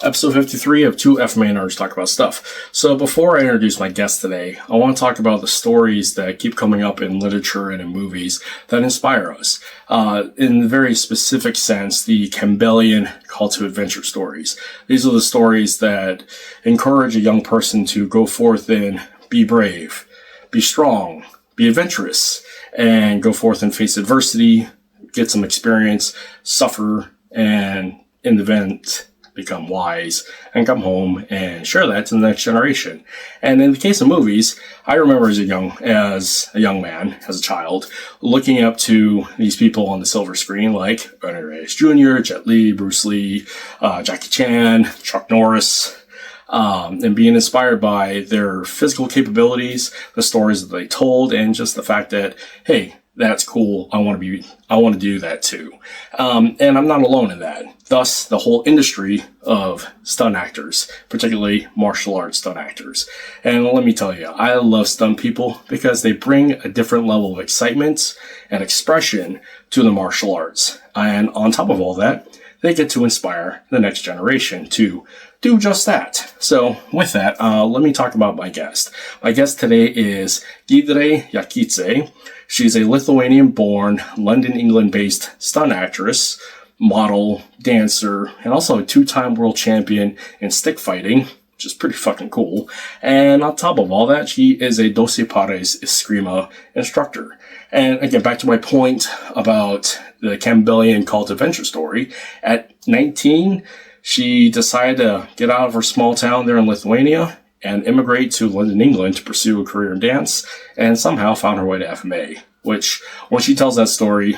episode 53 of Two FMA-Nerds Talk About Stuff. So before I introduce my guest today, I want to talk about the stories that keep coming up in literature and in movies that inspire us. In a very specific sense, the Campbellian call to adventure stories. These are the stories that encourage a young person to go forth and be brave, be strong, be adventurous, and go forth and face adversity, get some experience, suffer, and in the event, become wise, and come home and share that to the next generation. And in the case of movies, I remember as a young man, as a child, looking up to these people on the silver screen like Ernie Reyes Jr., Jet Li, Bruce Lee, Jackie Chan, Chuck Norris, and being inspired by their physical capabilities, the stories that they told, and just the fact that, hey, that's cool. I want to do that too. And I'm not alone in that. Thus, the whole industry of stunt actors, particularly martial arts stunt actors. And let me tell you, I love stunt people because they bring a different level of excitement and expression to the martial arts. And on top of all that, they get to inspire the next generation to do just that. So with that, let me talk about my guest. My guest today is Giedre Jackyte. She's a Lithuanian-born, London, England-based stunt actress, model, dancer, and also a two-time world champion in stick fighting, which is pretty fucking cool. And on top of all that, she is a Doce Pares Eskrima instructor. And again, back to my point about the Campbellian call to adventure story. At 19, she decided to get out of her small town there in Lithuania and immigrate to London, England to pursue a career in dance, and somehow found her way to FMA, which, when she tells that story,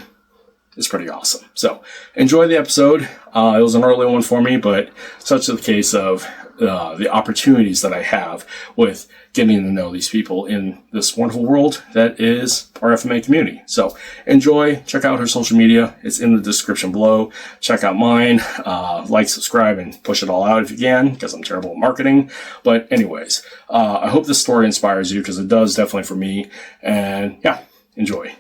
is pretty awesome. So, enjoy the episode. It was an early one for me, but such is the case of the opportunities that I have with getting to know these people in this wonderful world that is our FMA community. So enjoy, check out her social media. It's in the description below. Check out mine, like, subscribe, and push it all out if you can, because I'm terrible at marketing. But anyways, I hope this story inspires you, because it does definitely for me. And yeah, enjoy.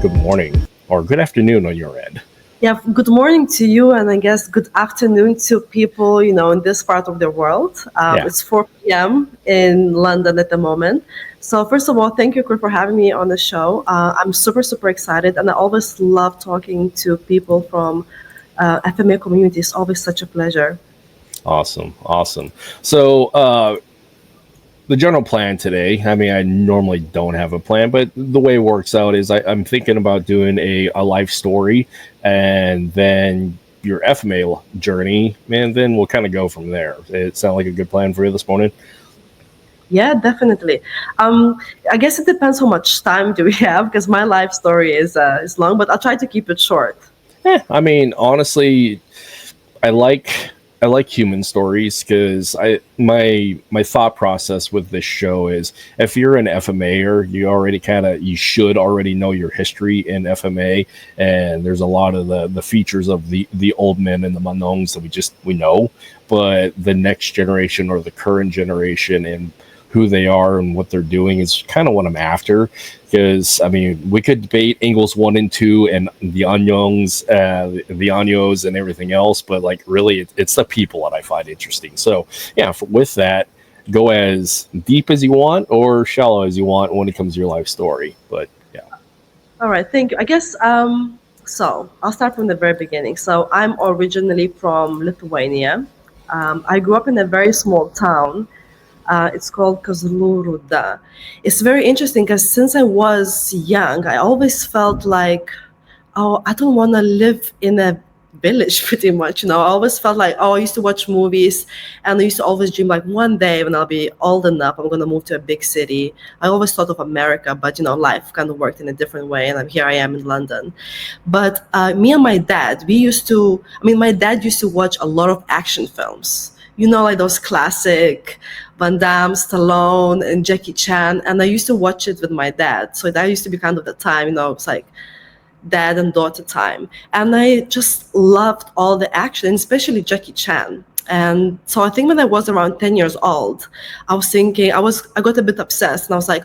Good morning, or good afternoon on your end. Yeah, good morning to you, and I guess good afternoon to people, in this part of the world. It's 4 p.m. in London at the moment. So first of all, thank you, Kurt, for having me on the show. I'm super, super excited, and I always love talking to people from FMA community. It's always such a pleasure. Awesome. So, the general plan today, I normally don't have a plan, but the way it works out is I'm thinking about doing a life story and then your FMA journey, and then we'll kind of go from there. It sound like a good plan for you this morning? Yeah, definitely. I guess it depends how much time do we have, because my life story is long, but I'll try to keep it short. Honestly, I like human stories, because my thought process with this show is, if you're an FMAer, you should already know your history in FMA, and there's a lot of the features of the old men and the manongs that we know, but the next generation or the current generation and who they are and what they're doing is kind of what I'm after. Because we could debate Ingalls 1 and 2 and the Anyongs, the Anyos and everything else, but really it's the people that I find interesting. So yeah, with that, go as deep as you want or shallow as you want when it comes to your life story. But yeah. All right, thank you. I guess so I'll start from the very beginning. So I'm originally from Lithuania. I grew up in a very small town. It's called Kazlu Ruda. It's very interesting because since I was young, I always felt like, oh, I don't want to live in a village pretty much. I always felt like, I used to watch movies, and I used to always dream like one day when I'll be old enough, I'm going to move to a big city. I always thought of America, but life kind of worked in a different way, and here I am in London. But me and my dad, my dad used to watch a lot of action films, like those classic Van Damme, Stallone, and Jackie Chan. And I used to watch it with my dad. So that used to be kind of the time, it's like dad and daughter time. And I just loved all the action, especially Jackie Chan. And so I think when I was around 10 years old, I was thinking, I got a bit obsessed, and I was like,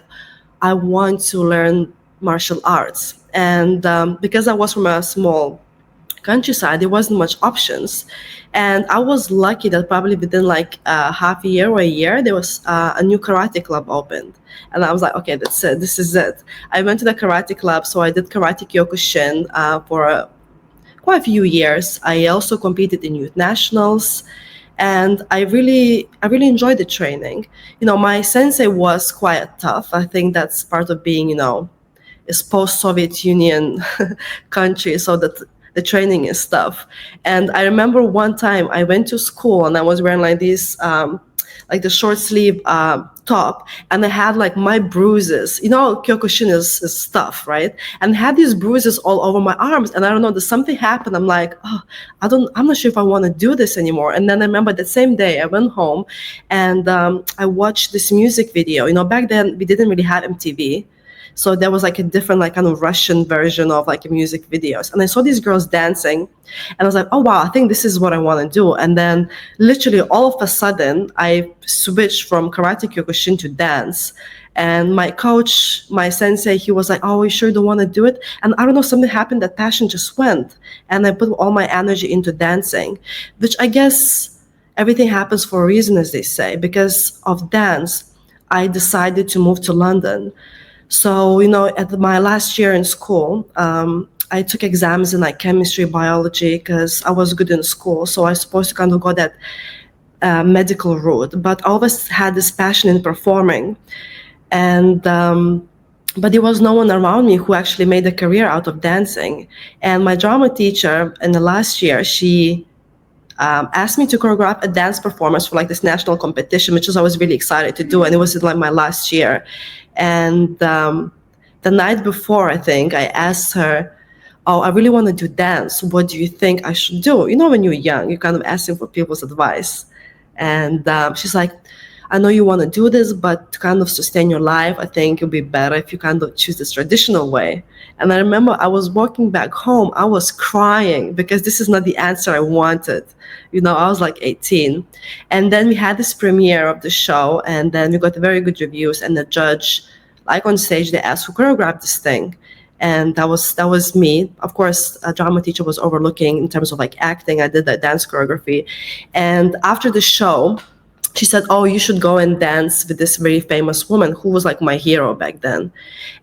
I want to learn martial arts. And because I was from a small countryside, there wasn't much options. And I was lucky that probably within like half a year or a year, there was a new karate club opened. And I was like, okay, that's it. This is it. I went to the karate club. So I did karate kyokushin for quite a few years. I also competed in youth nationals. And I really enjoyed the training. My sensei was quite tough. I think that's part of being, it's post-Soviet Union country, so that the training is tough. And I remember one time I went to school and I was wearing like this, like the short sleeve top, and I had like my bruises. Kyokushin is tough, right? And I had these bruises all over my arms, and I don't know, there's something happened. I'm like, I'm not sure if I want to do this anymore. And then I remember that same day I went home and I watched this music video. Back then we didn't really have MTV. So there was like a different like kind of Russian version of like music videos. And I saw these girls dancing, and I was like, oh wow, I think this is what I want to do. And then literally all of a sudden I switched from karate kyokushin to dance. And my coach, my sensei, he was like, oh, you sure don't want to do it? And I don't know, something happened, that passion just went. And I put all my energy into dancing, which I guess everything happens for a reason, as they say. Because of dance, I decided to move to London. So, at my last year in school, I took exams in like chemistry, biology, because I was good in school. So I was supposed to kind of go that medical route. But I always had this passion in performing. And but there was no one around me who actually made a career out of dancing. And my drama teacher in the last year, she asked me to choreograph a dance performance for like this national competition, which I was really excited to do. And it was in like my last year. And the night before, I think, I asked her, oh, I really want to do dance. What do you think I should do? When you're young, you're kind of asking for people's advice. And she's like, I know you want to do this, but to kind of sustain your life, I think it'll be better if you kind of choose this traditional way. And I remember I was walking back home, I was crying because this is not the answer I wanted. I was like 18. And then we had this premiere of the show, and then we got very good reviews, and the judge, like on stage, they asked who choreographed this thing. And that was me. Of course, a drama teacher was overlooking in terms of like acting. I did that dance choreography. And after the show, she said, oh, you should go and dance with this very famous woman who was like my hero back then.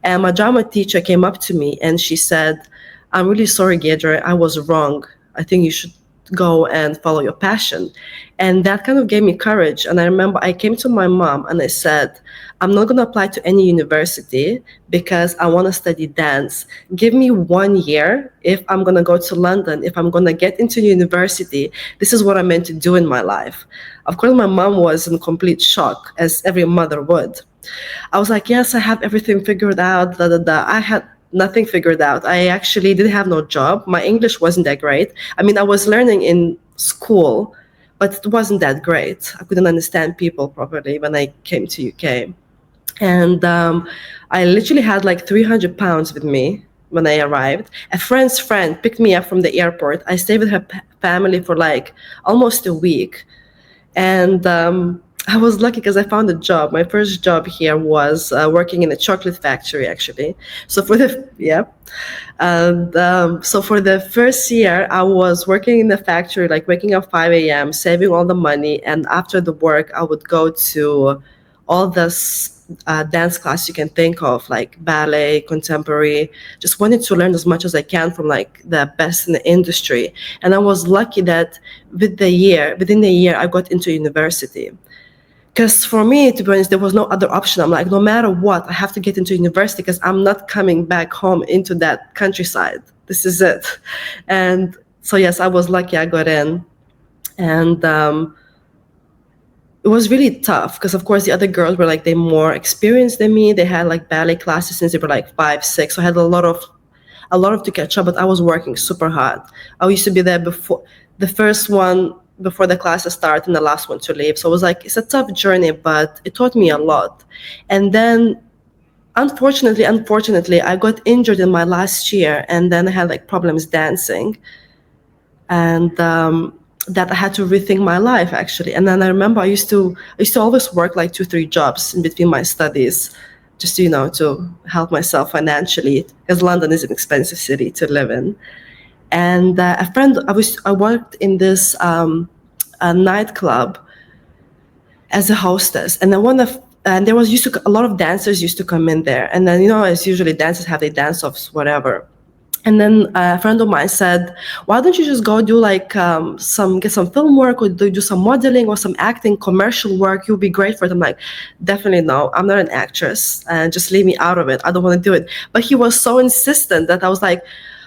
And my drama teacher came up to me and she said, I'm really sorry, Giedre, I was wrong. I think you should go and follow your passion. And that kind of gave me courage. And I remember I came to my mom and I said, I'm not going to apply to any university because I want to study dance. Give me 1 year. If I'm going to go to London, if I'm going to get into university, this is what I'm meant to do in my life. Of course, my mom was in complete shock, as every mother would. I was like, yes, I have everything figured out. I had nothing figured out. I actually didn't have no job. My English wasn't that great. I mean, I was learning in school, but it wasn't that great. I couldn't understand people properly when I came to UK. And I literally had like 300 pounds with me when I arrived. A friend's friend picked me up from the airport. I stayed with her family for like almost a week. And I was lucky because I found a job. My first job here was working in a chocolate factory, actually. So for the so for the first year, I was working in the factory, like waking up 5 a.m., saving all the money, and after the work, I would go to all this dance class you can think of, like ballet, contemporary. Just wanted to learn as much as I can from like the best in the industry. And I was lucky that within the year, I got into university. Because for me, to be honest, there was no other option. I'm like, no matter what, I have to get into university because I'm not coming back home into that countryside. This is it. And So yes, I was lucky I got in. And it was really tough because, of course, the other girls were like, they more experienced than me. They had like ballet classes since they were like 5, 6. So I had a lot of to catch up, but I was working super hard. I used to be there before the first one, before the classes start, and the last one to leave. So it was like, it's a tough journey, but it taught me a lot. And then unfortunately, I got injured in my last year, and then I had like problems dancing. And that I had to rethink my life, actually. And then I remember I used to always work like 2, 3 jobs in between my studies, just to help myself financially, because London is an expensive city to live in. And a friend, I worked in this a nightclub as a hostess, and then there was a lot of dancers used to come in there, and then as usually dancers have their dance-offs, whatever. And then a friend of mine said, why don't you just go do like get some film work, or do some modeling or some acting, commercial work? You'll be great for it. I'm like, definitely no, I'm not an actress, and just leave me out of it. I don't want to do it. But he was so insistent that I was like,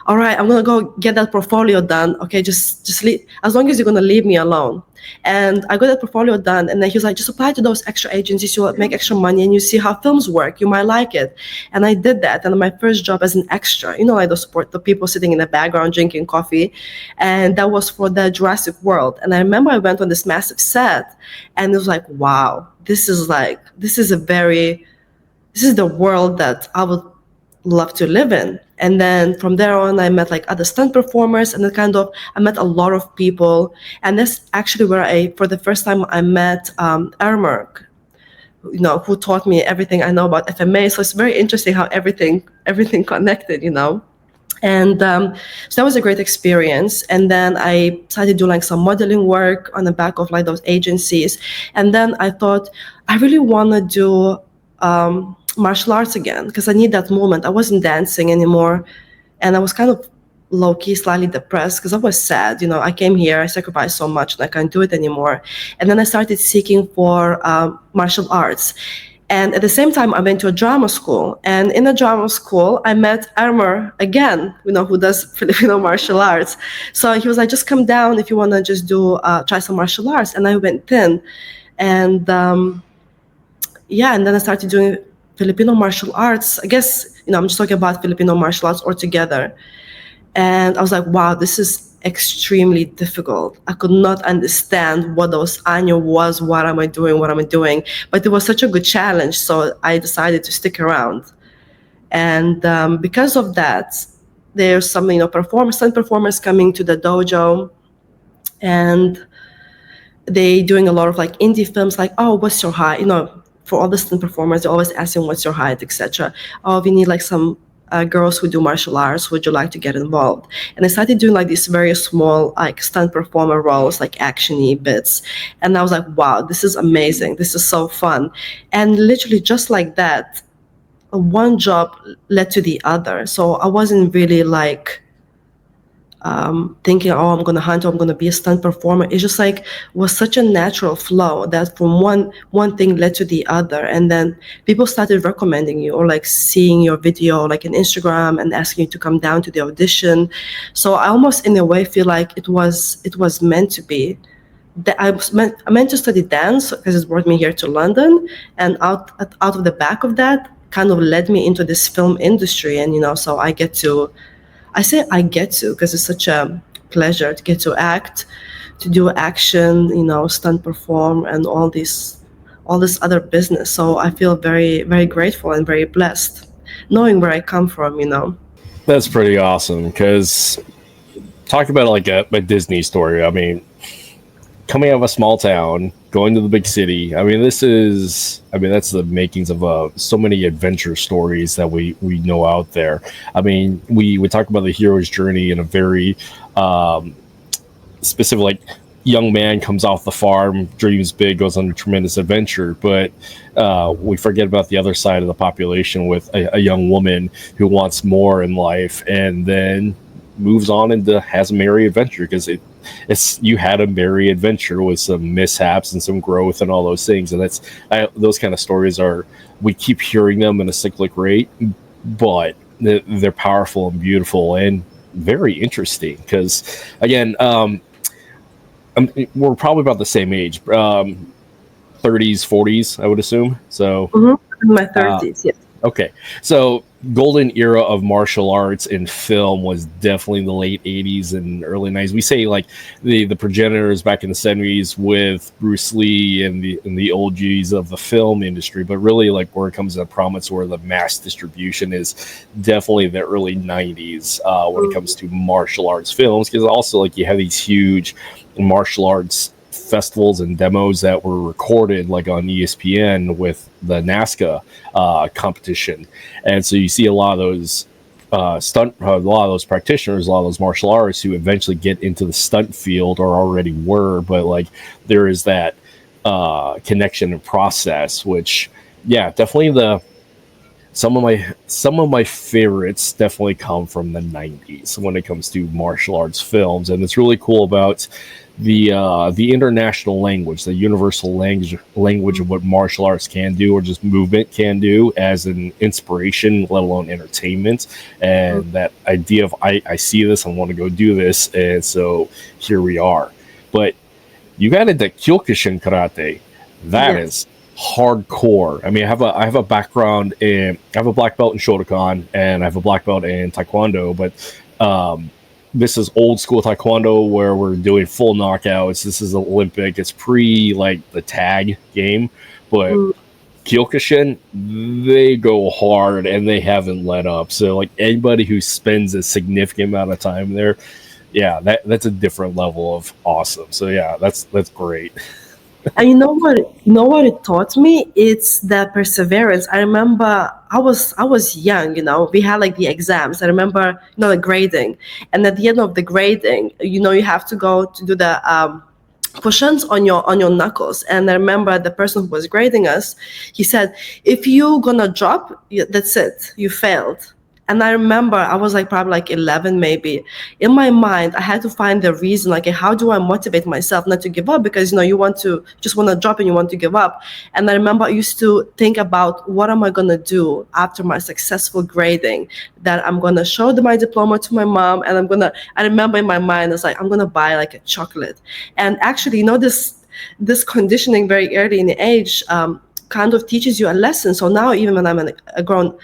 all right, I'm going to go get that portfolio done. Okay, just leave, as long as you're going to leave me alone. And I got that portfolio done, and then he was like, just apply to those extra agencies, you'll make extra money, and you see how films work, you might like it. And I did that, and my first job as an extra, like the people sitting in the background drinking coffee, and that was for the Jurassic World. And I remember I went on this massive set, and it was like, wow, this is the world that I would love to live in. And then from there on, I met like other stunt performers, and I met a lot of people. And that's actually where for the first time, I met Ermerk, who taught me everything I know about FMA. So it's very interesting how everything connected, And so that was a great experience. And then I started doing like some modeling work on the back of like those agencies. And then I thought, I really want to do martial arts again, because I need that moment. I wasn't dancing anymore, and I was kind of low-key slightly depressed because I was sad. I came here, I sacrificed so much, and I can't do it anymore. And then I started seeking for martial arts. And at the same time, I went to a drama school. And in a drama school, I met Armor again, who does Filipino martial arts. So he was like, just come down if you want to just try some martial arts. And I went in. And and then I started doing Filipino martial arts. I guess, I'm just talking about Filipino martial arts altogether. And I was like, wow, this is extremely difficult. I could not understand what those anyo was, what am I doing. But it was such a good challenge, so I decided to stick around. And because of that, there's some, stunt performers coming to the dojo, and they doing a lot of like indie films, like, oh, what's your height? For all the stunt performers, they're always asking what's your height, etc. Oh, we need like some girls who do martial arts. Would you like to get involved? And I started doing like these very small like stunt performer roles, like action-y bits. And I was like, wow, this is amazing. This is so fun. And literally just like that, one job led to the other. So I wasn't really like thinking, oh, I'm going to hunt, or I'm going to be a stunt performer. It's just like was such a natural flow that from one thing led to the other, and then people started recommending you, or like seeing your video like on Instagram and asking you to come down to the audition. So I almost in a way feel like it was meant to be. I meant to study dance because it brought me here to London, and out of the back of that kind of led me into this film industry. And so I say I get to because it's such a pleasure to get to act, to do action, stunt perform, and all this other business. So I feel very, very grateful and very blessed, knowing where I come from. That's pretty awesome. Because talk about like a Disney story. I mean, coming out of a small town, going to the big city. I mean, that's the makings of so many adventure stories that we know out there. I mean, we talk about the hero's journey in a very specific, like, young man comes off the farm, dreams big, goes on a tremendous adventure. But we forget about the other side of the population with a young woman who wants more in life, and then moves on and has a merry adventure, because it's you had a merry adventure with some mishaps and some growth and all those things. And those kind of stories we keep hearing them in a cyclic rate, but they're powerful and beautiful. And very interesting because, again, we're probably about the same age, 30s, 40s, I would assume. So, in my 30s, yes. Okay, so golden era of martial arts in film was definitely the late 80s and early 90s. We say like the progenitors back in the 70s with Bruce Lee and the OGs of the film industry, but really like where it comes to prominence, where the mass distribution is definitely the early 90s when it comes to martial arts films, because also like you have these huge martial arts festivals and demos that were recorded like on ESPN with the NASCA competition, and so you see a lot of those a lot of those practitioners, a lot of those martial artists who eventually get into the stunt field or already were, but like there is that connection and process, which definitely some of my favorites definitely come from the 90s when it comes to martial arts films, and it's really cool about the international language, the universal language of what martial arts can do, or just movement can do as an inspiration, let alone entertainment. And that idea of I see this, I want to go do this, and so here we are. But you got into Kyokushin karate. That is hardcore. I mean, I have a background in, I have a black belt in Shotokan and I have a black belt in Taekwondo, but this is old school Taekwondo where we're doing full knockouts. This is Olympic. It's pre like the tag game, but Kyokushin, they go hard and they haven't let up. So like anybody who spends a significant amount of time there, that's a different level of awesome. So that's great. And you know what it taught me? It's the perseverance. I remember I was young, we had like the exams. I remember, the grading. And at the end of the grading, you have to go to do the push-ups on your knuckles. And I remember the person who was grading us, he said, if you're gonna drop, that's it, you failed. And I remember I was like probably like 11 maybe. In my mind, I had to find the reason, like how do I motivate myself not to give up? Because you want to drop and you want to give up. And I remember I used to think about what am I gonna do after my successful grading, that I'm gonna show my diploma to my mom, and I remember in my mind, it's like I'm gonna buy like a chocolate. And actually, this conditioning very early in the age kind of teaches you a lesson. So now even when I'm a grown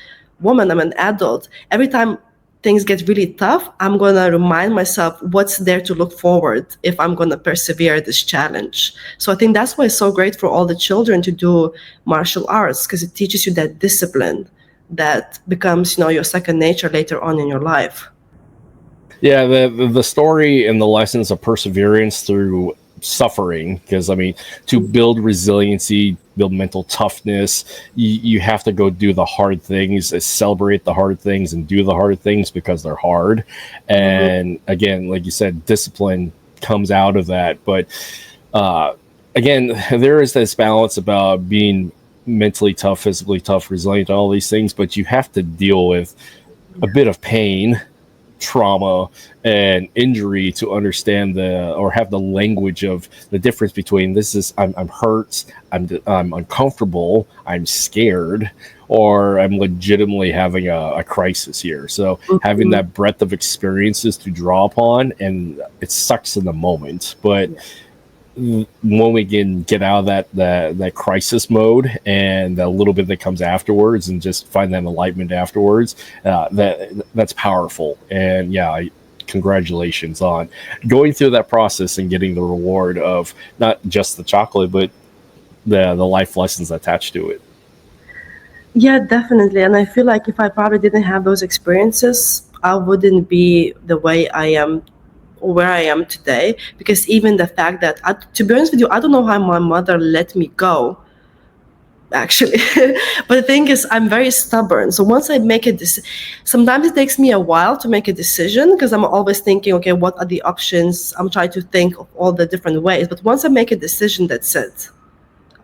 woman, I'm an adult, every time things get really tough, I'm going to remind myself what's there to look forward if I'm going to persevere this challenge. So I think that's why it's so great for all the children to do martial arts, because it teaches you that discipline that becomes, your second nature later on in your life. Yeah, the story and the lessons of perseverance through suffering, because I mean, to build resiliency, build mental toughness, you have to go do the hard things, celebrate the hard things, and do the hard things because they're hard. And again, like you said, discipline comes out of that. But again, there is this balance about being mentally tough, physically tough, resilient, all these things, but you have to deal with a bit of pain, trauma, and injury to understand or have the language of the difference between I'm hurt, I'm uncomfortable, I'm scared, or I'm legitimately having a crisis here. So having that breadth of experiences to draw upon, and it sucks in the moment, but when we can get out of that crisis mode and a little bit that comes afterwards, and just find that enlightenment afterwards, that's powerful. And congratulations on going through that process and getting the reward of not just the chocolate, but the life lessons attached to it. Yeah, definitely. And I feel like if I probably didn't have those experiences, I wouldn't be the way I am, where I am today. Because even the fact that, to be honest with you, I don't know how my mother let me go, actually. But the thing is, I'm very stubborn. So once I make a decision, sometimes it takes me a while to make a decision, because I'm always thinking, okay, what are the options? I'm trying to think of all the different ways. But once I make a decision, that's it.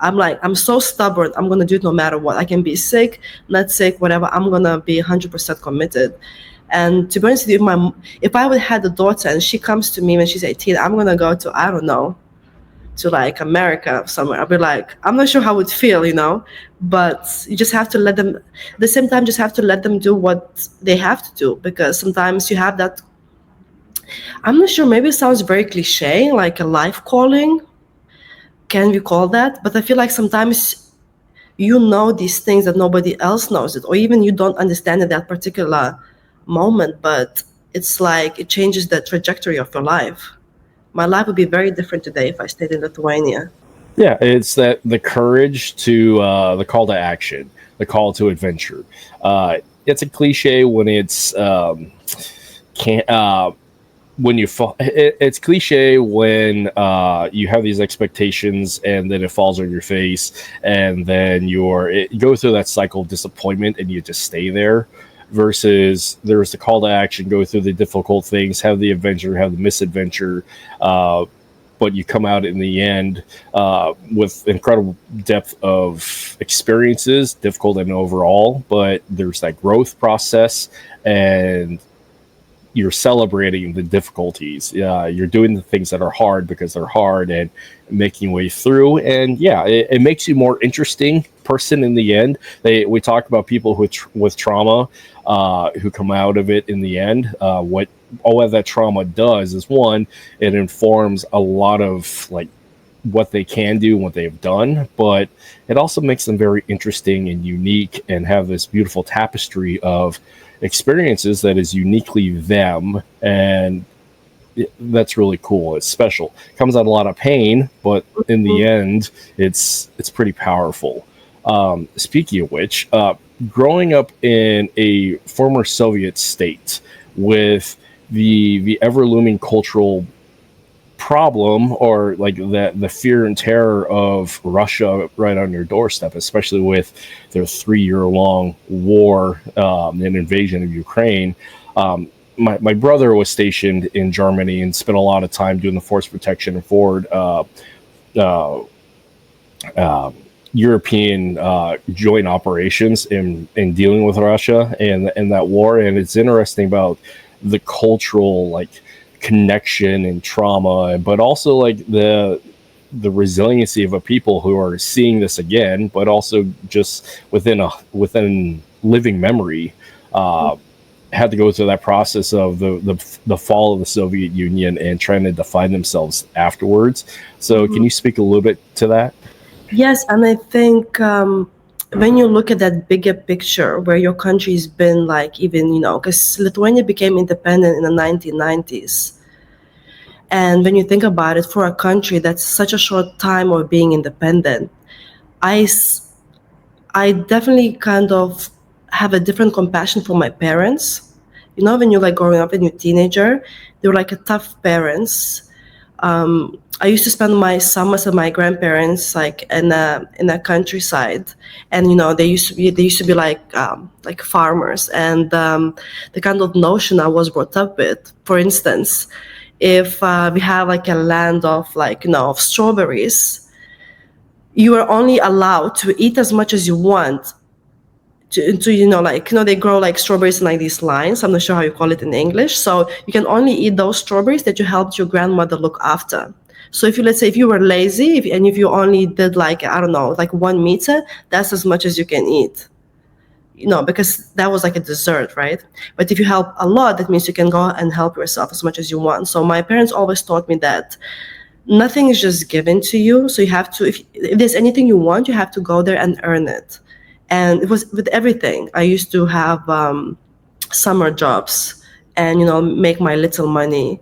I'm so stubborn. I'm going to do it no matter what. I can be sick, not sick, whatever. I'm going to be 100% committed. And to be honest with you, if I would have had a daughter and she comes to me when she's 18, I'm going to go to, I don't know, to like America somewhere. I'll be like, I'm not sure how it would feel, but you just have to let them, at the same time, just have to let them do what they have to do, because sometimes you have that I'm not sure. Maybe it sounds very cliche, like a life calling. Can we call that? But I feel like sometimes you know these things that nobody else knows it, or even you don't understand at that particular moment, but it's like it changes the trajectory of your life. My life would be very different today if I stayed in Lithuania. Yeah, it's that the courage to the call to action, the call to adventure. It's a cliche when it's can't when you fall. It's cliche when you have these expectations and then it falls on your face, and then you go through that cycle of disappointment and you just stay there. Versus there's the call to action, go through the difficult things, have the adventure, have the misadventure. But you come out in the end with incredible depth of experiences, difficult and overall, but there's that growth process and you're celebrating the difficulties. You're doing the things that are hard because they're hard and making your way through. And yeah, it makes you more interesting person in the end. We talk about people with trauma who come out of it in the end. What all of that trauma does is, one, it informs a lot of like what they can do and what they've done, but it also makes them very interesting and unique and have this beautiful tapestry of experiences that is uniquely them. And that's really cool. It's special. It comes out a lot of pain, but in the end, it's pretty powerful. Speaking of which, growing up in a former Soviet state with the ever looming cultural problem, or like the fear and terror of Russia right on your doorstep, especially with their 3-year long war and invasion of Ukraine. My brother was stationed in Germany and spent a lot of time doing the force protection and forward European joint operations in dealing with Russia and that war. And it's interesting about the cultural like connection and trauma, but also like the resiliency of a people who are seeing this again, but also just within living memory, had to go through that process of the fall of the Soviet Union and trying to define themselves afterwards. So can you speak a little bit to that? Yes, and I think when you look at that bigger picture where your country's been like, even, because Lithuania became independent in the 1990s. And when you think about it, for a country that's such a short time of being independent, I definitely kind of have a different compassion for my parents. When you're like growing up and you're a teenager, they were like a tough parents. I used to spend my summers with my grandparents, like in the countryside, and they used to be like farmers, and the kind of notion I was brought up with. For instance, if we have like a land of of strawberries, you are only allowed to eat as much as you want. They grow like strawberries in like these lines. I'm not sure how you call it in English. So you can only eat those strawberries that you helped your grandmother look after. So let's say if you were lazy, if you only did like 1 meter, that's as much as you can eat. Because that was like a dessert, right? But if you help a lot, that means you can go and help yourself as much as you want. So my parents always taught me that nothing is just given to you. So you have to, if there's anything you want, you have to go there and earn it. And it was with everything. I used to have summer jobs and, make my little money.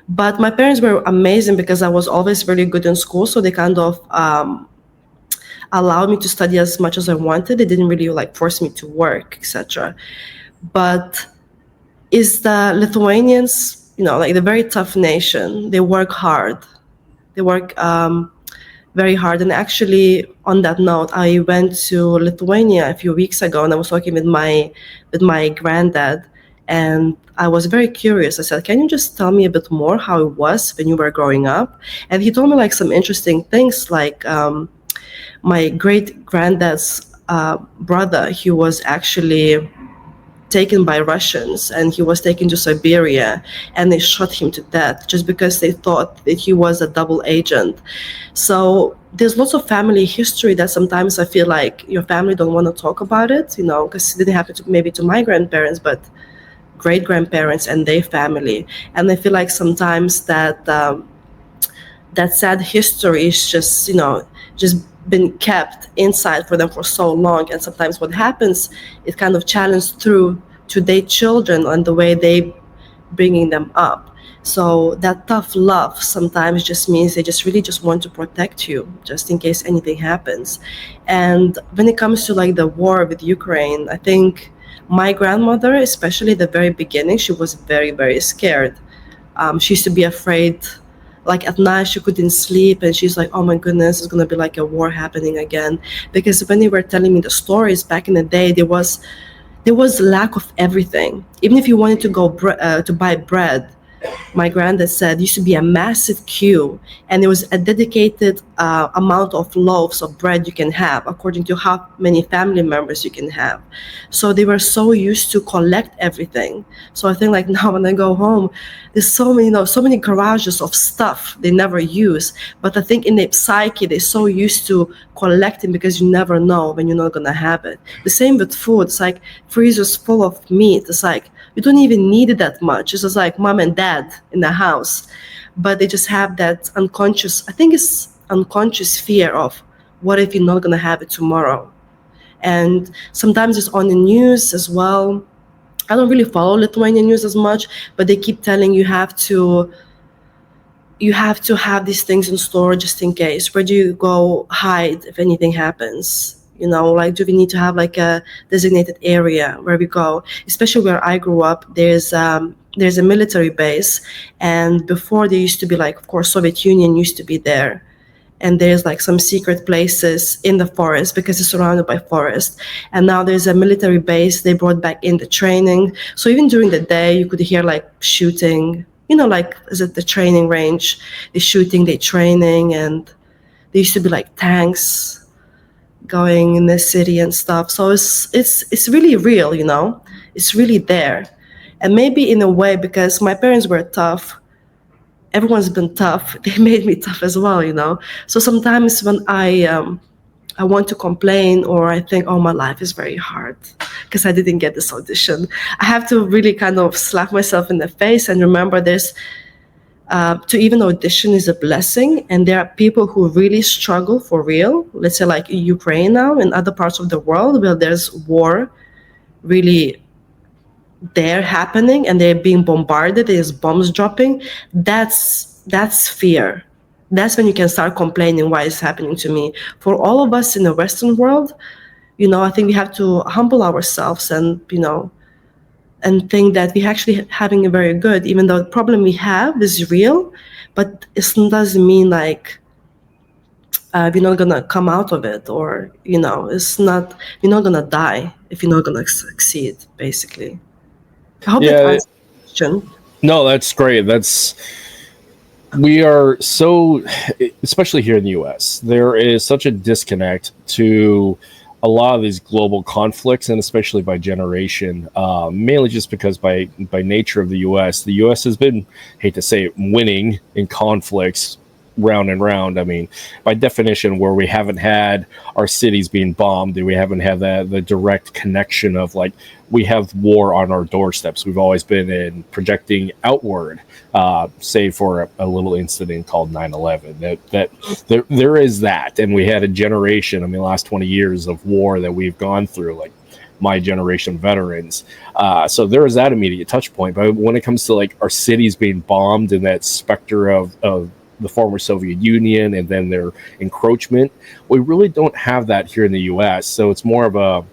But my parents were amazing because I was always really good in school. So they kind of allowed me to study as much as I wanted. They didn't really force me to work, etc. But is the Lithuanians, the very tough nation. They work hard. They work very hard. And actually, on that note, I went to Lithuania a few weeks ago, and I was talking with my granddad, and I was very curious. I said, "Can you just tell me a bit more how it was when you were growing up?" And he told me some interesting things, like my great granddad's brother. He was actually taken by Russians, and he was taken to Siberia, and they shot him to death just because they thought that he was a double agent. So there's lots of family history that sometimes I feel like your family don't want to talk about it, because it didn't happen maybe to my grandparents, but great grandparents and their family. And I feel like sometimes that that sad history is just, just been kept inside for them for so long. And sometimes what happens, it kind of challenged through to their children and the way they bringing them up. So that tough love sometimes just means they just really just want to protect you just in case anything happens. And when it comes to like the war with Ukraine, I think my grandmother, especially at the very beginning, she was very, very scared. She used to be afraid, like at night she couldn't sleep, and she's like, oh my goodness, it's going to be like a war happening again. Because when they were telling me the stories back in the day, there was lack of everything. Even if you wanted to go to buy bread, my granddad said used to be a massive queue, and there was a dedicated amount of loaves of bread you can have according to how many family members you can have. So they were so used to collect everything. So I think like now when I go home, there's so many garages of stuff they never use. But I think in their psyche, they're so used to collecting because you never know when you're not gonna have it. The same with food. It's like freezers full of meat. It's like you don't even need it that much. It's just like mom and dad in the house, but they just have that unconscious, I think it's unconscious fear of what if you're not going to have it tomorrow. And sometimes it's on the news as well. I don't really follow Lithuanian news as much, but they keep telling you have to have these things in store just in case. Where do you go hide if anything happens? Like, do we need to have like a designated area where we go? Especially where I grew up, there's a military base, and before there used to be like, of course, Soviet Union used to be there, and there's like some secret places in the forest because it's surrounded by forest. And now there's a military base. They brought back in the training, so even during the day you could hear like shooting. Like is it the training range? They're shooting, they're training, and there used to be like tanks going in the city and stuff. So it's really real, it's really there. And maybe in a way, because my parents were tough, everyone's been tough, they made me tough as well, So sometimes when I want to complain, or I think, oh, my life is very hard because I didn't get this audition, I have to really kind of slap myself in the face and remember this. To even audition is a blessing, and there are people who really struggle for real. Let's say like Ukraine now and other parts of the world where there's war really there happening and they're being bombarded, there's bombs dropping. That's fear. That's when you can start complaining why it's happening to me. For all of us in the Western world, I think we have to humble ourselves and and think that we're actually having a very good, even though the problem we have is real, but it doesn't mean like we're not gonna come out of it, or it's not, you're not gonna die if you're not gonna succeed, basically. I hope that answers the question. No, that's great. We are so, especially here in the US, there is such a disconnect to a lot of these global conflicts, and especially by generation, mainly just because by nature of the US has been, hate to say it, winning in conflicts round and round. I mean, by definition, where we haven't had our cities being bombed, we haven't had the direct connection of like, we have war on our doorsteps. We've always been in projecting outward, save for a little incident called 9/11. There is that, and we had a generation. I mean, the last 20 years of war that we've gone through, like my generation veterans. So there is that immediate touch point. But when it comes to like our cities being bombed and that specter of the former Soviet Union and then their encroachment, we really don't have that here in the U.S. So it's more of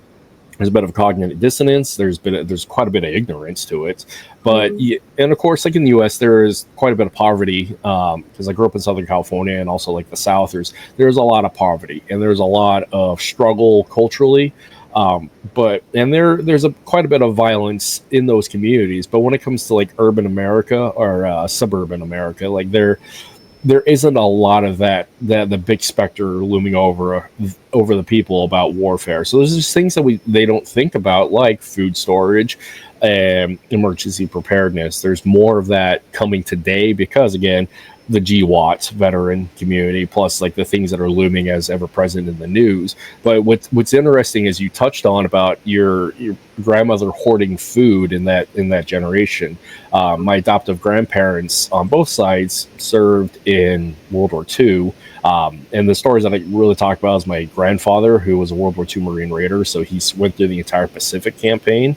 there's a bit of cognitive dissonance. There's quite a bit of ignorance to it, but and of course, like in the U.S., there is quite a bit of poverty. Because I grew up in Southern California and also like the South. There's a lot of poverty and there's a lot of struggle culturally. But there's quite a bit of violence in those communities. But when it comes to like urban America or suburban America, like there isn't a lot of that the big specter looming over the people about warfare. So there's just things that they don't think about, like food storage and emergency preparedness. There's more of that coming today because, again, the GWAT veteran community, plus like the things that are looming as ever present in the news. But what's interesting is you touched on about your grandmother hoarding food in that generation. My adoptive grandparents on both sides served in World War II. And the stories that I really talk about is my grandfather, who was a World War II Marine Raider, so he went through the entire Pacific campaign.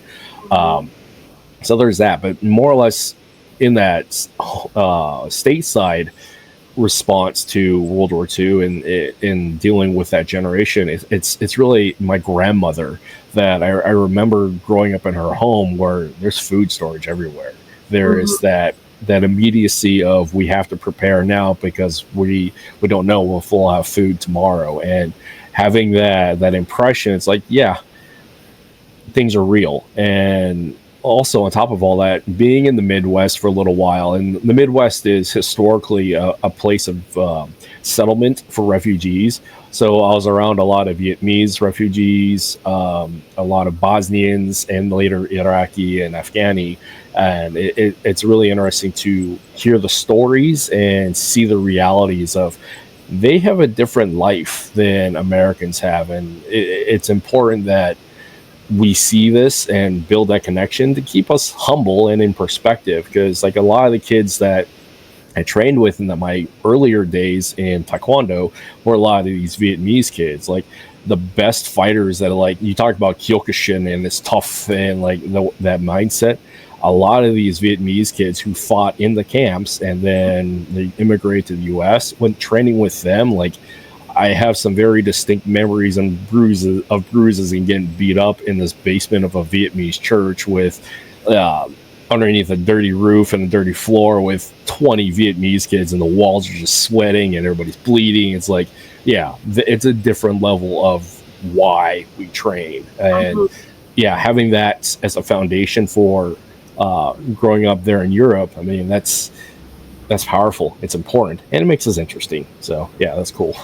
So there's that, but more or less in that stateside response to World War II and in dealing with that generation, it's really my grandmother that I remember growing up in her home, where there's food storage everywhere. There is that immediacy of we have to prepare now because we don't know if we'll have food tomorrow, and having that impression, it's like, yeah, things are real. And also on top of all that, being in the Midwest for a little while, and the Midwest is historically a place of settlement for refugees. So I was around a lot of Vietnamese refugees, a lot of Bosnians, and later Iraqi and Afghani. And it's really interesting to hear the stories and see the realities of they have a different life than Americans have. And it's important that we see this and build that connection to keep us humble and in perspective, because like a lot of the kids that I trained with in my earlier days in Taekwondo were a lot of these Vietnamese kids, like the best fighters that are like, you talk about Kyokushin and this tough and like that mindset. A lot of these Vietnamese kids who fought in the camps and then they immigrated to the US, when training with them, like I have some very distinct memories and bruises and getting beat up in this basement of a Vietnamese church with underneath a dirty roof and a dirty floor with 20 Vietnamese kids, and the walls are just sweating and everybody's bleeding. It's like, yeah, it's a different level of why we train. And yeah, having that as a foundation for growing up there in Europe, I mean, that's powerful. It's important, and it makes us interesting. So yeah, that's cool.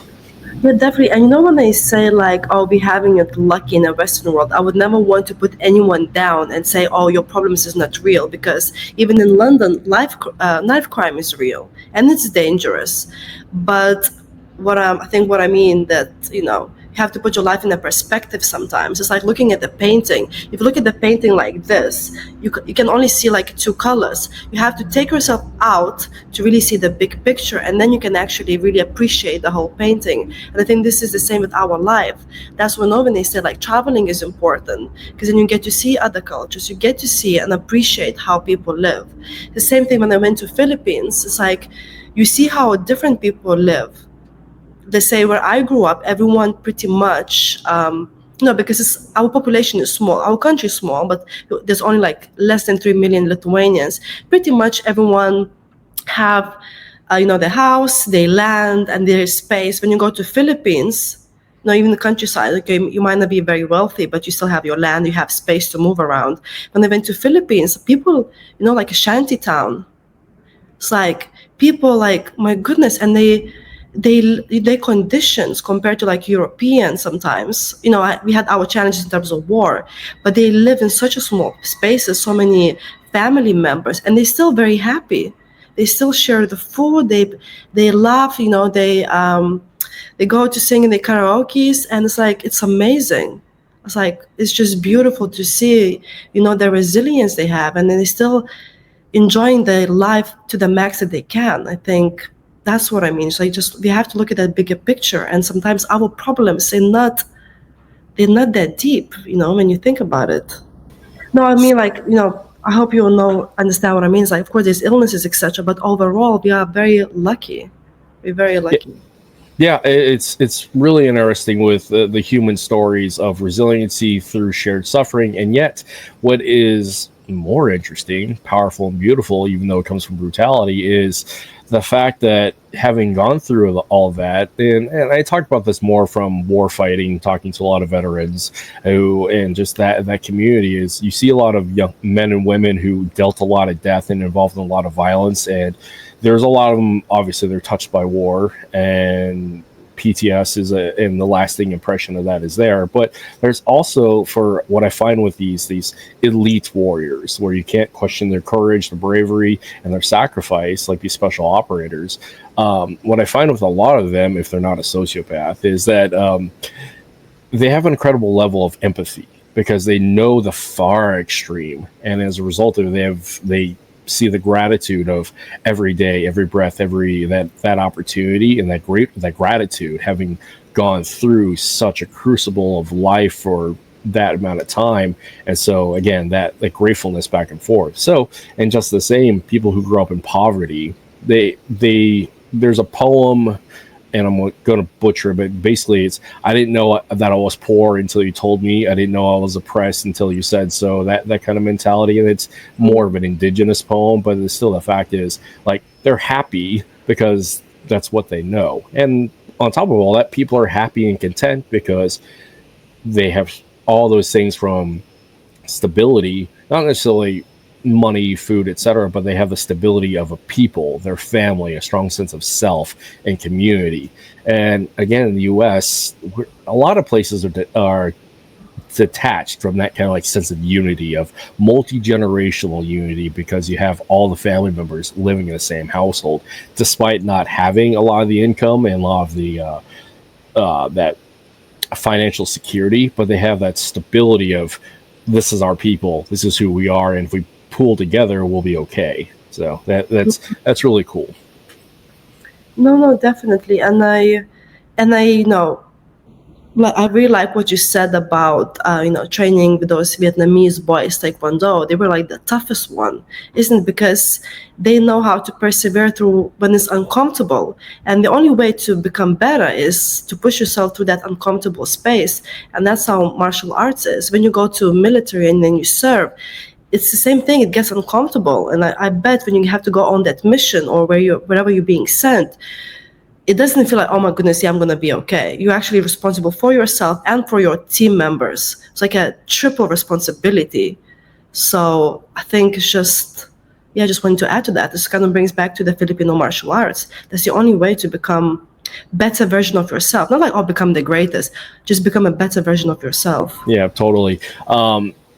Yeah, definitely. And when I say like, "Oh, we having it lucky in the Western world," I would never want to put anyone down and say, "Oh, your problems is not real," because even in London, knife crime is real and it's dangerous. But what I mean that you have to put your life in a perspective sometimes. It's like looking at the painting. If you look at the painting like this, you can only see like two colors. You have to take yourself out to really see the big picture, and then you can actually really appreciate the whole painting. And I think this is the same with our life. That's when they say like traveling is important, because then you get to see other cultures. You get to see and appreciate how people live. The same thing when I went to Philippines. It's like you see how different people live. They say where I grew up, everyone pretty much, because our population is small, our country is small, but there's only like less than 3 million Lithuanians. Pretty much everyone have, their house, their land, and their space. When you go to Philippines, even the countryside, okay, you might not be very wealthy, but you still have your land, you have space to move around. When I went to Philippines, people, like a shanty town. It's like people like, my goodness, and they conditions compared to like Europeans sometimes. We had our challenges in terms of war, but they live in such a small spaces, so many family members, and they're still very happy. They still share the food. They laugh. They go to sing in the karaoke's, and it's like it's amazing. It's like it's just beautiful to see, the resilience they have, and then they're still enjoying their life to the max that they can. I think that's what I mean. So we have to look at that bigger picture. And sometimes our problems, they're not that deep, when you think about it. No, I mean, like, I hope you understand what I mean. It's like, of course, there's illnesses, etc. But overall, we are very lucky. We're very lucky. Yeah, it's really interesting with the human stories of resiliency through shared suffering. And yet, what is more interesting, powerful, and beautiful, even though it comes from brutality, is the fact that having gone through all that, and I talked about this more from war fighting, talking to a lot of veterans and just that community, is you see a lot of young men and women who dealt a lot of death and involved in a lot of violence, and there's a lot of them, obviously they're touched by war, and PTS is and the lasting impression of that is there. But there's also, for what I find with these elite warriors, where you can't question their courage, their bravery, and their sacrifice, like these special operators. What I find with a lot of them, if they're not a sociopath, is that they have an incredible level of empathy because they know the far extreme, and as a result of it, they see the gratitude of every day, every breath, that opportunity, and that gratitude, having gone through such a crucible of life for that amount of time. And so again, that gratefulness back and forth. So, and just the same, people who grew up in poverty, there's a poem, and I'm going to butcher it, but basically it's, I didn't know that I was poor until you told me. I didn't know I was oppressed until you said so. That kind of mentality. And it's more of an indigenous poem, but it's still, the fact is, like, they're happy because that's what they know. And on top of all that, people are happy and content because they have all those things, from stability, not necessarily money, food, etc., but they have the stability of a people, their family, a strong sense of self and community. And again, in the U.S., a lot of places are detached from that kind of like sense of unity, of multi-generational unity, because you have all the family members living in the same household, despite not having a lot of the income and a lot of the that financial security, but they have that stability of, this is our people, this is who we are, and if we pool together, we'll be okay. So that's really cool. No, definitely. And I I really like what you said about training with those Vietnamese boys Taekwondo. They were like the toughest one, isn't it? Because they know how to persevere through when it's uncomfortable. And the only way to become better is to push yourself through that uncomfortable space. And that's how martial arts is. When you go to military and then you serve, it's the same thing. It gets uncomfortable. And I bet when you have to go on that mission or wherever you're being sent, it doesn't feel like, oh my goodness, yeah, I'm going to be okay. You're actually responsible for yourself and for your team members. It's like a triple responsibility. So I think it's just wanted to add to that. This kind of brings back to the Filipino martial arts. That's the only way to become better version of yourself. Not like, become the greatest, just become a better version of yourself. Yeah, totally.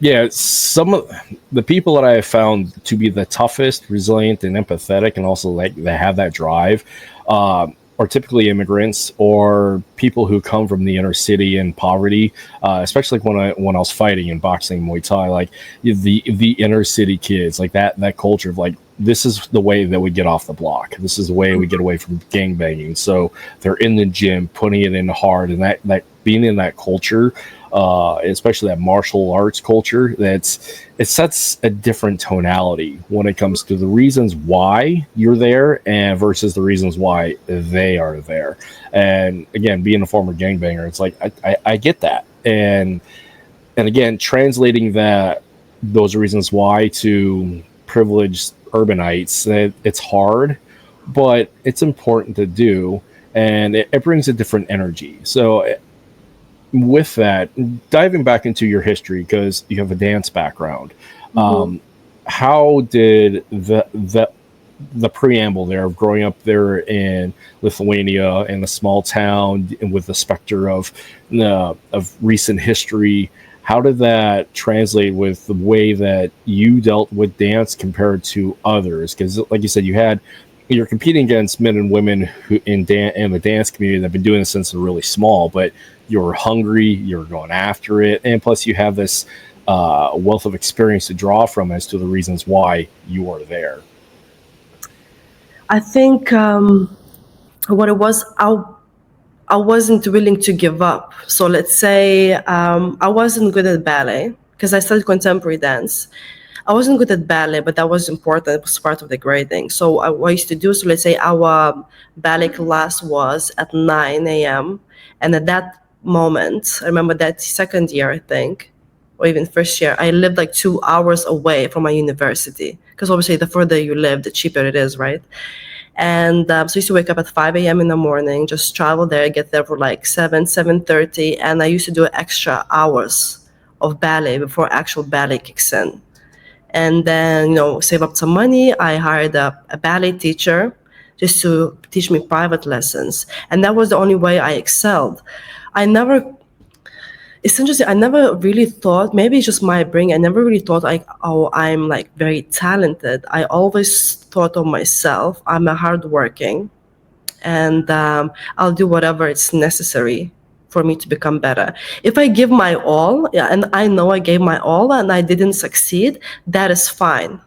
Yeah, some of the people that I have found to be the toughest, resilient, and empathetic, and also like they have that drive, are typically immigrants or people who come from the inner city and poverty. Especially like when I was fighting in boxing, Muay Thai, like the inner city kids, like that culture of like, this is the way that we get off the block. This is the way we get away from gang banging. So they're in the gym, putting it in hard, and that being in that culture, especially that martial arts culture, it sets a different tonality when it comes to the reasons why you're there and versus the reasons why they are there. And again, being a former gangbanger, it's like I get that, and again, translating those reasons why to privileged urbanites, it's hard, but it's important to do, and it brings a different energy. So with that, diving back into your history, because you have a dance background, how did the preamble there of growing up there in Lithuania in a small town and with the specter of recent history, how did that translate with the way that you dealt with dance compared to others? Because like you said, you're competing against men and women who in the dance community that have been doing this since they're really small, but you're hungry, you're going after it, and plus you have this wealth of experience to draw from as to the reasons why you are there. I think what it was, I wasn't willing to give up. So let's say I wasn't good at ballet because I studied contemporary dance. I wasn't good at ballet, but that was important. It was part of the grading. So what I used to do, so let's say our ballet class was at 9 a.m. And at that moment, I remember that second year, I think, or even first year, I lived like 2 hours away from my university. Because obviously the further you live, the cheaper it is, right? And so I used to wake up at 5 a.m. in the morning, just travel there, get there for like 7:30. And I used to do extra hours of ballet before actual ballet kicks in. And then, save up some money. I hired a ballet teacher. just to teach me private lessons. And that was the only way I excelled. It's interesting. I never really thought, maybe it's just my brain. I never really thought like, oh, I'm like very talented. I always thought of myself, I'm a hardworking, and I'll do whatever it's necessary for me to become better. If I give my all, and I know I gave my all and I didn't succeed, that is fine.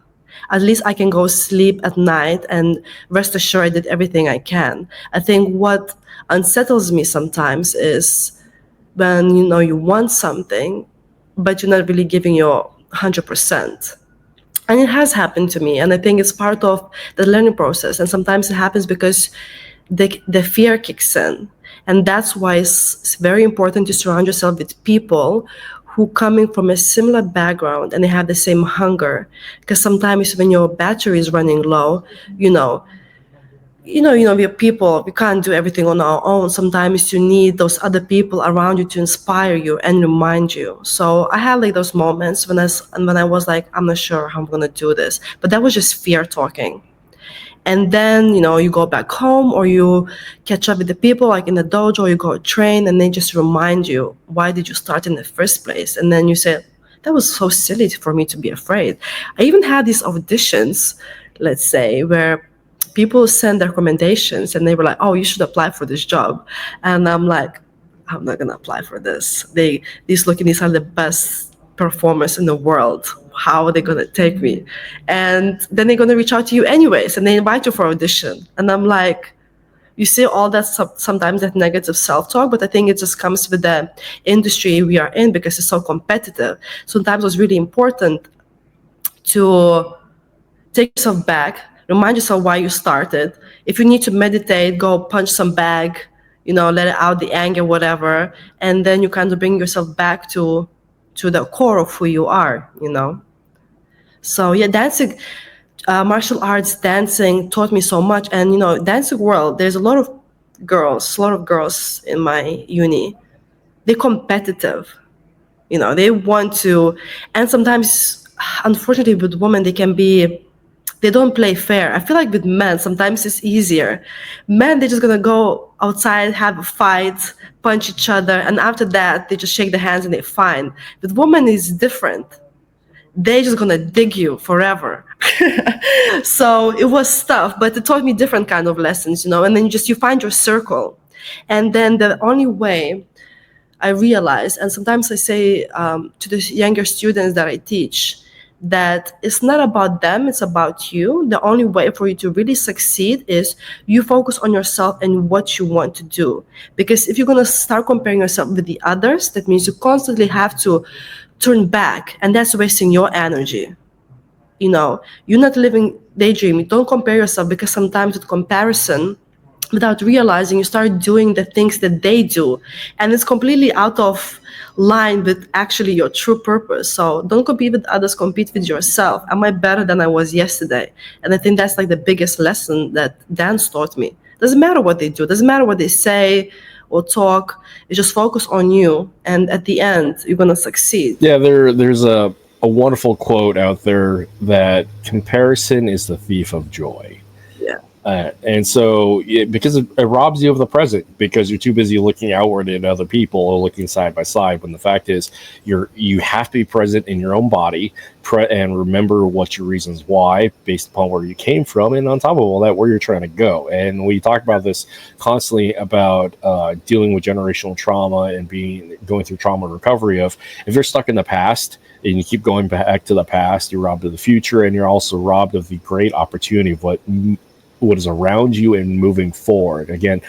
At least I can go sleep at night and rest assured I did everything I can. I think what unsettles me sometimes is when you want something, but you're not really giving your 100%. And it has happened to me, and I think it's part of the learning process. And sometimes it happens because the fear kicks in, and that's why it's very important to surround yourself with people who coming from a similar background and they have the same hunger. Because sometimes when your battery is running low, we're people, we can't do everything on our own. Sometimes you need those other people around you to inspire you and remind you. So I had like those moments when I was like, I'm not sure how I'm gonna do this, but that was just fear talking. And then, you go back home or you catch up with the people like in the dojo, you go train, and they just remind you, why did you start in the first place? And then you say, that was so silly for me to be afraid. I even had these auditions, let's say, where people send their recommendations and they were like, oh, you should apply for this job. And I'm like, I'm not going to apply for this. These are the best performers in the world. How are they going to take me? And then they're going to reach out to you anyways, and they invite you for audition. And I'm like, you see all that sometimes that negative self-talk, but I think it just comes with the industry we are in because it's so competitive. Sometimes it's really important to take yourself back, remind yourself why you started. If you need to meditate, go punch some bag, let it out, the anger, whatever, and then you kind of bring yourself back to the core of who you are, So yeah, dancing, martial arts, dancing taught me so much. And dancing world, there's a lot of girls in my uni. They're competitive, they want to, and sometimes, unfortunately, with women, they don't play fair. I feel like with men, sometimes it's easier. Men, they're just gonna go outside, have a fight, punch each other, and after that, they just shake their hands and they're fine. With women, it's different. They're just gonna dig you forever. So it was tough, but it taught me different kind of lessons, and then you find your circle. And then the only way I realized, and sometimes I say to the younger students that I teach, that it's not about them, it's about you. The only way for you to really succeed is you focus on yourself and what you want to do. Because if you're going to start comparing yourself with the others, that means you constantly have to turn back, and that's wasting your energy. You're not living daydreaming. Don't compare yourself, because sometimes with comparison, without realizing, you start doing the things that they do, and it's completely out of line with actually your true purpose. So don't compete with others, compete with yourself. Am I better than I was yesterday? And I think that's like the biggest lesson that dance taught me. Doesn't matter what they do, doesn't matter what they say or talk, you just focus on you, and at the end you're going to succeed. Yeah, there's a wonderful quote out there that comparison is the thief of joy. And so, because it robs you of the present, because you're too busy looking outward at other people or looking side by side. When the fact is, you have to be present in your own body and remember what your reasons why, based upon where you came from, and on top of all that, where you're trying to go. And we talk about this constantly about dealing with generational trauma and going through trauma recovery. Of if you're stuck in the past and you keep going back to the past, you're robbed of the future, and you're also robbed of the great opportunity of what is around you and moving forward. Again,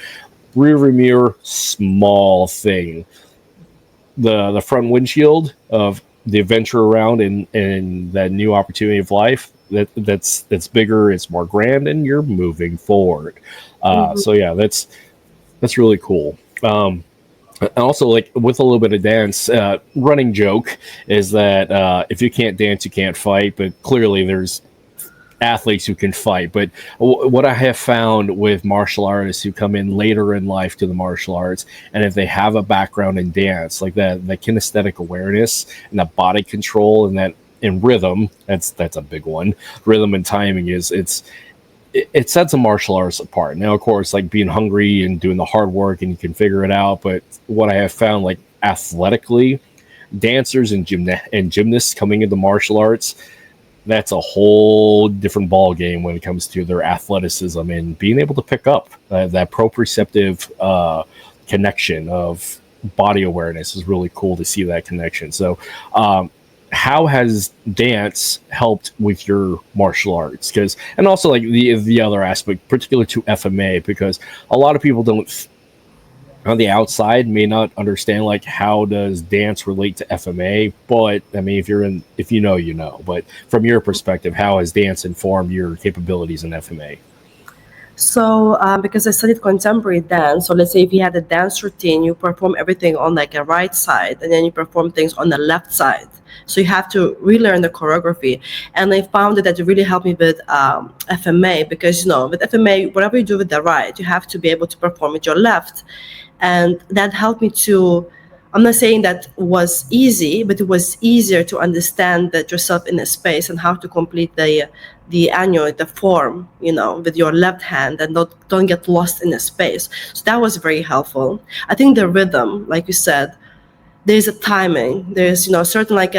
rearview mirror, small thing. The front windshield of the adventure around and that new opportunity of life, that's bigger, it's more grand, and you're moving forward. So yeah, that's really cool. And also, like with a little bit of dance, running joke is that if you can't dance, you can't fight. But clearly, there's athletes who can fight. But what I have found with martial artists who come in later in life to the martial arts, and if they have a background in dance, like that kinesthetic awareness and that body control and that in rhythm, that's a big one. Rhythm and timing is it sets a martial arts apart. Now, of course, like being hungry and doing the hard work and you can figure it out. But what I have found, like athletically, dancers and gymnasts coming into martial arts, that's a whole different ball game when it comes to their athleticism and being able to pick up that proprioceptive connection of body awareness is really cool to see that connection. So, how has dance helped with your martial arts? Because, and also like the other aspect, particular to FMA, because a lot of people don't on the outside may not understand like how does dance relate to FMA. But I mean, if you know, you know. But from your perspective, how has dance informed your capabilities in FMA? So, because I studied contemporary dance, so let's say if you had a dance routine, you perform everything on like a right side, and then you perform things on the left side. So you have to relearn the choreography. And I found that it really helped me with FMA, because with FMA, whatever you do with the right, you have to be able to perform with your left. And that helped me to, I'm not saying that was easy, but it was easier to understand that yourself in a space and how to complete the annual, the form, with your left hand, and don't get lost in a space. So that was very helpful. I think the rhythm, like you said, there's a timing. There's, certain like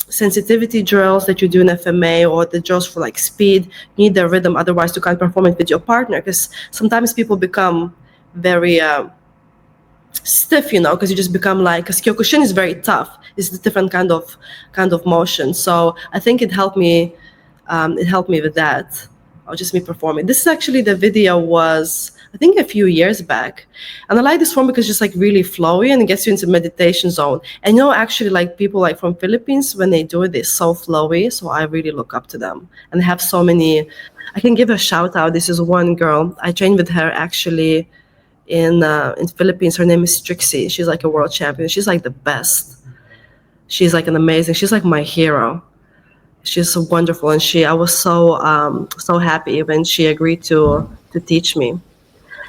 sensitivity drills that you do in FMA, or the drills for like speed. You need the rhythm, otherwise you can't perform it with your partner, because sometimes people become very stiff, because you just become like, because Kyokushin is very tough. It's a different kind of motion. So I think it helped me with that, or just me performing. This is actually, the video was, I think, a few years back. And I like this form because it's just like really flowy and it gets you into meditation zone. And actually, like people like from Philippines, when they do it, they're so flowy. So I really look up to them. And they have so many, I can give a shout out. This is one girl. I trained with her actually in Philippines. Her name is Trixie. She's like a world champion. She's like the best. She's like she's like my hero. She's so wonderful. And I was so happy when she agreed to teach me.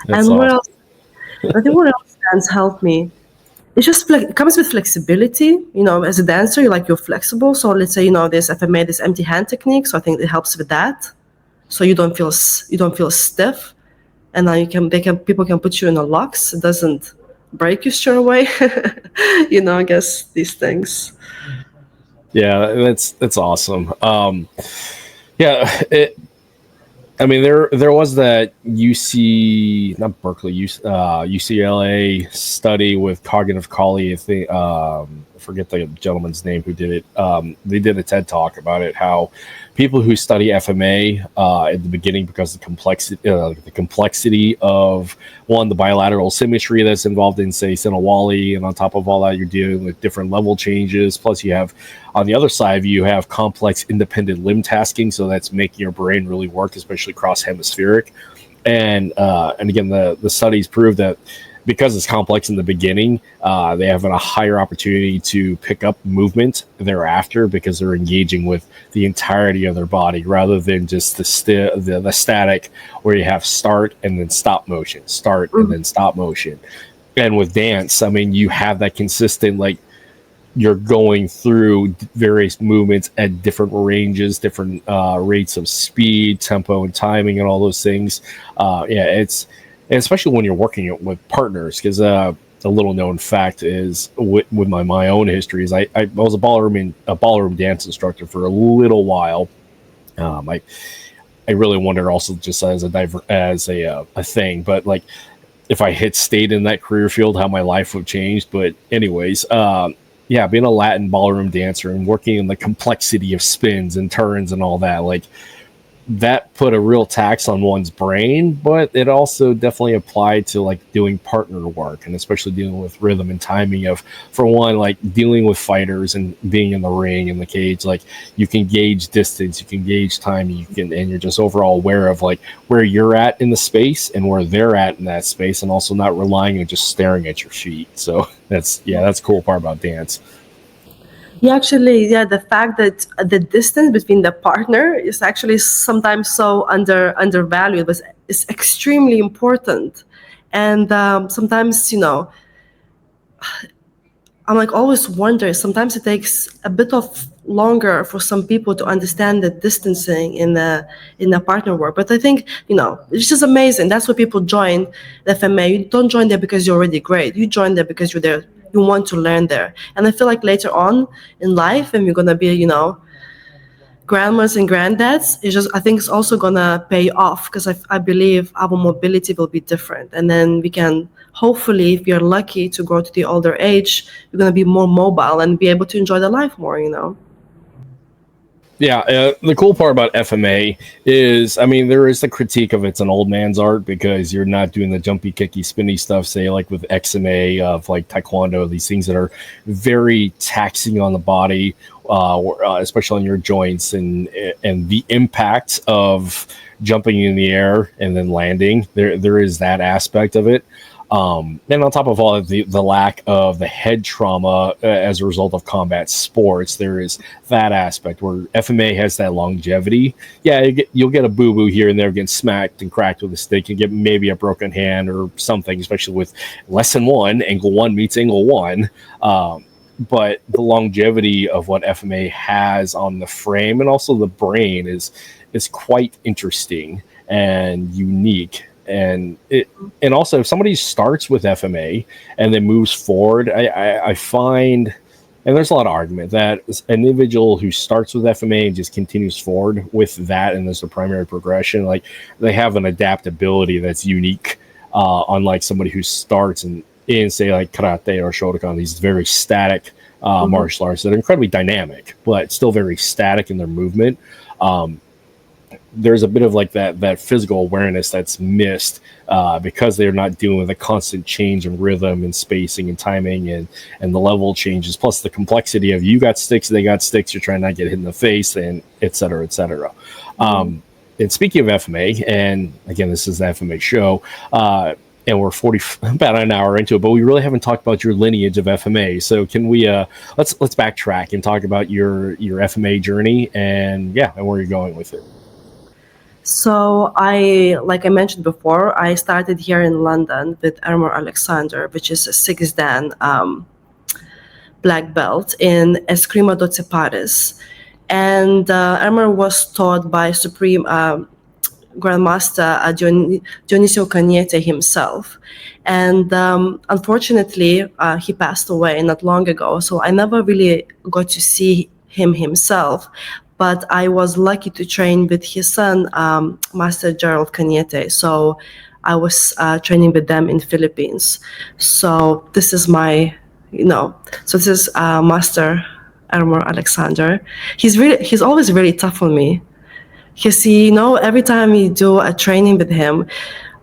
That's and awesome. what else? I think what else dance helped me? It's just it comes with flexibility. As a dancer, you're flexible. So let's say there's FMA, this empty hand technique. So I think it helps with that. So you don't feel stiff, and now people can put you in a locks. It doesn't break you straight away. I guess these things. Yeah, that's awesome. Yeah, I mean, there was that UCLA study with cognitive Kali. I think I forget the gentleman's name who did it. They did a TED talk about it. How people who study FMA at the beginning, because the complexity of the bilateral symmetry that's involved in, say, Sinawali, and on top of all that, you're dealing with different level changes. Plus, you have on the other side, you have complex independent limb tasking, so that's making your brain really work, especially cross hemispheric. And again, the studies prove that because it's complex in the beginning, they have a higher opportunity to pick up movement thereafter, because they're engaging with the entirety of their body rather than just the static, where you have start and then stop motion, and then stop motion. And with dance, I mean, you have that consistent, like, you're going through various movements at different ranges, different rates of speed, tempo, and timing, and all those things. It's especially when you're working with partners, because a little known fact is with my own history is I was a ballroom dance instructor for a little while. I really wonder also, just as a thing, but like if I had stayed in that career field, how my life would have changed. But anyways, yeah, being a Latin ballroom dancer and working in the complexity of spins and turns and all that, like, that put a real tax on one's brain, but it also definitely applied to like doing partner work, and especially dealing with rhythm and timing of, for one, like dealing with fighters and being in the ring, in the cage. Like, you can gauge distance, you can gauge time, and you're just overall aware of like where you're at in the space and where they're at in that space, and also not relying on just staring at your feet. So that's a cool part about dance. Yeah, actually, the fact that the distance between the partner is actually sometimes so undervalued, but it's extremely important. And sometimes, I'm like always wonder, sometimes it takes a bit of longer for some people to understand the distancing in the partner work. But I think, it's just amazing. That's why people join the FMA. You don't join there because you're already great. You join there because you're there. You want to learn there. And I feel like later on in life, and you're gonna be, grandmas and granddads, I think it's also gonna pay off, because I believe our mobility will be different, and then we can hopefully, if you're lucky to grow to the older age, you're gonna be more mobile and be able to enjoy the life more. Yeah, the cool part about FMA is, there is the critique of it's an old man's art, because you're not doing the jumpy, kicky, spinny stuff, say, like with XMA, of like Taekwondo, these things that are very taxing on the body, especially on your joints, and the impact of jumping in the air and then landing. There is that aspect of it. And on top of all of the lack of the head trauma as a result of combat sports, there is that aspect where FMA has that longevity. Yeah, you'll get a boo-boo here and there, getting smacked and cracked with a stick, and get maybe a broken hand or something, especially with lesson 1, angle 1 meets angle 1. But the longevity of what FMA has on the frame and also the brain is quite interesting and unique. And also, if somebody starts with FMA and then moves forward, I find, and there's a lot of argument that an individual who starts with FMA and just continues forward with that, and as the primary progression, like, they have an adaptability that's unique, unlike somebody who starts in say like karate or Shotokan, these very static martial arts that are incredibly dynamic, but still very static in their movement. There's a bit of like that physical awareness that's missed because they're not dealing with a constant change in rhythm and spacing and timing and the level changes, plus the complexity of you got sticks, they got sticks, you're trying not to get hit in the face, and et cetera, et cetera. And speaking of FMA, and again, this is the FMA show, and we're about an hour into it, but we really haven't talked about your lineage of FMA. So can we let's backtrack and talk about your FMA journey and where you're going with it. So like I mentioned before, I started here in London with Ermor Alexander, which is a 6th Dan black belt in Eskrima Doce Pares. And Ermor was taught by Supreme Grandmaster Dionisio Cagnete himself. And unfortunately, he passed away not long ago. So I never really got to see him himself. But I was lucky to train with his son, Master Gerald Cagnete. So I was training with them in Philippines. So this is my, so this is Master Ermor Alexander. He's always really tough on me. Because, every time we do a training with him,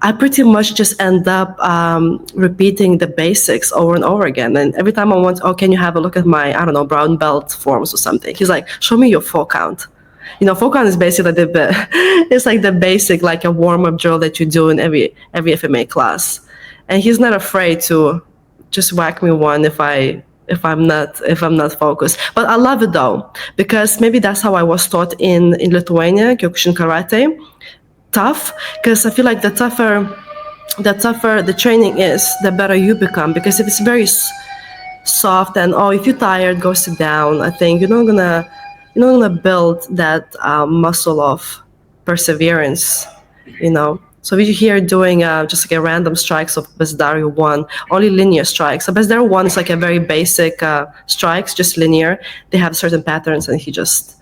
I pretty much just end up repeating the basics over and over again. And every time I want, can you have a look at my, brown belt forms or something? He's like, show me your 4 count. 4 count is basically it's like the basic, like a warm-up drill that you do in every FMA class. And he's not afraid to just whack me one if I'm not focused. But I love it though, because maybe that's how I was taught in Lithuania, Kyokushin Karate. Tough, because I feel like the tougher the training is, the better you become. Because if it's very soft and if you're tired, go sit down, I think you're not gonna build that muscle of perseverance, So if you're here doing just like a random strikes of Besdario 1, only linear strikes. So Besdario 1 is like a very basic strikes, just linear. They have certain patterns, and he just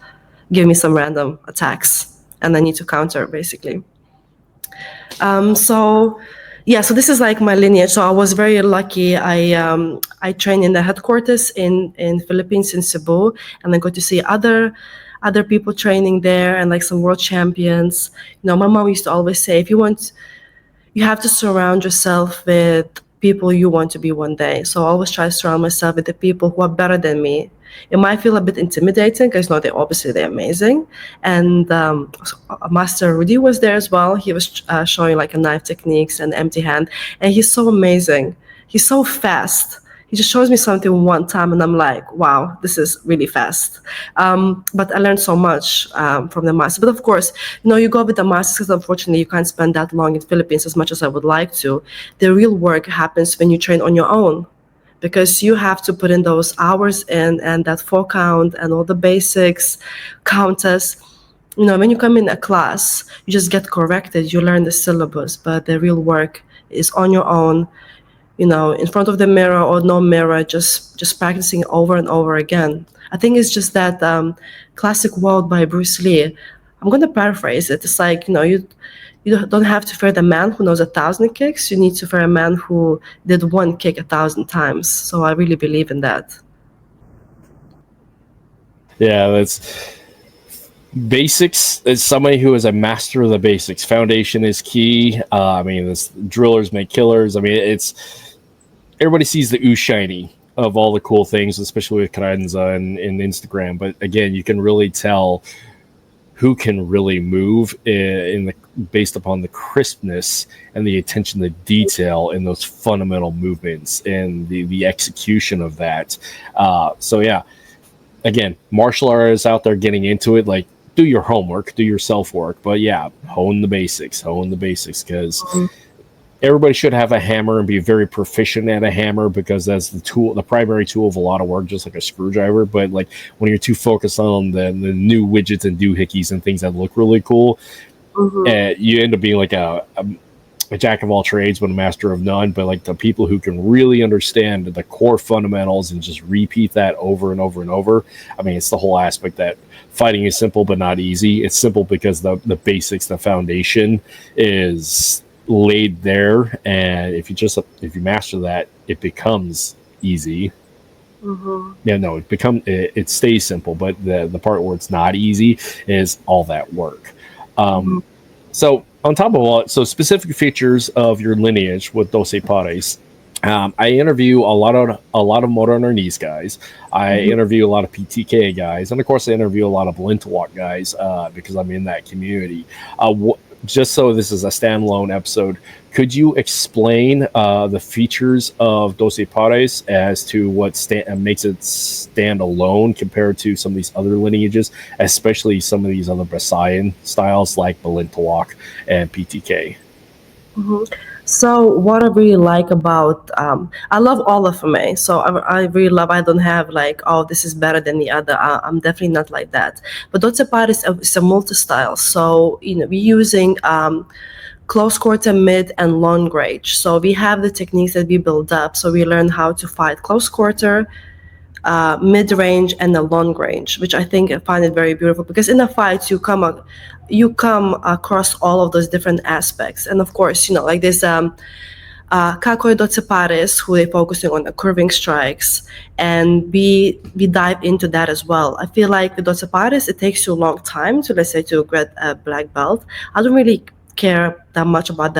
give me some random attacks. And I need to counter, basically. So this is like my lineage. So I was very lucky. I trained in the headquarters in Philippines, in Cebu, and I got to see other people training there, and like some world champions. My mom used to always say, you have to surround yourself with people you want to be one day. So I always try to surround myself with the people who are better than me. It might feel a bit intimidating because they're amazing. And Master Rudy was there as well. He was showing like a knife techniques and empty hand, and he's so amazing. He's so fast. He just shows me something one time, and I'm like, wow, this is really fast. But I learned so much from the master. But of course, you go with the masters because unfortunately you can't spend that long in Philippines as much as I would like to. The real work happens when you train on your own. because you have to put in those hours in, and that 4 count and all the basics, countess. When you come in a class, you just get corrected, you learn the syllabus, but the real work is on your own, in front of the mirror or no mirror, just practicing over and over again. I think it's just that classic quote by Bruce Lee. I'm going to paraphrase it. It's like, you don't have to fear the man who knows 1,000 kicks. You need to fear a man who did one kick 1,000 times. So I really believe in that. Yeah, that's basics. As somebody who is a master of the basics, foundation is key. This drillers make killers. Everybody sees the ooh shiny of all the cool things, especially with Karenza and Instagram. But again, you can really tell who can really move based upon the crispness and the attention to detail in those fundamental movements and the execution of that. So yeah, again, martial artists out there getting into it, like, do your homework, do your self-work, but yeah, hone the basics, because everybody should have a hammer and be very proficient at a hammer, because that's the primary tool of a lot of work, just like a screwdriver. But like when you're too focused on the new widgets and doohickeys and things that look really cool, you end up being like a jack of all trades but a master of none. But like the people who can really understand the core fundamentals and just repeat that over and over and over. It's the whole aspect that fighting is simple but not easy. It's simple because the basics, the foundation is laid there, and if you master that, it becomes easy. It stays simple, but the part where it's not easy is all that work. So on top of all, so specific features of your lineage with Doce Pares. I interview a lot of modernist guys. I interview a lot of PTK guys, and of course I interview a lot of Balintawak guys because I'm in that community. Just so this is a standalone episode, could you explain the features of Doce Pares as to what makes it stand alone compared to some of these other lineages, especially some of these other Visayan styles like Balintawak and PTK? So what I really like about, I love all FMA. So I really love, I don't have like, oh, this is better than the other. I'm definitely not like that. But Doce Pares is a multi-style. So, we're using close quarter, mid, and long range. So we have the techniques that we build up. So we learn how to fight close quarter, mid-range, and the long range, which I find it very beautiful, because in a fight you come across all of those different aspects. And of course, like there's Kakoy Doce Pares, who they're focusing on the curving strikes, and we dive into that as well. I feel like with Doce Pares, it takes you a long time to, let's say, to get a black belt. I don't really care that much about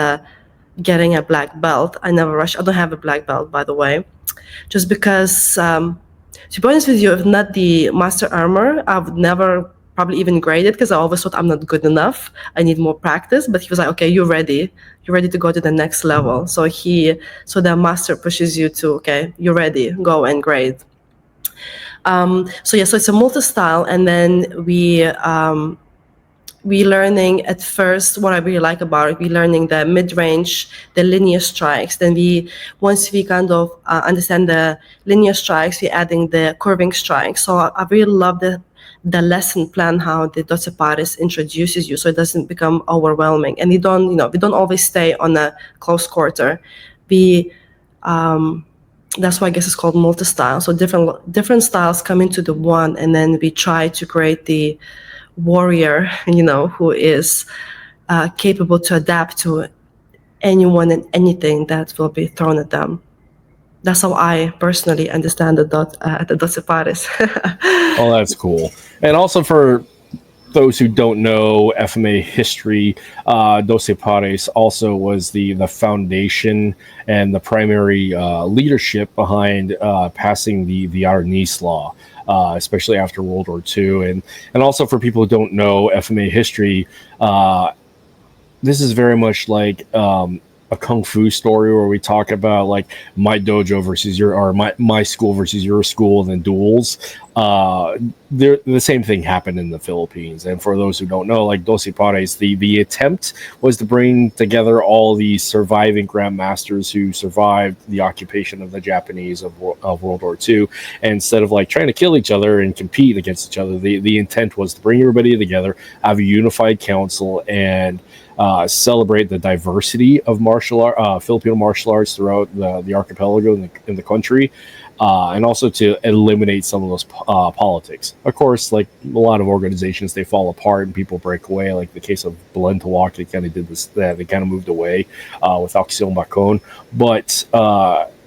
getting a black belt. I never rush. I don't have a black belt, by the way, just because to be honest with you, if not the master armor, I would never probably even grade it, because I always thought I'm not good enough. I need more practice. But he was like, okay, you're ready. You're ready to go to the next level. So the master pushes you to, okay, you're ready, go and grade. So it's a multi-style, and then we learning at first, what I really like about it, we learning the mid-range, the linear strikes. Then once we kind of understand the linear strikes, we're adding the curving strikes. So I really love the lesson plan, how the Doce Pares introduces you, so it doesn't become overwhelming. And we don't always stay on a close quarter. That's why I guess it's called multi-style. So different styles come into the one, and then we try to create the warrior, who is capable to adapt to anyone and anything that will be thrown at them. That's how I personally understand the Doce Pares. Oh, that's cool. And also for those who don't know FMA history, Doce Pares also was the foundation and the primary leadership behind passing the Arnis law. Especially after World War II. And also for people who don't know FMA history, this is very much like a kung fu story where we talk about like my dojo versus your, or my school versus your school, and then duels. The same thing happened in the Philippines. And for those who don't know, like Doce Pares, the attempt was to bring together all these surviving grandmasters who survived the occupation of the Japanese of World War II. And instead of like trying to kill each other and compete against each other, the intent was to bring everybody together, have a unified council, and celebrate the diversity of Filipino martial arts throughout the archipelago in the country, and also to eliminate some of those politics. Of course, like a lot of organizations, they fall apart and people break away. Like the case of Balintawak, they kind of did this. They kind of moved away with Aksyon Bacon, but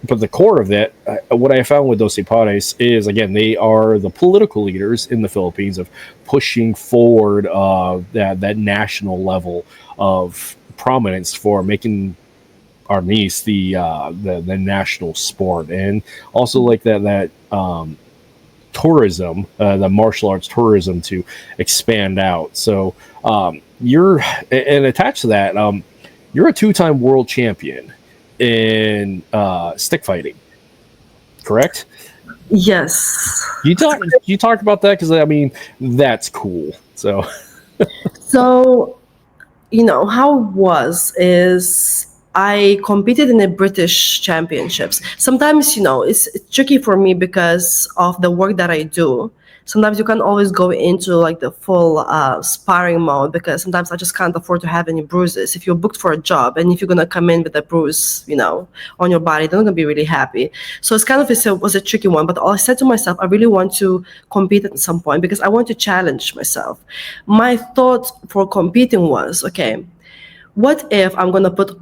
the core of that, what I found with Doce Pares is, again, they are the political leaders in the Philippines of pushing forward that national level of prominence for making arnis the national sport, and also like that tourism, the martial arts tourism, to expand out. So you're, and attached to that, you're a 2-time world champion in stick fighting, correct? Yes. You talk about that, because I mean that's cool. So how it was is I competed in the British championships. Sometimes, it's tricky for me because of the work that I do. Sometimes you can't always go into like the full sparring mode, because sometimes I just can't afford to have any bruises. If you're booked for a job and if you're gonna come in with a bruise, on your body, they're not gonna be really happy. So it's kind of was a tricky one. But I said to myself, I really want to compete at some point because I want to challenge myself. My thought for competing was, okay, what if I'm gonna put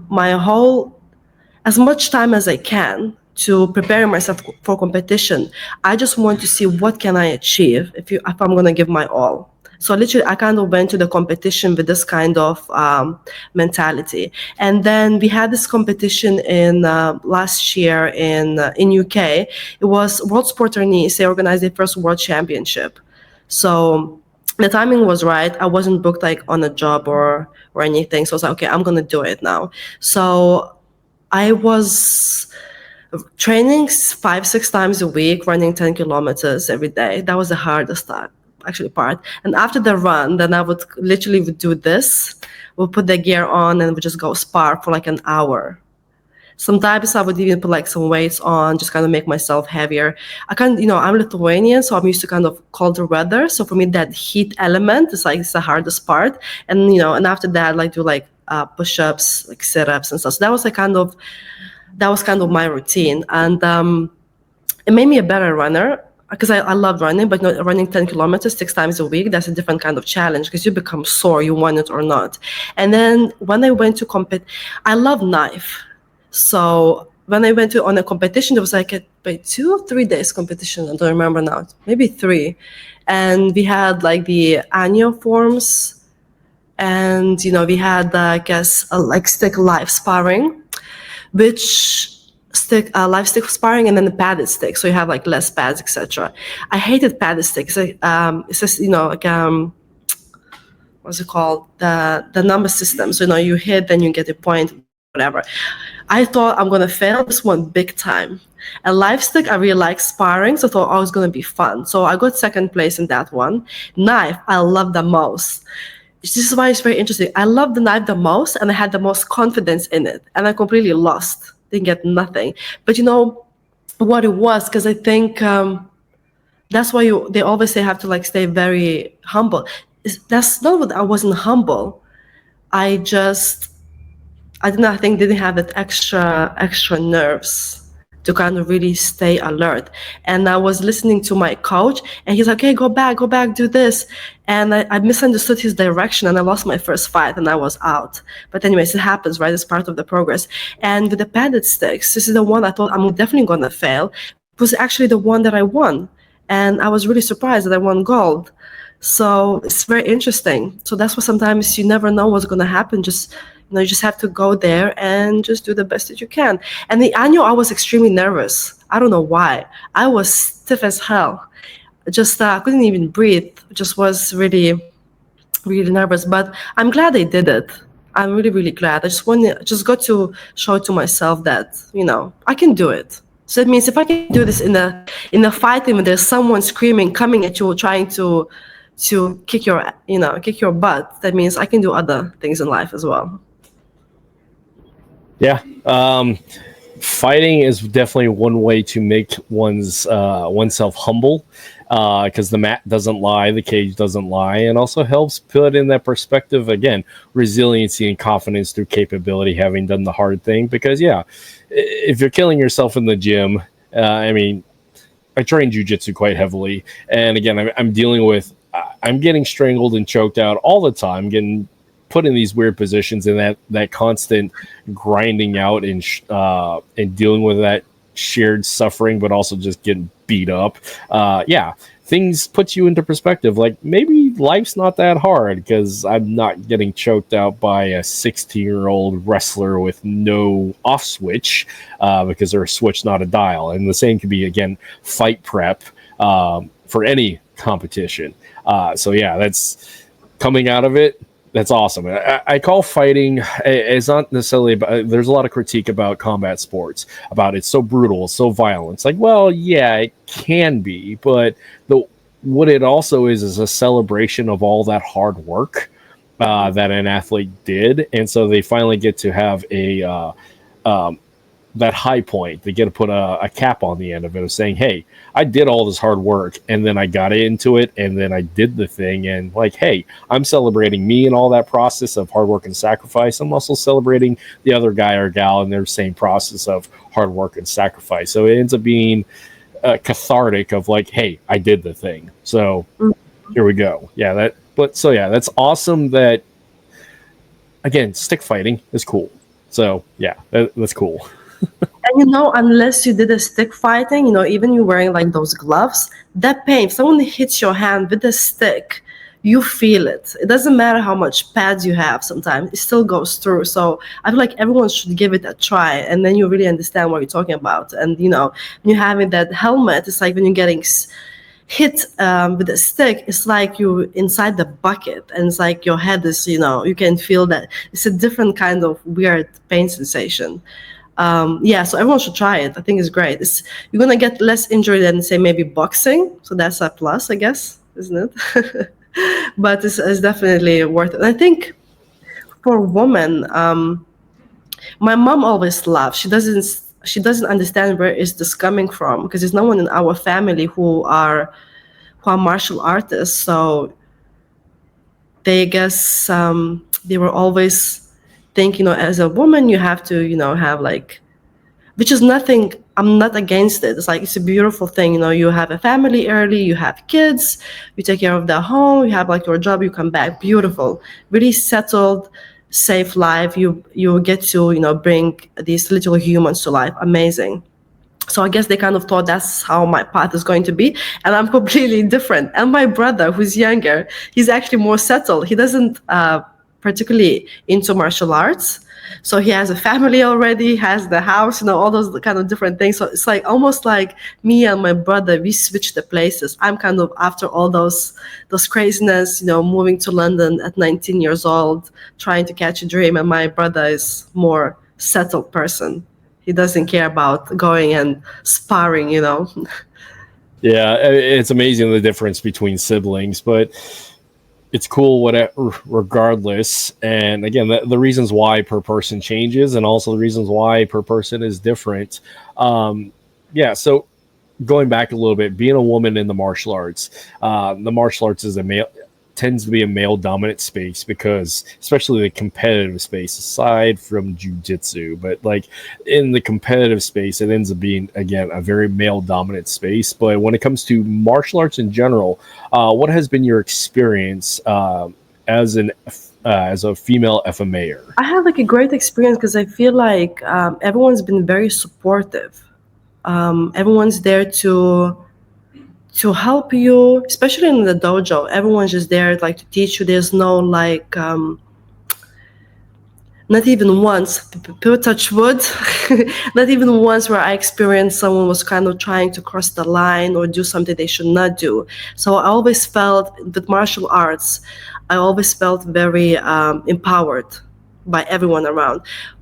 as much time as I can to prepare myself for competition? I just want to see what can I achieve if I'm going to give my all. So literally, I kind of went to the competition with this kind of mentality. And then we had this competition in last year in UK. It was World Sport Tourneys. They organized their first World Championship. So the timing was right. I wasn't booked like on a job or anything. So I was like, okay, I'm going to do it now. So I was training 5-6 times a week, running 10 kilometers every day. That was the hardest part. And after the run, then I would literally do this. We'll put the gear on and we just go spar for like an hour. Sometimes I would even put like some weights on, just kind of make myself heavier. I'm Lithuanian, so I'm used to kind of colder weather. So for me, that heat element is like, it's the hardest part. And, and after that, like do like push-ups, like sit-ups and stuff. So that was kind of my routine. And it made me a better runner, because I love running, but running 10 kilometers 6 times a week, that's a different kind of challenge, because you become sore, you want it or not. And then when I went to compete, I love knife. So when I went on a competition, there was like a 2 or 3 days competition. I don't remember now, maybe 3. And we had like the annual forms, and we had like stick live sparring, which live stick sparring, and then the padded stick. So you have like less pads, etc. I hated padded sticks. It's just what's it called? The number system. So you hit, then you get a point, whatever. I thought I'm gonna fail this one big time. A live stick, I really like sparring, so I thought, it's gonna be fun. So I got second place in that one. Knife, I love the most. This is why it's very interesting. I love the knife the most, and I had the most confidence in it, and I completely lost. Didn't get nothing. But what it was, because I think that's why they always say have to like stay very humble. That's not what I wasn't humble. I didn't have that extra nerves to kind of really stay alert. And I was listening to my coach, and he's like, okay, go back, do this. And I misunderstood his direction, and I lost my first fight, and I was out. But anyways, it happens, right? It's part of the progress. And with the padded sticks, this is the one I thought I'm definitely going to fail. It was actually the one that I won. And I was really surprised that I won gold. So it's very interesting. So that's why sometimes you never know what's going to happen. You just have to go there and just do the best that you can. And the annual, I was extremely nervous. I don't know why. I was stiff as hell. I couldn't even breathe. Just was really, really nervous. But I'm glad I did it. I'm really, really glad. I just got to show to myself that, I can do it. So it means if I can do this in a fighting when there's someone screaming, coming at you, trying to kick your butt, that means I can do other things in life as well. Yeah. Fighting is definitely one way to make oneself humble, because the mat doesn't lie, the cage doesn't lie, and also helps put in that perspective again, resiliency and confidence through capability, having done the hard thing. Because if you're killing yourself in the gym, I mean, I train jujitsu quite heavily, and again, I'm dealing with, I'm getting strangled and choked out all the time, getting put in these weird positions, and that constant grinding out and dealing with that shared suffering, but also just getting beat up. Things put you into perspective. Like, maybe life's not that hard, because I'm not getting choked out by a 16-year-old wrestler with no off switch, because they're a switch, not a dial. And the same could be, again, fight prep for any competition. That's coming out of it. That's awesome. I call fighting, it's not necessarily about, there's a lot of critique about combat sports, about it's so brutal, so violent. It's like, well, yeah, it can be, but what it also is a celebration of all that hard work that an athlete did. And so they finally get to have that high point. They get to put a cap on the end of it, of saying, hey, I did all this hard work, and then I got into it, and then I did the thing, and like, hey, I'm celebrating me and all that process of hard work and sacrifice. I'm also celebrating the other guy or gal in their same process of hard work and sacrifice. So it ends up being cathartic of like, hey, I did the thing. So here we go. That's awesome. That, again, stick fighting is cool. So that's cool. And unless you did a stick fighting, even you wearing like those gloves, that pain, if someone hits your hand with a stick, you feel it. It doesn't matter how much pads you have, sometimes it still goes through. So I feel like everyone should give it a try, and then you really understand what you're talking about. And when you're having that helmet, it's like when you're getting hit with a stick, it's like you're inside the bucket, and it's like your head is, you can feel that. It's a different kind of weird pain sensation. So everyone should try it. I think it's great. You're gonna get less injury than, say, maybe boxing, so that's a plus, I guess, isn't it? But it's definitely worth it. And I think for women, my mom always laughs. She doesn't understand where is this coming from, because there's no one in our family who are martial artists. So they guess they were always think, as a woman, you have to, have like, which is nothing, I'm not against it. It's like, it's a beautiful thing. You have a family early, you have kids, you take care of the home, you have like your job, you come back, beautiful, really settled, safe life. You get to, bring these little humans to life. Amazing. So I guess they kind of thought that's how my path is going to be. And I'm completely different. And my brother, who's younger, he's actually more settled. He doesn't, particularly into martial arts. So he has a family already, has the house, all those kind of different things. So it's like almost like me and my brother, we switched the places. I'm kind of after all those craziness, moving to London at 19 years old, trying to catch a dream. And my brother is more settled person. He doesn't care about going and sparring, Yeah, it's amazing the difference between siblings, but it's cool regardless. And again, the reasons why per person changes, and also the reasons why per person is different. So going back a little bit, being a woman in the martial arts tends to be a male dominant space, because especially the competitive space, aside from jiu-jitsu, but like in the competitive space, it ends up being, again, a very male dominant space. But when it comes to martial arts in general, what has been your experience as a female FMA'er? I have like a great experience, because I feel like everyone's been very supportive. Everyone's there to help you, especially in the dojo. Everyone's just there like to teach you. There's no like, not even once, people touch wood, not even once where I experienced someone was kind of trying to cross the line or do something they should not do. So I always felt with martial arts, I always felt very empowered. by everyone around.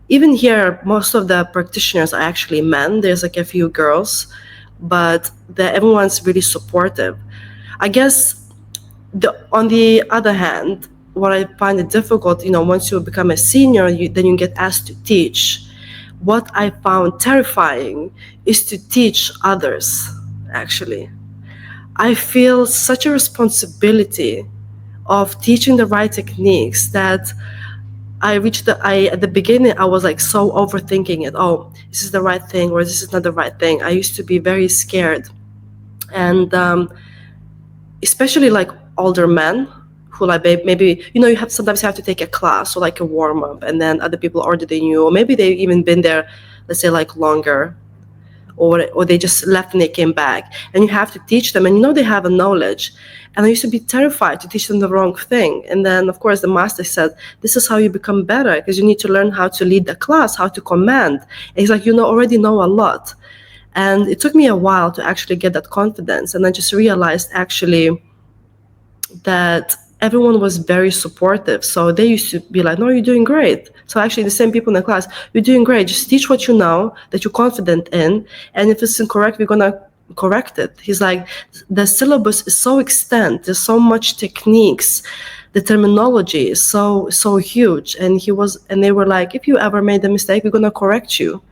Even here, most of the practitioners are actually men. There's like a few girls, but everyone's really supportive. I guess on the other hand, what I find it difficult, once you become a senior, then you get asked to teach. What I found terrifying is to teach others, actually. I feel such a responsibility of teaching the right techniques that at the beginning, I was like so overthinking it. Oh, this is the right thing, or this is not the right thing. I used to be very scared. And especially like older men who like maybe, sometimes you have to take a class or like a warm up, and then other people are older than you, or maybe they've even been there, let's say like longer, or they just left and they came back, and you have to teach them, and they have a knowledge. And I used to be terrified to teach them the wrong thing. And then, of course, the master said, this is how you become better, because you need to learn how to lead the class, how to command. And he's like, already know a lot. And it took me a while to actually get that confidence. And I just realized actually that everyone was very supportive. So they used to be like, no, you're doing great. So actually the same people in the class, you're doing great. Just teach what you know, that you're confident in. And if it's incorrect, we're going to correct it. He's like, the syllabus is so extent. There's so much techniques. The terminology is so huge. And they were like, if you ever made a mistake, we're going to correct you.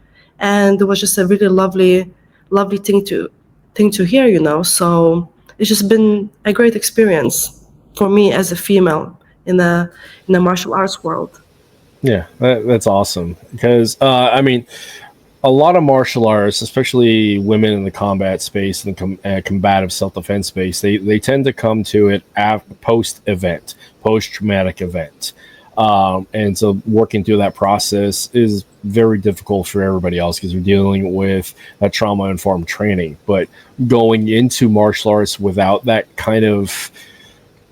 And it was just a really lovely thing to hear, So it's just been a great experience for me as a female in the martial arts world. Yeah, that's awesome. Because a lot of martial arts, especially women in the combat space and the combative self-defense space, they tend to come to it post-event, post-traumatic event. And so working through that process is very difficult for everybody else because you're dealing with that trauma-informed training. But going into martial arts without that kind of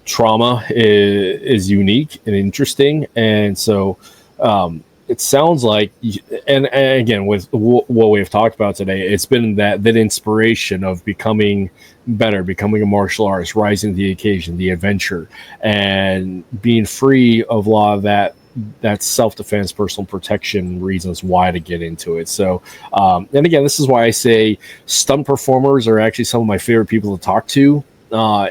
trauma is unique and interesting. And so it sounds like, and again, with what we've talked about today, it's been that inspiration of becoming better, becoming a martial artist, rising to the occasion, the adventure, and being free of a lot of that self-defense, personal protection reasons why to get into it. So, and again, this is why I say stunt performers are actually some of my favorite people to talk to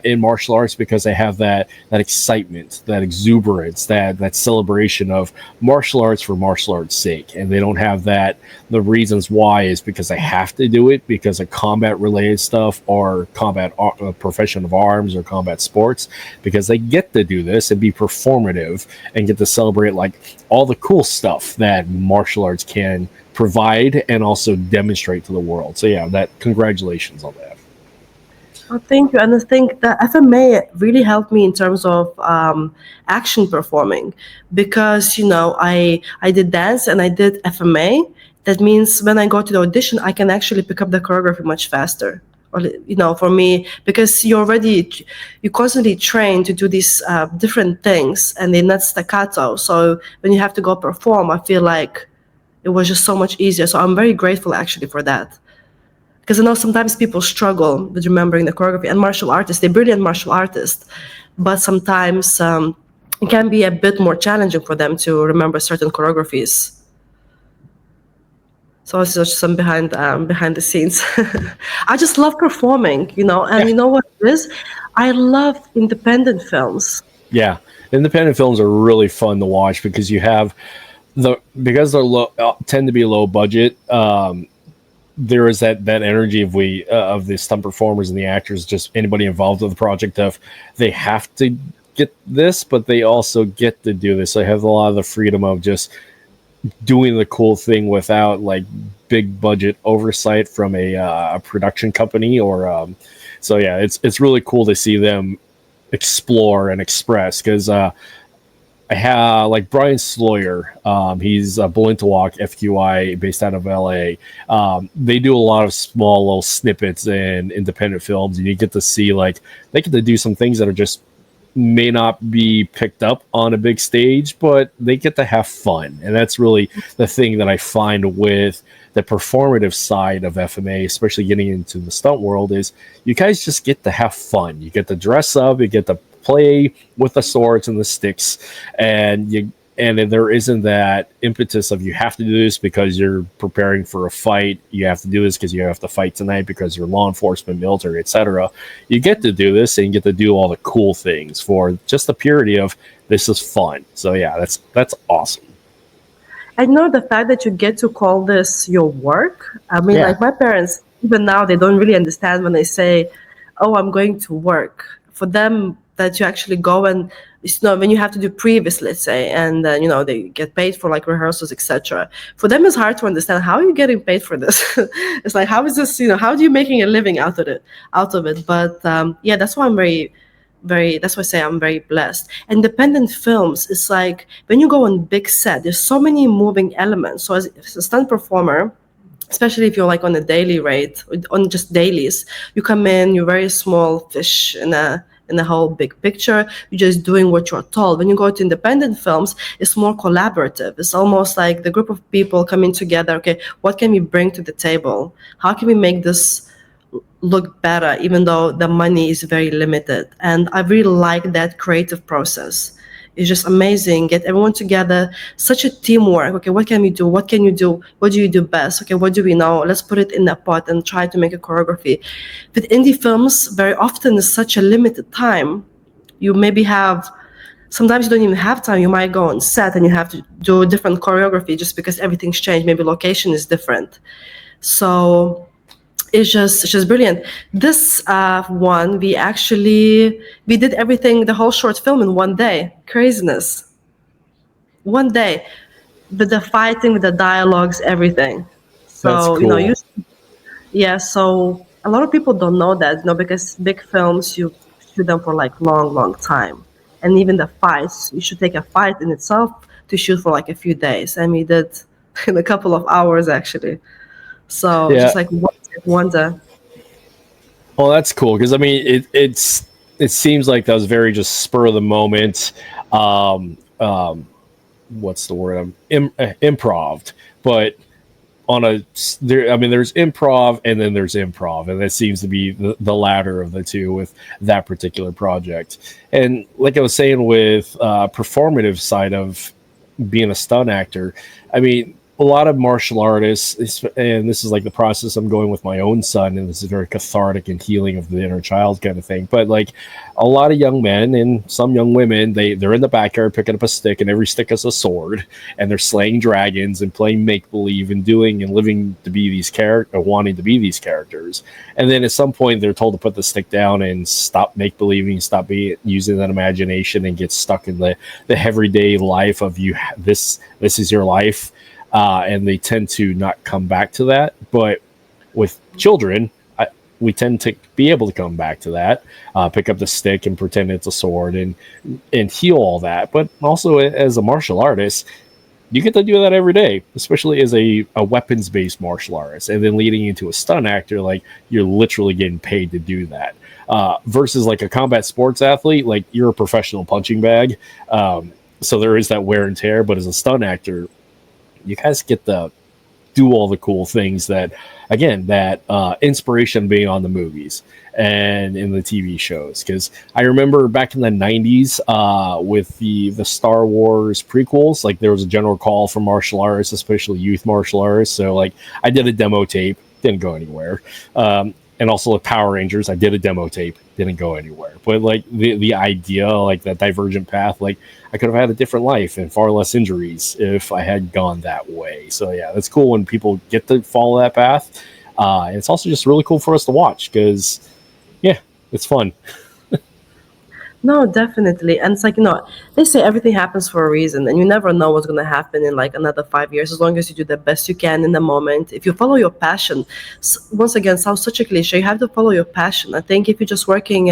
in martial arts, because they have that excitement, that exuberance, that celebration of martial arts for martial arts' sake, and they don't have the reasons why is because they have to do it because of combat related stuff or combat profession of arms or combat sports, because they get to do this and be performative and get to celebrate like all the cool stuff that martial arts can provide and also demonstrate to the world. So yeah, congratulations on that. Oh, thank you. And I think the FMA really helped me in terms of action performing, because, I did dance and I did FMA. That means when I go to the audition, I can actually pick up the choreography much faster. Or, for me, because you constantly train to do these different things and they're not staccato. So when you have to go perform, I feel like it was just so much easier. So I'm very grateful actually for that. Because I know sometimes people struggle with remembering the choreography, and martial artists, they're brilliant martial artists, but sometimes it can be a bit more challenging for them to remember certain choreographies. So it's just some behind the scenes. I just love performing, and you know what it is? I love independent films. Yeah, independent films are really fun to watch because you have because they're tend to be low budget. There is that energy of the stunt performers and the actors, just anybody involved with the project, of they have to get this, but they also get to do this. So I have a lot of the freedom of just doing the cool thing without like big budget oversight from a production company or so yeah, it's really cool to see them explore and express, because I have like Brian Sloyer. He's a Balintawak FQI based out of LA. They do a lot of small little snippets in independent films, and you get to see like they get to do some things that are just may not be picked up on a big stage, but they get to have fun. And that's really the thing that I find with the performative side of FMA, especially getting into the stunt world, is you guys just get to have fun. You get to dress up, you get to play with the swords and the sticks, and and then there isn't that impetus of you have to do this because you're preparing for a fight. You have to do this because you have to fight tonight because you're law enforcement, military, etc. You get to do this and you get to do all the cool things for just the purity of this is fun. So yeah, that's awesome. I know the fact that you get to call this your work. I mean, like my parents, even now, they don't really understand when I say, "Oh, I'm going to work." For them, that you actually go and when you have to do previs, let's say, and they get paid for like rehearsals, etc. For them, it's hard to understand how are you getting paid for this. It's like, how is this? How are you making a living out of it? But that's why I'm that's why I say I'm very blessed. Independent films, it's like when you go on big set, there's so many moving elements. So as a stunt performer, especially if you're like on a daily rate, on just dailies, you come in, you're very small fish in the whole big picture. You're just doing what you're told. When you go to independent films, it's more collaborative. It's almost like the group of people coming together. Okay, what can we bring to the table? How can we make this look better, even though the money is very limited? And I really like that creative process. It's just amazing. Get everyone together, such a teamwork. Okay, what can we do? What can you do? What do you do best? Okay, what do we know? Let's put it in a pot and try to make a choreography. With indie films, very often it's such a limited time. You maybe sometimes you don't even have time. You might go on set and you have to do a different choreography just because everything's changed. Maybe location is different. So it's just brilliant. This one, we did everything, the whole short film in one day. Craziness. One day. With the fighting, with the dialogues, everything. So, that's cool. So a lot of people don't know that, because big films, you shoot them for like long time. And even the fights, you should take a fight in itself to shoot for like a few days. And we did in a couple of hours, actually. So just like wonder. Well, that's cool because I mean, it seems like that was very just spur of the moment. What's the word? Improv, but there's improv and then there's improv, and that seems to be the latter of the two with that particular project. And like I was saying with performative side of being a stunt actor, I mean, a lot of martial artists, and this is like the process I'm going with my own son, and this is very cathartic and healing of the inner child kind of thing. But like a lot of young men and some young women, they're in the backyard picking up a stick, and every stick is a sword, and they're slaying dragons and playing make believe and doing and living to be these wanting to be these characters. And then at some point, they're told to put the stick down and stop make believing, stop using that imagination, and get stuck in the everyday life of you. This is your life. And they tend to not come back to that. But with children, we tend to be able to come back to that, pick up the stick and pretend it's a sword and heal all that. But also as a martial artist, you get to do that every day, especially as a weapons-based martial artist. And then leading into a stunt actor, like you're literally getting paid to do that. Versus like a combat sports athlete, like you're a professional punching bag. So there is that wear and tear. But as a stunt actor, you guys get to do all the cool things that inspiration being on the movies and in the TV shows. Because I remember back in the 90s with the Star Wars prequels, like there was a general call for martial artists, especially youth martial artists. So like I did a demo tape, didn't go anywhere. And also the Power Rangers, I did a demo tape, didn't go anywhere. But like the idea, like that divergent path, like I could have had a different life and far less injuries if I had gone that way. So yeah, that's cool when people get to follow that path. And it's also just really cool for us to watch because, yeah, it's fun. No, definitely. And it's like, they say everything happens for a reason, and you never know what's going to happen in like another 5 years, as long as you do the best you can in the moment. If you follow your passion, once again, sounds such a cliche, you have to follow your passion. I think if you're just working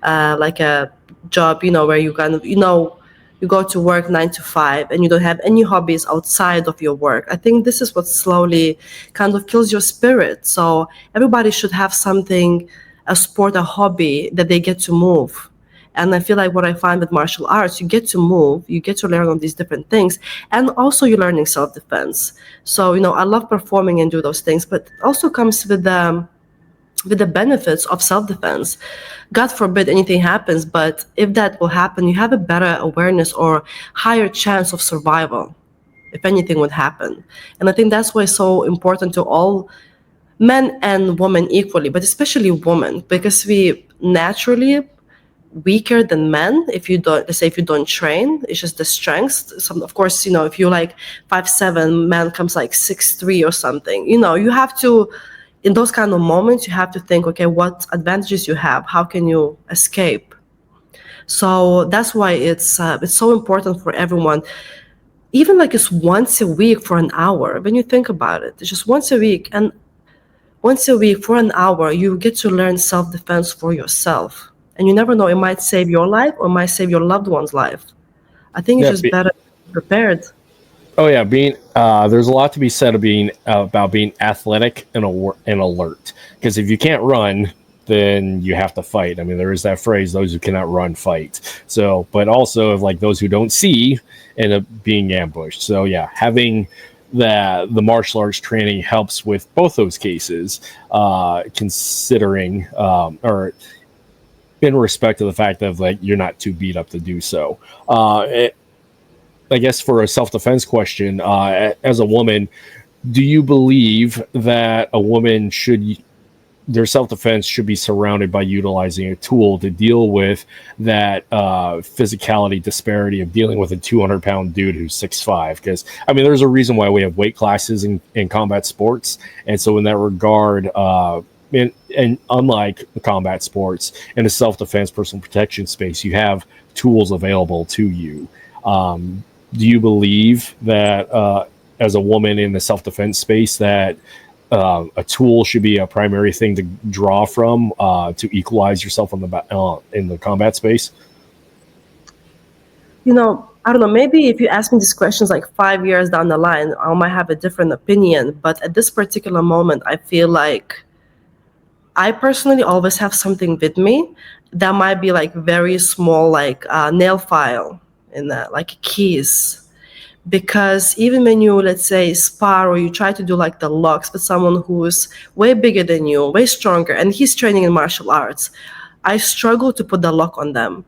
like a job, where you kind of, you go to work 9 to 5 and you don't have any hobbies outside of your work, I think this is what slowly kind of kills your spirit. So everybody should have something, a sport, a hobby that they get to move. And I feel like what I find with martial arts, you get to move, you get to learn all these different things, and also you're learning self-defense. So, I love performing and do those things, but it also comes with with the benefits of self-defense. God forbid anything happens, but if that will happen, you have a better awareness or higher chance of survival if anything would happen. And I think that's why it's so important to all men and women equally, but especially women, because we naturally weaker than men if you don't, let's say, if you don't train. It's just the strengths. Some, of course, if you like 5'7", man comes like 6'3" or something, you have to, in those kind of moments, you have to think, okay, what advantages you have, how can you escape? So that's why it's so important for everyone, even like it's once a week for an hour. When you think about it, it's just once a week, and once a week for an hour, you get to learn self-defense for yourself. And you never know, it might save your life or might save your loved one's life. I think it's just better prepared. Oh yeah, there's a lot to be said about being athletic and alert. Because if you can't run, then you have to fight. I mean, there is that phrase: "Those who cannot run, fight." So, but also like those who don't see end up being ambushed. So yeah, having the martial arts training helps with both those cases, considering or in respect to the fact that like you're not too beat up to do so. I guess for a self-defense question, as a woman, do you believe that a woman their self-defense should be surrounded by utilizing a tool to deal with that physicality disparity of dealing with a 200-pound dude who's 6'5"? Because, I mean, there's a reason why we have weight classes in combat sports. And so in that regard, and unlike combat sports, in a self-defense personal protection space, you have tools available to you. Do you believe that as a woman in the self-defense space that a tool should be a primary thing to draw from to equalize yourself in the combat space? I don't know, maybe if you ask me these questions like 5 years down the line, I might have a different opinion. But at this particular moment, I feel like I personally always have something with me that might be like very small, like nail file in that, like keys. Because even when you, let's say, spar or you try to do like the locks with someone who's way bigger than you, way stronger, and he's training in martial arts, I struggle to put the lock on them.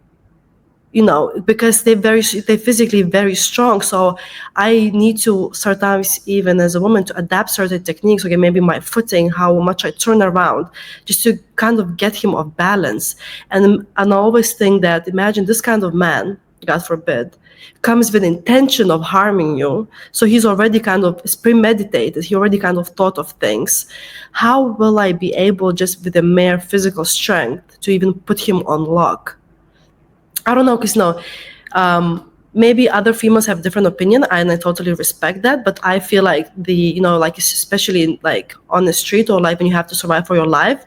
Because they're physically very strong. So I need to sometimes, even as a woman, to adapt certain techniques. Okay, maybe my footing, how much I turn around, just to kind of get him off balance. And I always think that, imagine this kind of man, God forbid, comes with intention of harming you. So he's already it's premeditated. He already kind of thought of things. How will I be able, just with a mere physical strength, to even put him on lock? I don't know, because maybe other females have different opinion, and I totally respect that. But I feel like like especially like on the street or like when you have to survive for your life,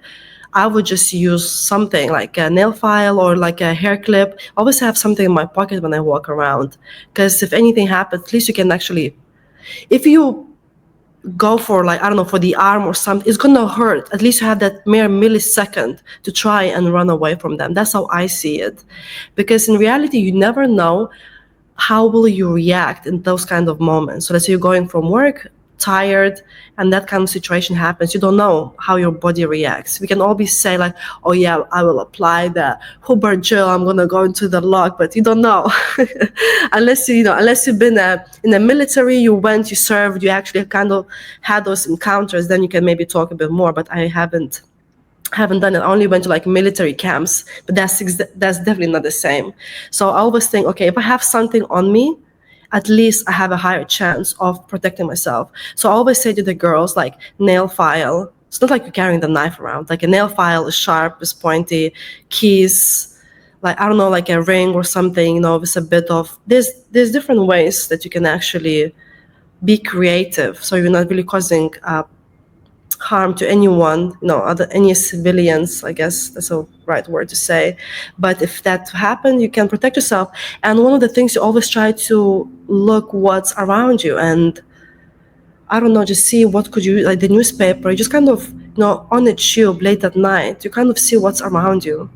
I would just use something like a nail file or like a hair clip. I always have something in my pocket when I walk around, because if anything happens, at least you can actually, if you go for like, I don't know, for the arm or something, it's gonna hurt. At least you have that mere millisecond to try and run away from them. That's how I see it. Because in reality, you never know how will you react in those kind of moments. So let's say you're going from work, tired, and that kind of situation happens. You don't know how your body reacts. We can always say like, oh yeah, I will apply the Huber gel, I'm gonna go into the lock, but you don't know. unless you've been in the military, you went, you served, you actually kind of had those encounters, then you can maybe talk a bit more. But I haven't done it. I only went to like military camps, but that's definitely not the same. So I always think, okay, if I have something on me, at least I have a higher chance of protecting myself. So I always say to the girls, like, nail file. It's not like you're carrying the knife around. Like a nail file is sharp, is pointy. Keys, like, I don't know, like a ring or something, with a bit of, there's different ways that you can actually be creative. So you're not really causing harm to anyone, any civilians, I guess that's a right word to say. But if that happens, you can protect yourself. And one of the things, you always try to look what's around you, and I don't know, just see what could you, like the newspaper, you just kind of, on a tube late at night, you kind of see what's around you,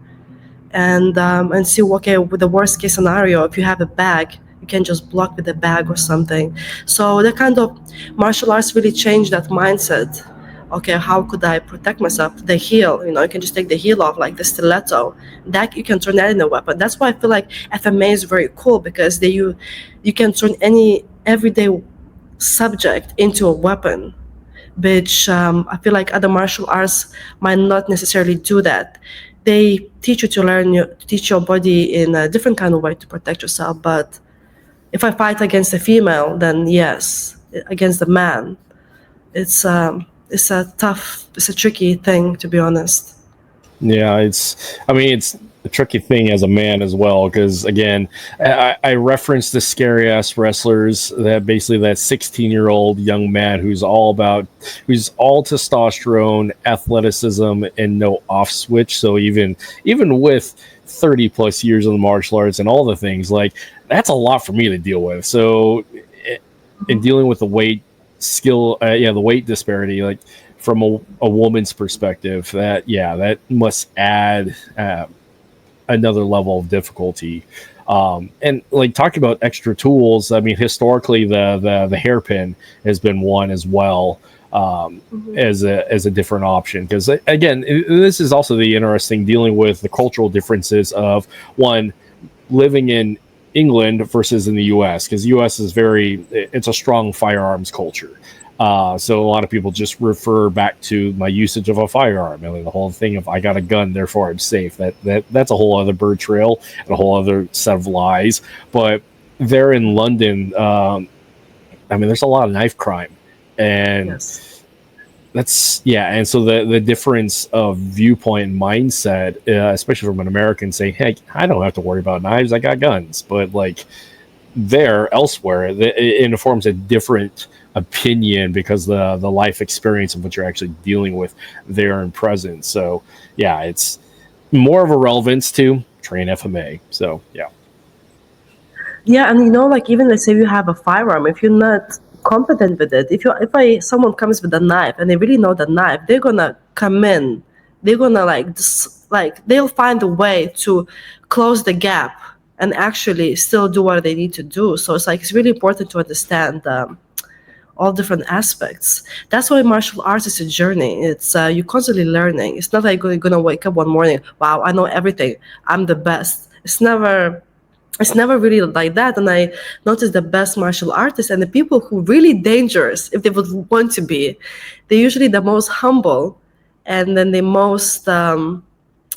and see, okay, with the worst case scenario, if you have a bag, you can just block with a bag or something. So the kind of martial arts really changed that mindset okay, how could I protect myself? The heel, you can just take the heel off, like the stiletto. That you can turn that into a weapon. That's why I feel like FMA is very cool, because you can turn any everyday subject into a weapon, which I feel like other martial arts might not necessarily do that. They teach you to teach your body in a different kind of way to protect yourself. But if I fight against a female, then yes, against a man, it's a tricky thing, to be honest. Yeah, I mean, it's a tricky thing as a man as well, because again, I referenced the scary ass wrestlers, that basically that 16-year-old young man who's all testosterone, athleticism, and no off switch. So even with 30 plus years in the martial arts and all the things, like, that's a lot for me to deal with. So in dealing with the weight the weight disparity, like, from a woman's perspective, that must add another level of difficulty. And like, talking about extra tools, I mean, historically the hairpin has been one as well, as a different option, because again, this is also the interesting, dealing with the cultural differences of one living in England versus in the US, because the US is it's a strong firearms culture. So a lot of people just refer back to my usage of a firearm. I mean, the whole thing of I got a gun, therefore I'm safe. That's a whole other bird trail and a whole other set of lies. But there in London, I mean, there's a lot of knife crime, and Yes. And so the difference of viewpoint and mindset, especially from an American saying, "Hey, I don't have to worry about knives. I got guns," but like elsewhere, it informs a different opinion because the life experience of what you're actually dealing with there in present. So yeah, it's more of a relevance to train FMA. So yeah. Yeah, and like, even let's say you have a firearm, if you're not competent with it, if someone comes with a knife and they really know the knife, they're gonna come in, they're gonna they'll find a way to close the gap and actually still do what they need to do. So it's really important to understand all different aspects. That's why martial arts is a journey. It's you're constantly learning. It's not like you're gonna wake up one morning, wow, I know everything, I'm the best. It's never really like that. And I noticed the best martial artists and the people who really dangerous, if they would want to be, they're usually the most humble, and then the most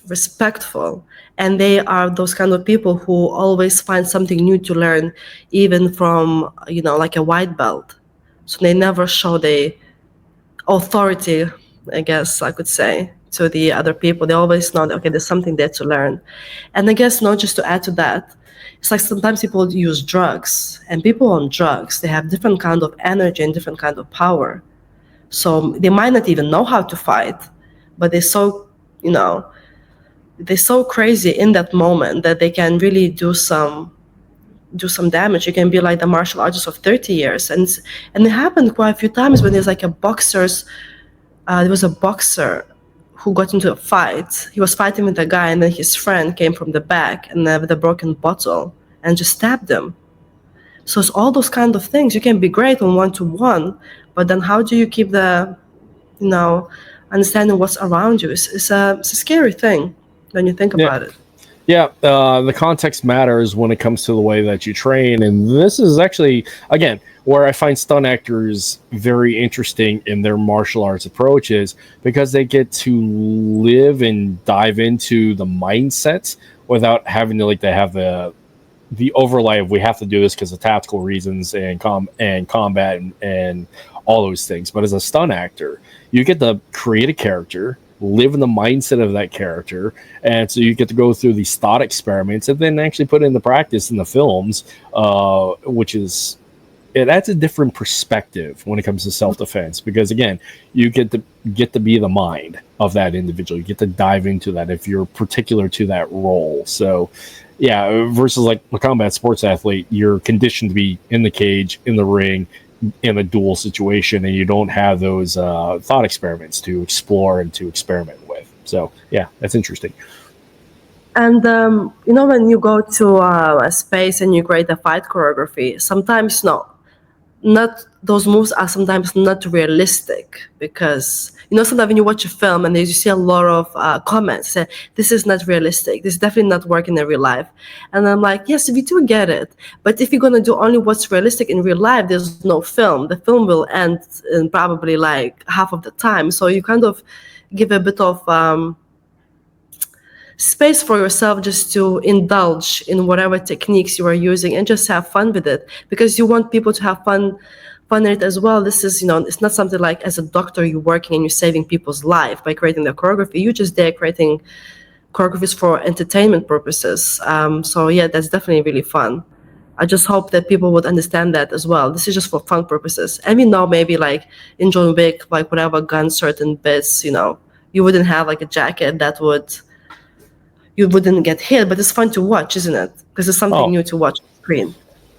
respectful. And they are those kind of people who always find something new to learn, even from, like a white belt. So they never show the authority, I guess I could say, to the other people. They always know that, okay, there's something there to learn. And I guess, just to add to that, it's like sometimes people use drugs, and people on drugs, they have different kind of energy and different kind of power. So they might not even know how to fight, but they're so crazy in that moment that they can really do some damage. You can be like the martial artist of 30 years. And it happened quite a few times when there's like there was a boxer who got into a fight. He was fighting with a guy, and then his friend came from the back and with a broken bottle and just stabbed him. So it's all those kind of things. You can be great on 1-to-1, but then how do you keep the, understanding what's around you? It's a scary thing when you think about it. Yeah, the context matters when it comes to the way that you train. And this is actually, again, where I find stunt actors very interesting in their martial arts approaches, because they get to live and dive into the mindsets without having to have the overlay of we have to do this because of tactical reasons and combat and all those things. But as a stunt actor, you get to create a character, live in the mindset of that character, and so you get to go through these thought experiments and then actually put it into practice in the films, which is, it adds a different perspective when it comes to self-defense, because again, you get to be the mind of that individual. You get to dive into that if you're particular to that role. So yeah, versus like a combat sports athlete, you're conditioned to be in the cage, in the ring, in a dual situation, and you don't have those thought experiments to explore and to experiment with. So yeah, that's interesting. And when you go to a space and you create a fight choreography, sometimes not those moves are sometimes not realistic, because sometimes when you watch a film and you see a lot of comments say this is not realistic, this is definitely not working in real life, and I'm like, yes, we do get it, but if you're going to do only what's realistic in real life, there's no film. The film will end in probably like half of the time, so you kind of give a bit of space for yourself just to indulge in whatever techniques you are using and just have fun with it, because you want people to have fun in it as well. This is, it's not something like as a doctor you're working and you're saving people's life by creating the choreography. You're just there creating choreographies for entertainment purposes. So yeah, that's definitely really fun. I just hope that people would understand that as well. This is just for fun purposes. And we know maybe like in John Wick, like whatever gun certain bits, you wouldn't have like a jacket that you wouldn't get hit, but it's fun to watch, isn't it? Because it's something new to watch on the screen.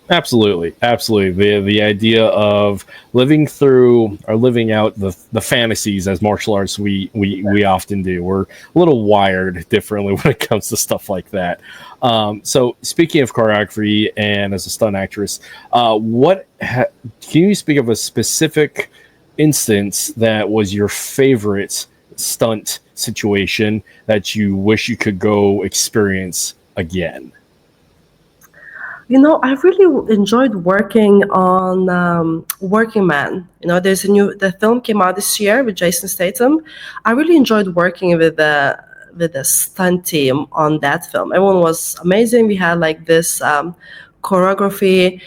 Absolutely. The idea of living through or living out the fantasies as martial arts we often do. We're a little wired differently when it comes to stuff like that. So speaking of choreography and as a stunt actress, can you speak of a specific instance that was your favorite stunt situation that you wish you could go experience again? I really enjoyed working on Working Man. The film came out this year with Jason Statham. I really enjoyed working with the stunt team on that film. Everyone was amazing. We had like this choreography.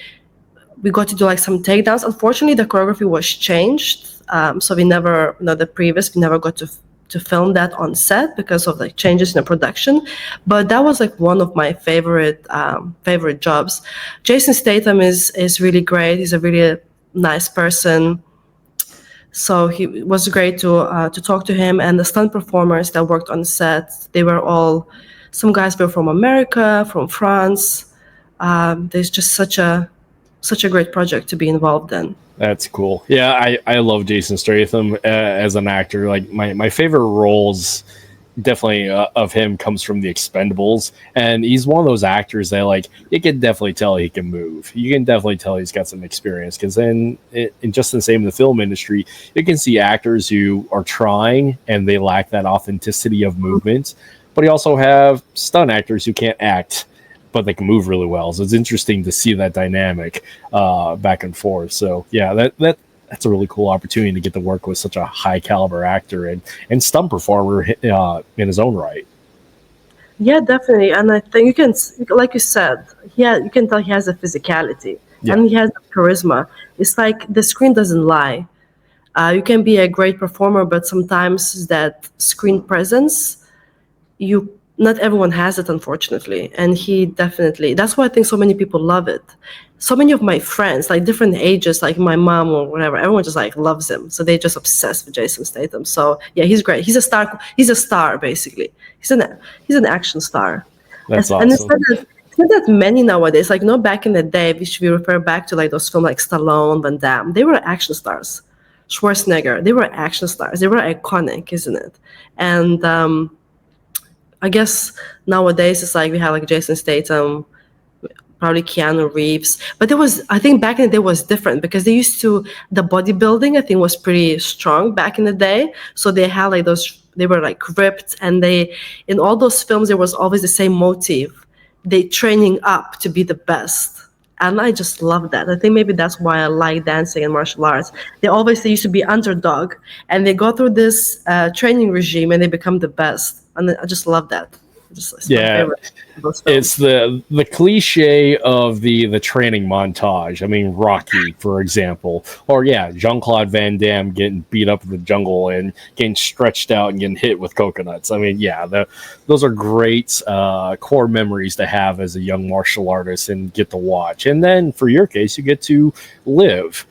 We got to do like some takedowns. Unfortunately, the choreography was changed. So we never, we never got to film that on set because of like changes in the production. But that was like one of my favorite jobs. Jason Statham is really great. He's a really nice person. So he was great to talk to him. And the stunt performers that worked on set, they were all, some guys were from America, from France. There's just such a great project to be involved in. That's cool. Yeah, I love Jason Statham as an actor. Like my favorite roles definitely of him comes from The Expendables, and he's one of those actors that like you can definitely tell he can move. You can definitely tell he's got some experience, because in just the same in the film industry, you can see actors who are trying and they lack that authenticity of movement, but you also have stunt actors who can't act but they can move really well. So it's interesting to see that dynamic back and forth. So yeah, that's a really cool opportunity to get to work with such a high caliber actor and stunt performer in his own right. Yeah, definitely. And I think you can, like you said, you can tell he has a physicality and he has charisma. It's like the screen doesn't lie. You can be a great performer, but sometimes that screen presence, not everyone has it, unfortunately. And he definitely, that's why I think so many people love it. So many of my friends, like different ages, like my mom or whatever, everyone just like loves him. So they're just obsessed with Jason Statham. So yeah, he's great. He's a star. He's a star, basically. He's an action star. That's and awesome. It's not that many nowadays. Like, back in the day, we refer back to like those films like Stallone, Van Damme. They were action stars. Schwarzenegger, they were action stars. They were iconic, isn't it? And I guess nowadays it's like we have like Jason Statham, probably Keanu Reeves. But I think back in the day was different, because the bodybuilding, I think, was pretty strong back in the day. So they had like they were like ripped, and in all those films, there was always the same motive. They training up to be the best. And I just love that. I think maybe that's why I like dancing and martial arts. They used to be underdog, and they go through this training regime and they become the best. And I just love that. It's it's the cliche of the training montage. I mean, Rocky, for example, or Jean-Claude Van Damme getting beat up in the jungle and getting stretched out and getting hit with coconuts. I mean, those are great core memories to have as a young martial artist and get to watch. And then for your case, you get to live.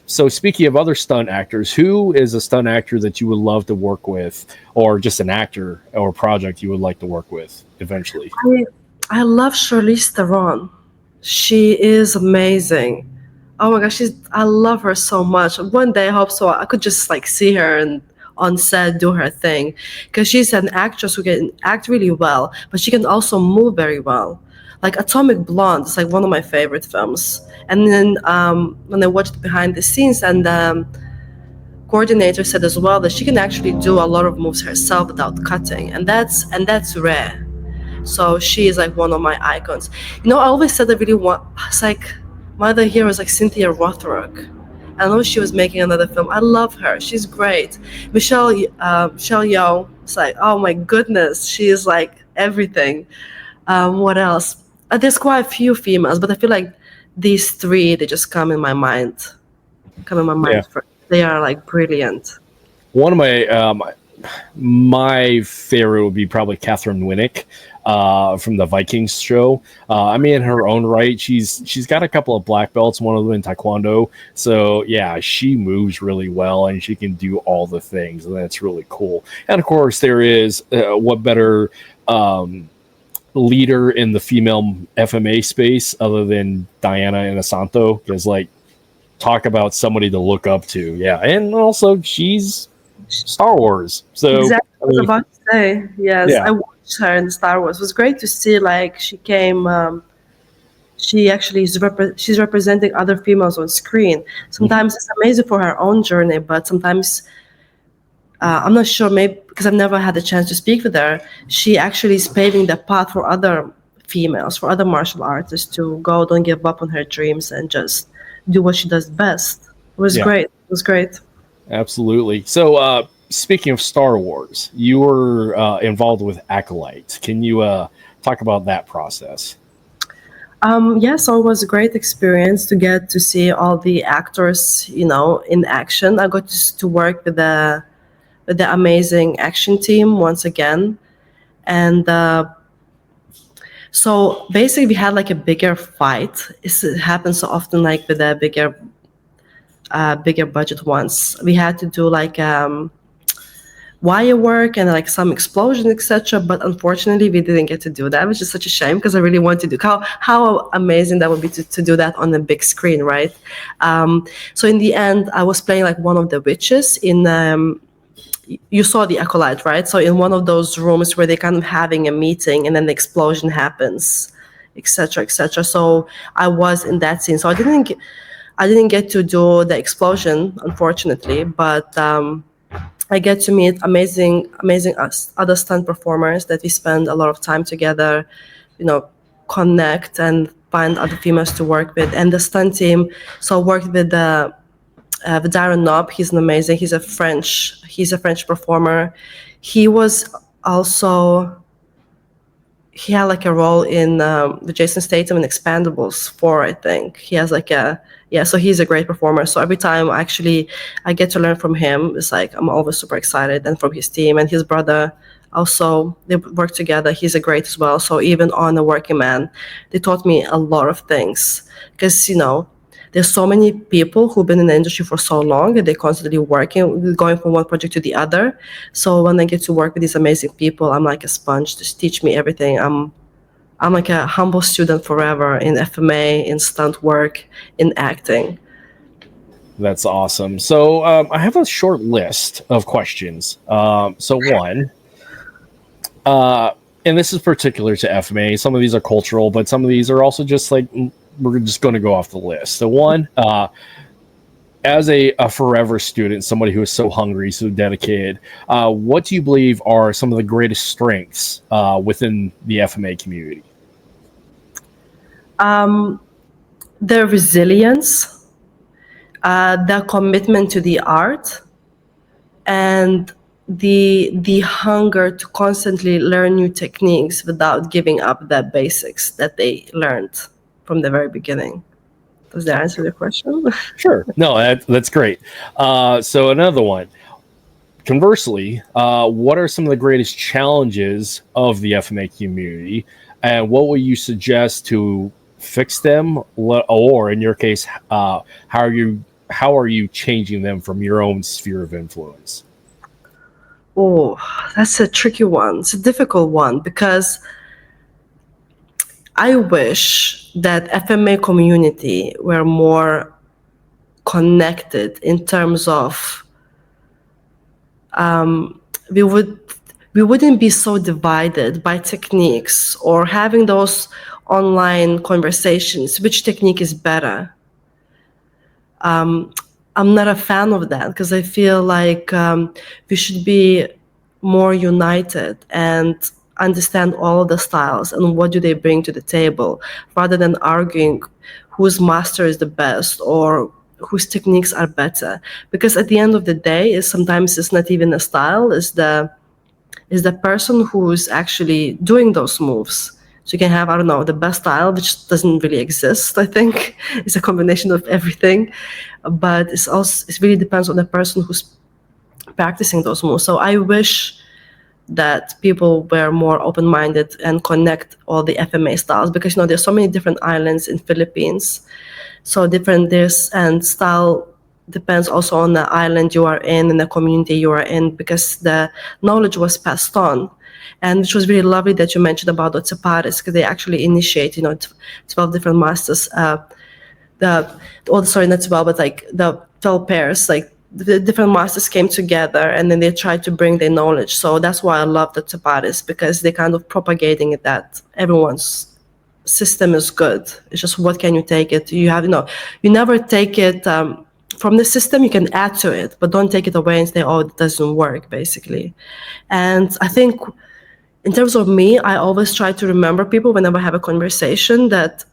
So speaking of other stunt actors, who is a stunt actor that you would love to work with, or just an actor or project you would like to work with eventually? I love Charlize Theron. She is amazing. Oh my gosh, I love her so much. One day I hope so I could just like see her and on set do her thing, because she's an actress who can act really well, but she can also move very well. like Atomic Blonde is like one of my favorite films. And then when I watched behind the scenes, and coordinator said as well that she can actually do a lot of moves herself without cutting, and that's rare. So she is like one of my icons. I always said I really want. It's like my other hero is like Cynthia Rothrock. I know she was making another film. I love her. She's great. Michelle Yeoh. It's like, oh my goodness, she is like everything. What else? There's quite a few females, but I feel like these three, they just come in my mind. First. They are like brilliant. One of my favorite would be probably Catherine Winnick from the Vikings show. I mean, in her own right, she's got a couple of black belts, one of them in Taekwondo. So yeah, she moves really well and she can do all the things, and that's really cool. And of course, there is what better leader in the female FMA space other than Diana Inosanto? Because like, talk about somebody to look up to. Yeah, and also she's Star Wars. So exactly what I was about to say. Yes, yeah. I watched her in Star Wars. It was great to see. Like she came. She actually is she's representing other females on screen. Sometimes it's amazing for her own journey, but sometimes I'm not sure. Maybe because I've never had the chance to speak with her, she actually is paving the path for other females, for other martial artists to go, don't give up on her dreams, and just do what she does best. It was great. It was great. Absolutely. So, speaking of Star Wars, you were involved with Acolyte. Can you talk about that process? So it was a great experience to get to see all the actors, in action. I got to work with the amazing action team once again, and so basically we had like a bigger fight. It happens so often, like with the bigger budget ones. We had to do like wire work and like some explosion, etc. But unfortunately, we didn't get to do that, which is such a shame because I really wanted to do. How amazing that would be to do that on the big screen, right? So in the end, I was playing like one of the witches in. You saw the Acolyte, right? So in one of those rooms where they're kind of having a meeting and then the explosion happens, etc., etc. So I was in that scene. So I didn't get to do the explosion, unfortunately, but I get to meet amazing other stunt performers that we spend a lot of time together, connect and find other females to work with. And the stunt team, so I worked with Darren Knob. He's amazing. He's a French performer. He had like a role in the Jason Statham in Expendables 4, I think. He has like so he's a great performer. So every time actually I get to learn from him, it's like I'm always super excited, and from his team and his brother also, they work together. He's a great as well. So even on A Working Man, they taught me a lot of things because, there's so many people who've been in the industry for so long and they're constantly working, going from one project to the other. So when I get to work with these amazing people, I'm like a sponge. Just teach me everything. I'm like a humble student forever in FMA, in stunt work, in acting. That's awesome. So I have a short list of questions. So one, and this is particular to FMA. Some of these are cultural, but some of these are also just like, we're just going to go off the list. So one, as a forever student, somebody who is so hungry, so dedicated, what do you believe are some of the greatest strengths within the FMA community? Their resilience, their commitment to the art, and the hunger to constantly learn new techniques without giving up the basics that they learned from the very beginning. Does that answer the question? Sure. No, that's great. So another one. Conversely, what are some of the greatest challenges of the FMA community, and what would you suggest to fix them, or in your case, how are you changing them from your own sphere of influence? Oh, that's a tricky one. It's a difficult one because I wish that FMA community were more connected in terms of we would we wouldn't be so divided by techniques or having those online conversations. Which technique is better? I'm not a fan of that because I feel like we should be more united and understand all of the styles and what do they bring to the table, rather than arguing whose master is the best or whose techniques are better. Because at the end of the day, sometimes it's not even a style, it's the person who's actually doing those moves. So you can have, I don't know, the best style, which doesn't really exist, I think. It's a combination of everything. But it really depends on the person who's practicing those moves. So I wish that people were more open-minded and connect all the FMA styles, because, there's so many different islands in Philippines. So different and style depends also on the island you are in and the community you are in, because the knowledge was passed on. And which was really lovely that you mentioned about Doce Pares, because they actually initiate, 12 different masters. Not 12, but like the 12 pairs, like the different masters came together and then they tried to bring their knowledge. So that's why I love the Doce Pares, because they're kind of propagating it that everyone's system is good. It's just what can you take it? You have, you never take it from the system. You can add to it, but don't take it away and say, oh, it doesn't work, basically. And I think in terms of me, I always try to remember people whenever I have a conversation that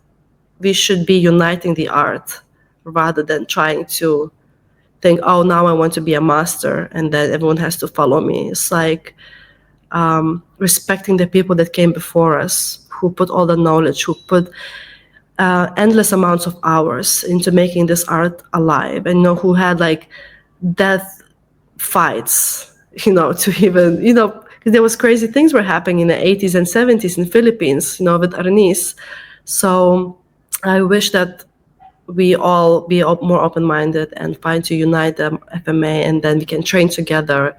we should be uniting the art rather than trying to think, oh, now I want to be a master and that everyone has to follow me. It's like respecting the people that came before us, who put all the knowledge, who put endless amounts of hours into making this art alive, and who had like death fights, to even, because there was crazy things were happening in the 80s and 70s in Philippines, with Arnis. So I wish that we all be more open-minded and find to unite the FMA, and then we can train together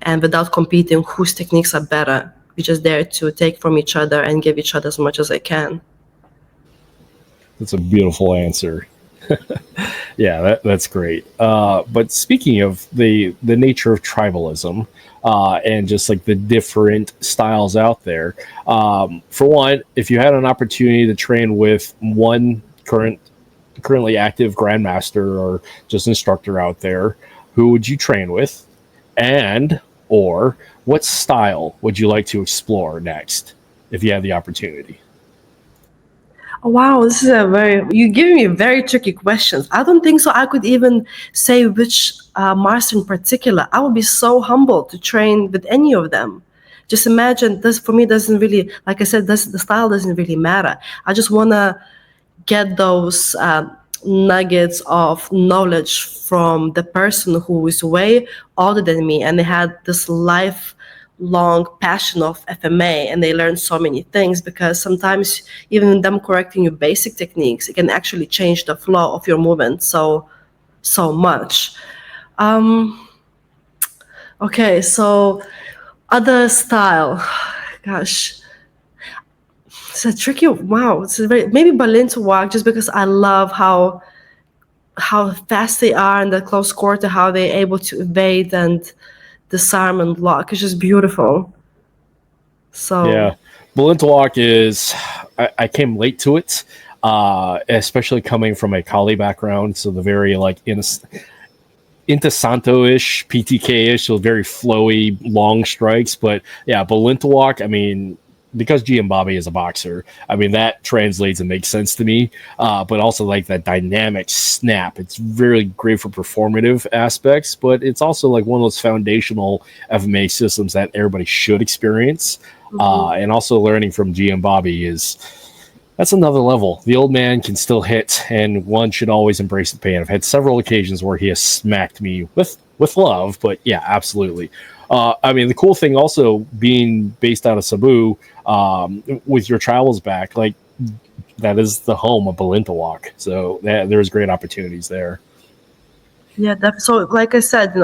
and without competing whose techniques are better. We're just there to take from each other and give each other as much as I can. That's a beautiful answer. Yeah, that's great. But speaking of the nature of tribalism and just like the different styles out there, for one, if you had an opportunity to train with one currently active grandmaster or just instructor out there, who would you train with, and or what style would you like to explore next if you had the opportunity? Oh, wow, this is you're giving me very tricky questions. I don't think so I could even say which master in particular. I would be so humbled to train with any of them. Just imagine, this for me doesn't really, like I said, the style doesn't really matter. I just want to get those nuggets of knowledge from the person who is way older than me, and they had this lifelong passion of FMA, and they learned so many things, because sometimes even them correcting your basic techniques, it can actually change the flow of your movement so much. Okay, so other style, gosh, it's a tricky, wow, it's maybe Berlin to walk, just because I love how fast they are in the close quarter, how they're able to evade and disarm and block. It's just beautiful. So yeah, Balintawak is, I came late to it, especially coming from a Kali background, so the very like Santo-ish, PTK-ish, so very flowy, long strikes. But yeah, Balintawak, I mean, because Giambobby is a boxer, I mean, that translates and makes sense to me. But also like that dynamic snap. It's very great for performative aspects, but it's also like one of those foundational FMA systems that everybody should experience. Mm-hmm. And also learning from Giambobby that's another level. The old man can still hit, and one should always embrace the pain. I've had several occasions where he has smacked me with love, but yeah, absolutely. I mean, the cool thing also being based out of Cebu, with your travels back, like that is the home of Balintawak. So there's great opportunities there. Yeah, so like I said,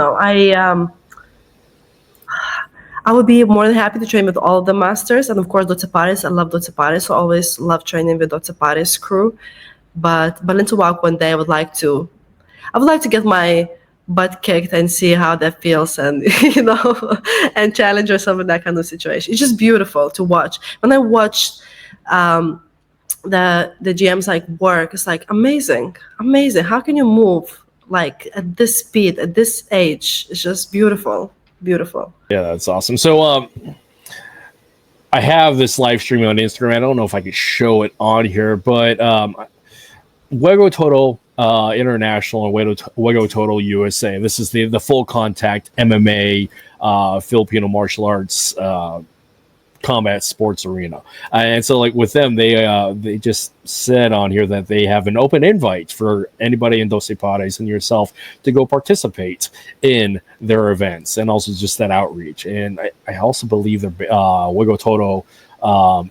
I would be more than happy to train with all of the masters, and of course Doce Pares. I love Doce Pares, so I always love training with Doce Pares crew. But Balintawak, one day I would like to get my butt kicked and see how that feels, and and challenge yourself in that kind of situation. It's just beautiful to watch. When I watched the GMs like work, it's like amazing. How can you move like at this speed, at this age? It's just beautiful. Yeah, that's awesome. So I have this live stream on Instagram. I don't know if I could show it on here, but Juego Total International and Juego Total USA. This is the full contact MMA Filipino Martial Arts combat sports arena. And so like with them, they just said on here that they have an open invite for anybody in Doce Pares and yourself to go participate in their events, and also just that outreach. And I also believe that Juego Total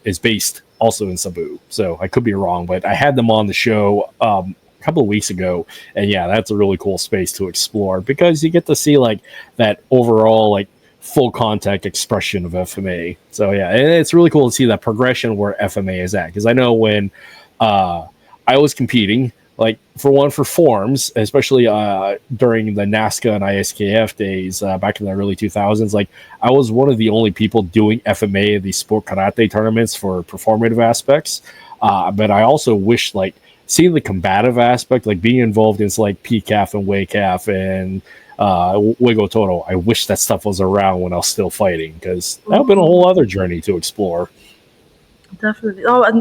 is based also in Cebu. So I could be wrong, but I had them on the show a couple of weeks ago, and yeah, that's a really cool space to explore because you get to see like that overall like full contact expression of FMA. So yeah, and it's really cool to see that progression where FMA is at, because I know when I was competing, like for forms, especially during the NASCA and ISKF days back in the early 2000s, like I was one of the only people doing FMA, these sport karate tournaments for performative aspects. But I also wish like seeing the combative aspect, like being involved in like PCAF and WACAF and Juego Total. I wish that stuff was around when I was still fighting, because that would have been a whole other journey to explore. Definitely. Oh, and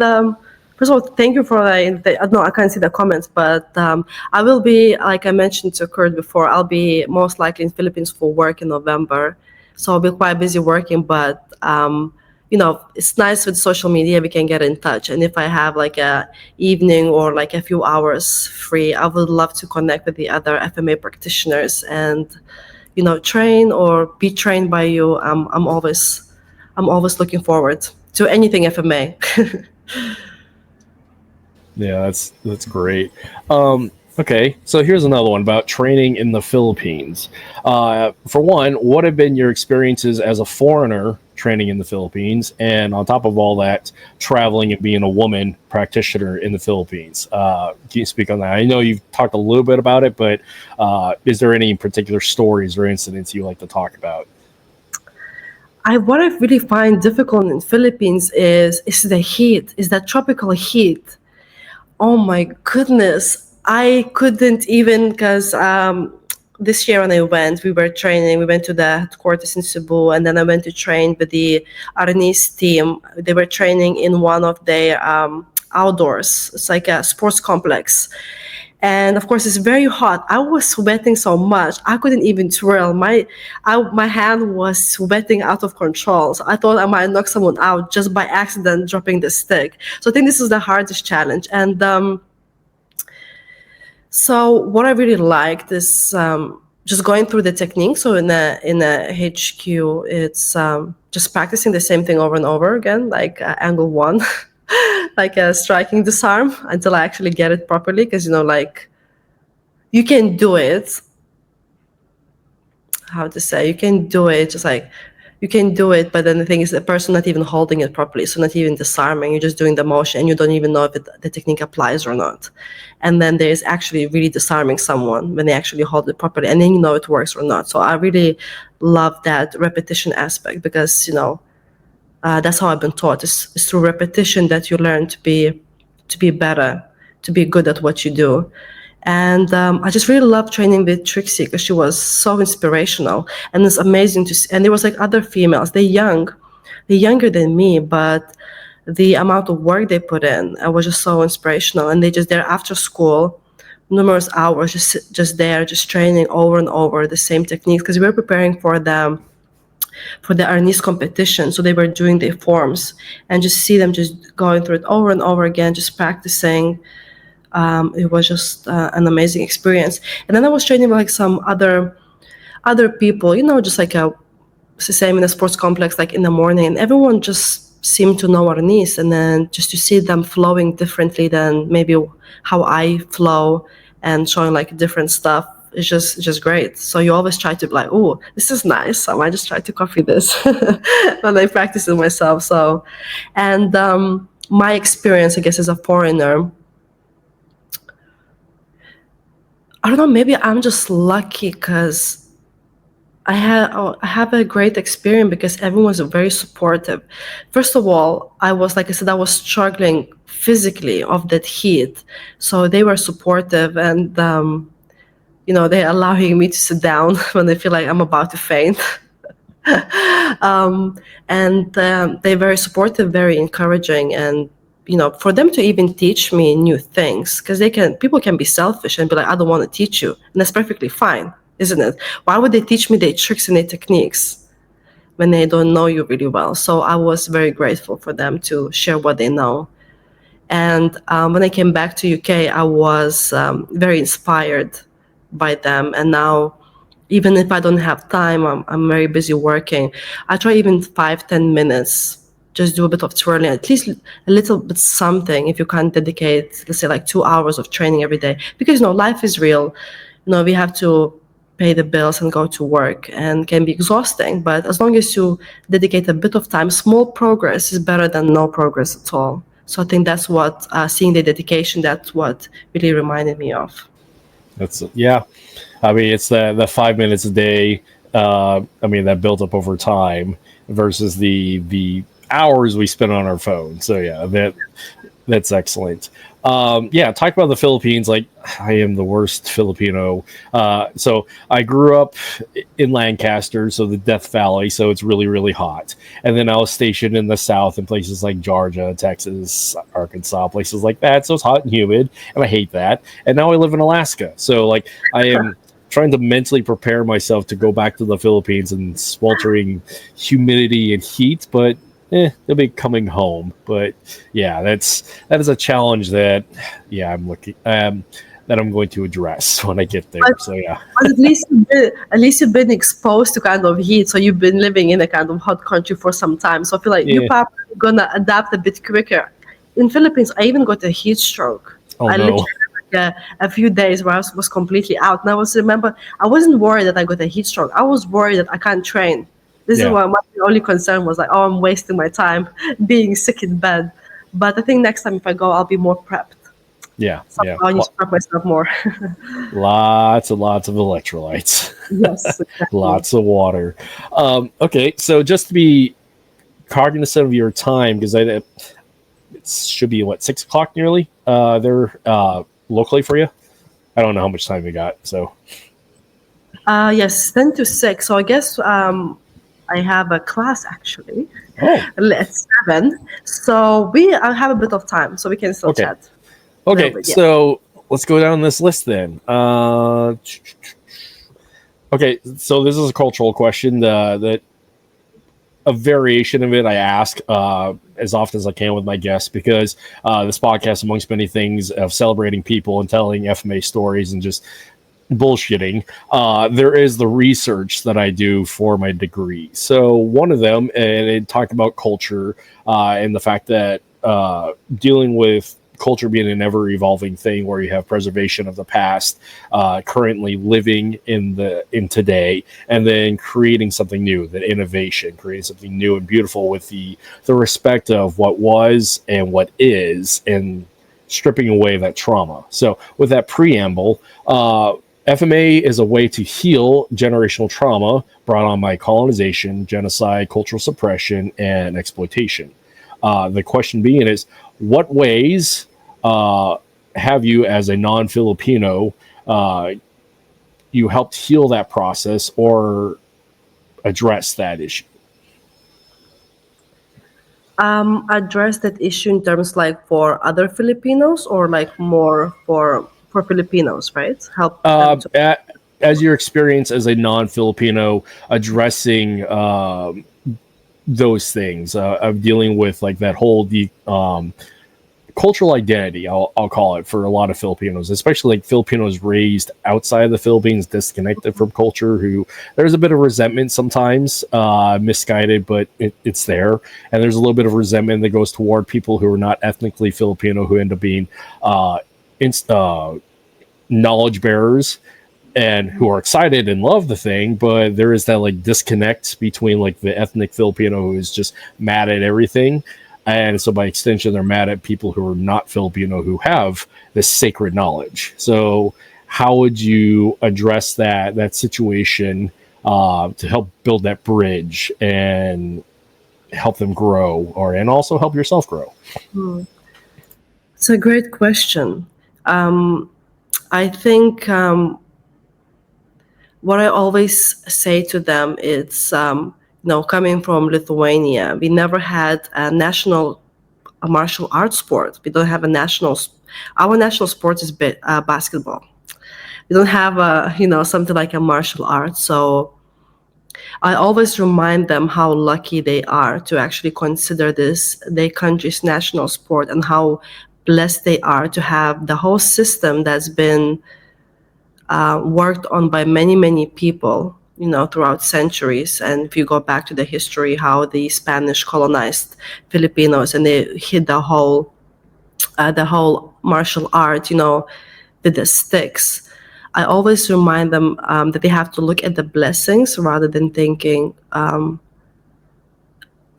first of all, thank you for no, I can't see the comments, but I will be, like I mentioned to Kurt before, I'll be most likely in Philippines for work in November. So I'll be quite busy working, but it's nice with social media, we can get in touch. And if I have like a evening or like a few hours free, I would love to connect with the other FMA practitioners and, train or be trained by you. I'm always looking forward to anything FMA. Yeah, that's great. Okay, so here's another one about training in the Philippines. For one, what have been your experiences as a foreigner training in the Philippines? And on top of all that, traveling and being a woman practitioner in the Philippines. Can you speak on that? I know you've talked a little bit about it, but is there any particular stories or incidents you like to talk about? What I really find difficult in the Philippines is the heat, is that tropical heat. Oh my goodness. I couldn't even, because this year when I went, we were training. We went to the headquarters in Cebu, and then I went to train with the Arnis team. They were training in one of their outdoors. It's like a sports complex. And of course, it's very hot. I was sweating so much, I couldn't even twirl. My hand was sweating out of control. So I thought I might knock someone out just by accident dropping the stick. So I think this is the hardest challenge. And so what I really liked is just going through the technique. So in a HQ, it's just practicing the same thing over and over again, like angle one. Like striking disarm until I actually get it properly, because you can do it. How to say, you can do it, just like you can do it, but then the thing is the person not even holding it properly, so not even disarming, you're just doing the motion and you don't even know if the technique applies or not. And then there's actually really disarming someone when they actually hold it properly, and then it works or not. So I really love that repetition aspect, because that's how I've been taught. It's through repetition that you learn to be better, to be good at what you do. And I just really love training with Trixie, because she was so inspirational, and it's amazing to see. And there was like other females. They're younger than me, but the amount of work they put in, I was just so inspirational. And they're after school, numerous hours, just there, just training over and over the same techniques, because we were preparing for the Arnis competition. So they were doing their forms, and just see them just going through it over and over again, just practicing. It was just an amazing experience. And then I was training with like some other people, just like it's the same in a sports complex, like in the morning, and everyone just seemed to know Arnis, and then just to see them flowing differently than maybe how I flow, and showing like different stuff. It's just great. So you always try to be like, oh, this is nice, I might just try to copy this when I practice it myself. So, and my experience, I guess, as a foreigner, I don't know, maybe I'm just lucky because I have a great experience because everyone was very supportive. First of all, like I said, I was struggling physically of that heat. So they were supportive and, they're allowing me to sit down when I feel like I'm about to faint. And they're very supportive, very encouraging, and for them to even teach me new things, because people can be selfish and be like, I don't want to teach you, and that's perfectly fine, isn't it? Why would they teach me their tricks and their techniques when they don't know you really well? So I was very grateful for them to share what they know. And when I came back to UK, I was very inspired by them, and now, even if I don't have time, I'm very busy working. I try even 5-10 minutes, just do a bit of twirling, at least a little bit something. If you can't dedicate, let's say, like 2 hours of training every day, because life is real. We have to pay the bills and go to work, and can be exhausting. But as long as you dedicate a bit of time, small progress is better than no progress at all. So I think that's what seeing the dedication. That's what really reminded me of. Yeah. I mean, it's the 5 minutes a day. That built up over time versus the hours we spend on our phone. So yeah, that's excellent. Talk about the Philippines. Like, I am the worst Filipino. So I grew up in Lancaster, so the Death Valley, so it's really, really hot. And then I was stationed in the South in places like Georgia, Texas, Arkansas, places like that. So it's hot and humid, and I hate that. And now I live in Alaska. So like, I am trying to mentally prepare myself to go back to the Philippines in sweltering humidity and heat, but they'll be coming home. But yeah, that is a challenge that I'm looking that I'm going to address when I get there. So yeah. But at least you've been exposed to kind of heat, so you've been living in a kind of hot country for some time. So I feel like you're probably gonna adapt a bit quicker. In Philippines, I even got a heat stroke. Oh, I literally had a few days where I was completely out. And I wasn't worried that I got a heat stroke. I was worried that I can't train. This is why my only concern was like, oh, I'm wasting my time being sick in bed. But I think next time if I go, I'll be more prepped. I need to prep myself more. Lots of electrolytes. Yes, exactly. Lots of water. Okay, so just to be cognizant of your time, because it should be 6 o'clock nearly there locally for you. I don't know how much time you got. So yes, 10 to 6. So I guess I have a class actually at 7. So I have a bit of time, so we can still chat. Okay, so let's go down this list then. Okay, so this is a cultural question that a variation of it I ask as often as I can with my guests, because this podcast, amongst many things, of celebrating people and telling FMA stories and just bullshitting, there is the research that I do for my degree. So one of them, and it talked about culture and the fact that dealing with culture being an ever-evolving thing, where you have preservation of the past, currently living in today, and then creating something new, that innovation, creating something new and beautiful with the respect of what was and what is, and stripping away that trauma. So with that preamble, FMA is a way to heal generational trauma brought on by colonization, genocide, cultural suppression, and exploitation. The question being is, what ways have you, as a non-Filipino, you helped heal that process or address that issue? Address that issue in terms like for other Filipinos, or like more for Filipinos, right? Help them as your experience as a non-Filipino, addressing those things of dealing with like that whole cultural identity, I'll call it, for a lot of Filipinos, especially like Filipinos raised outside of the Philippines, disconnected from culture, who there's a bit of resentment sometimes, misguided, but it's there. And there's a little bit of resentment that goes toward people who are not ethnically Filipino, who end up being knowledge bearers and who are excited and love the thing, but there is that like disconnect between like the ethnic Filipino who is just mad at everything. And so by extension, they're mad at people who are not Filipino, who have this sacred knowledge. So how would you address that situation to help build that bridge and help them grow, and also help yourself grow? It's a great question. I think what I always say to them is, coming from Lithuania, we never had a martial arts sport. We don't have our national sport is basketball. We don't have something like a martial art. So I always remind them how lucky they are to actually consider this their country's national sport, and how blessed they are to have the whole system that's been worked on by many, many people, throughout centuries. And if you go back to the history, how the Spanish colonized Filipinos and they hid the whole martial art, with the sticks. I always remind them that they have to look at the blessings rather than thinking, oh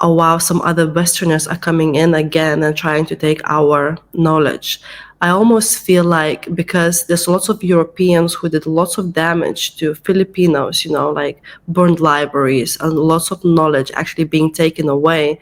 wow, some other Westerners are coming in again and trying to take our knowledge. I almost feel like, because there's lots of Europeans who did lots of damage to Filipinos, like burned libraries and lots of knowledge actually being taken away,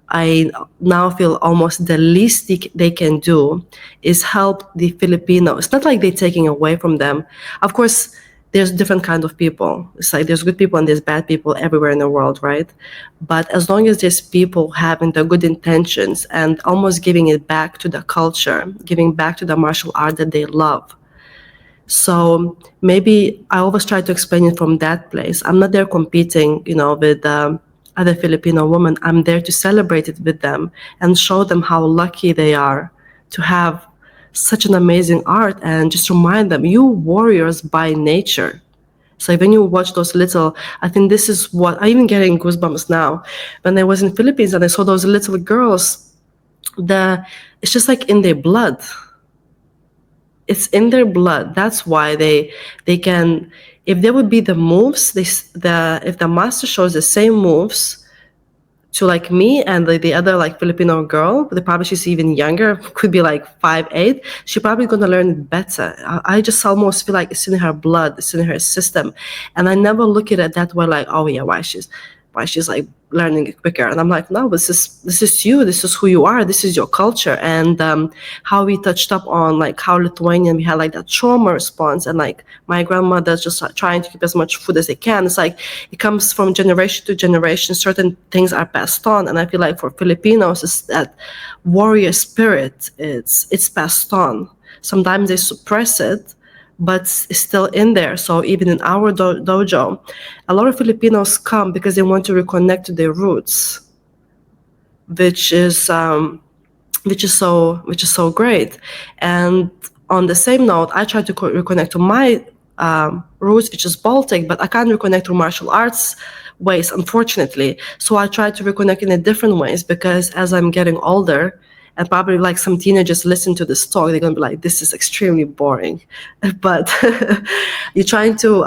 I now feel almost the least they can do is help the Filipinos. It's not like they're taking away from them. Of course, there's different kind of people. It's like there's good people and there's bad people everywhere in the world, right? But as long as there's people having the good intentions and almost giving it back to the culture, giving back to the martial art that they love. So maybe I always try to explain it from that place. I'm not there competing, with other Filipino women. I'm there to celebrate it with them and show them how lucky they are to have such an amazing art, and just remind them, you warriors by nature. So when you watch those I think this is what, I'm even getting goosebumps now. When I was in Philippines and I saw those little girls, it's just like in their blood. It's in their blood. That's why they can, if there would be the moves, if the master shows the same moves to like me and the other like Filipino girl, but probably she's even younger, could be like 5'8", she's probably going to learn it better. I just almost feel like it's in her blood, it's in her system. And I never look at it that way, like, oh yeah, why she's like learning it quicker. And I'm like, no, this is you, this is who you are, this is your culture. And how we touched up on like how Lithuanian, we had like that trauma response, and like my grandmother's just trying to keep as much food as they can. It's like it comes from generation to generation, certain things are passed on. And I feel like for Filipinos, it's that warrior spirit, it's passed on. Sometimes they suppress it, but it's still in there. So even in our dojo, a lot of Filipinos come because they want to reconnect to their roots, which is so great. And on the same note, I try to reconnect to my roots, which is Baltic, but I can't reconnect to martial arts ways, unfortunately. So I try to reconnect in a different ways, because as I'm getting older, and probably like some teenagers listen to this talk, they're going to be like, this is extremely boring. But you're trying to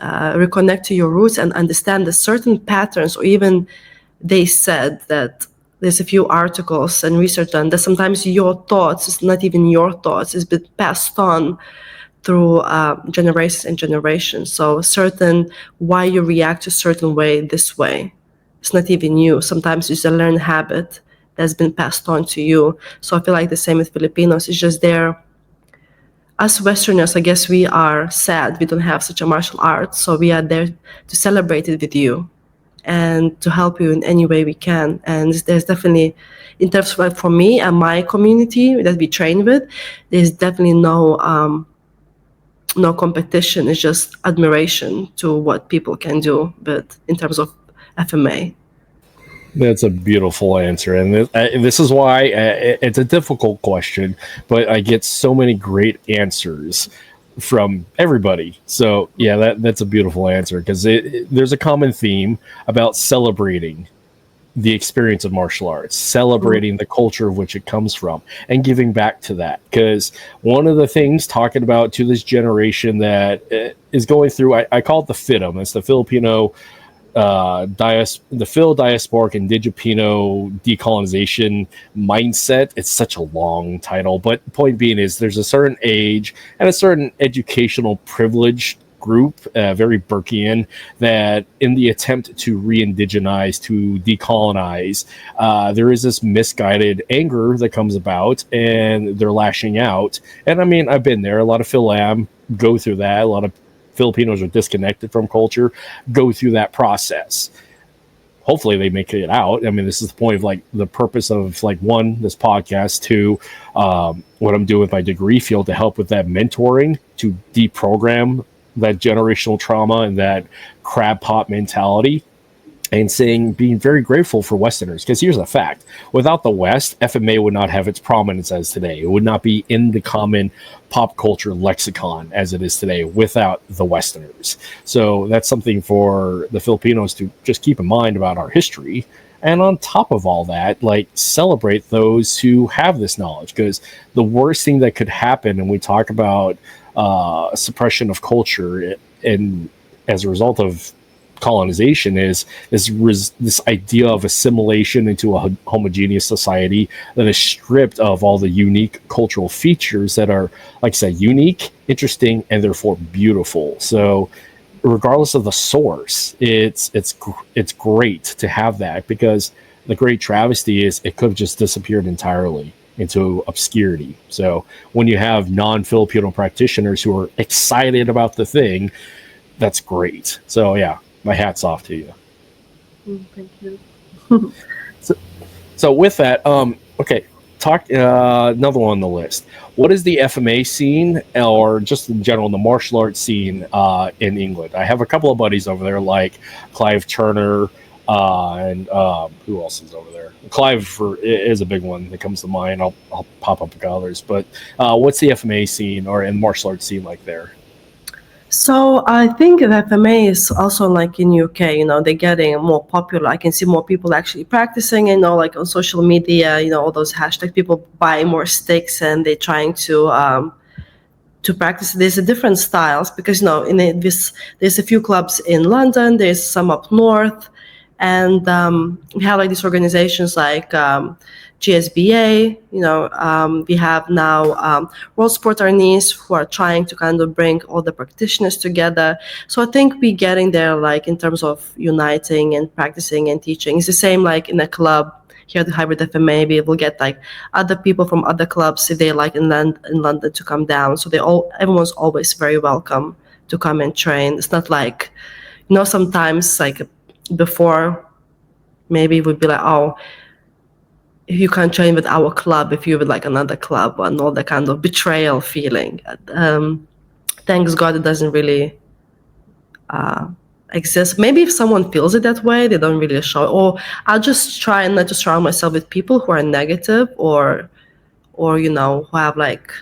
reconnect to your roots and understand the certain patterns, or even they said that there's a few articles and research done that sometimes your thoughts, it's not even your thoughts, it's been passed on through generations and generations. So why you react a certain way this way, it's not even you. Sometimes it's a learned habit that's been passed on to you. So I feel like the same with Filipinos. It's just us Westerners, I guess we are sad we don't have such a martial art. So we are there to celebrate it with you and to help you in any way we can. And there's definitely, in terms of like for me and my community that we train with, there's definitely no competition. It's just admiration to what people can do. But in terms of FMA, that's a beautiful answer, and this is why it's a difficult question, but I get so many great answers from everybody. So yeah, that's a beautiful answer, because there's a common theme about celebrating the experience of martial arts, celebrating the culture of which it comes from, and giving back to that. Because one of the things talking about to this generation that is going through, I call it the FITM, it's the Filipino the Phil diasporic indigipino decolonization mindset. It's such a long title, but point being is there's a certain age and a certain educational privilege group, very Burkean, that in the attempt to re-indigenize, to decolonize, there is this misguided anger that comes about, and they're lashing out. And I mean, I've been there. A lot of Philam go through that. A lot of Filipinos are disconnected from culture, go through that process. Hopefully they make it out. I mean, this is the point of like the purpose of like one, this podcast, two, what I'm doing with my degree field to help with that mentoring, to deprogram that generational trauma and that crab pot mentality, and being very grateful for Westerners. Because here's the fact: without the West, FMA would not have its prominence as today. It would not be in the common pop culture lexicon as it is today without the Westerners. So that's something for the Filipinos to just keep in mind about our history. And on top of all that, like, celebrate those who have this knowledge, because the worst thing that could happen, and we talk about suppression of culture, and as a result of colonization, is this idea of assimilation into a homogeneous society that is stripped of all the unique cultural features that are, like I said, unique, interesting, and therefore beautiful. So regardless of the source, it's great to have that, because the great travesty is it could have just disappeared entirely into obscurity. So when you have non-Filipino practitioners who are excited about the thing, that's great. So yeah, my hat's off to you. Thank you. So with that, okay, talk another one on the list. What is the FMA scene, or just in general the martial arts scene in England? I have a couple of buddies over there, like Clive Turner, and who else is over there? Clive is a big one that comes to mind. I'll pop up a couple others, but what's the FMA scene or in martial arts scene like there? So I think that FMA is also like in UK, they're getting more popular. I can see more people actually practicing, like on social media, all those hashtags, people buy more sticks and they're trying to practice. There's different styles because, there's a few clubs in London, there's some up north, and we have like these organizations like GSBA, we have now World Sport Arnis, who are trying to kind of bring all the practitioners together. So I think we're getting there, like in terms of uniting and practicing and teaching. It's the same like in a club here at the Hybrid FMA. We will get like other people from other clubs if they like in London to come down. So everyone's always very welcome to come and train. It's not like, sometimes like before, maybe it would be like, oh, if you can't train with our club, if you're with like another club, and all that kind of betrayal feeling. Thanks God it doesn't really exist. Maybe if someone feels it that way, they don't really show it. Or I'll just try and not to surround myself with people who are negative or who have like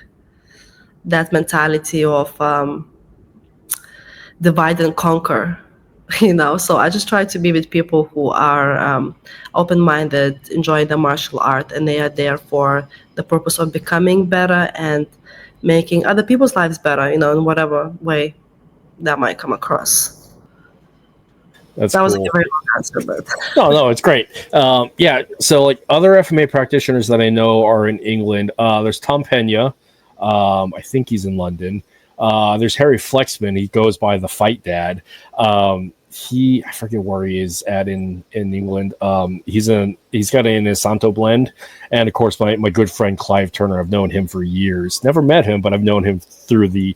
that mentality of divide and conquer. So I just try to be with people who are open-minded, enjoy the martial art, and they are there for the purpose of becoming better and making other people's lives better, in whatever way that might come across. That cool. Was a very long answer, but no, it's great. Yeah, so like other FMA practitioners that I know are in England. There's Tom Pena. I think he's in London. There's Harry Flexman. He goes by the Fight Dad. I forget where he is at in England. He's got an Santo blend, and of course my good friend Clive Turner. I've known him for years. Never met him, but I've known him through the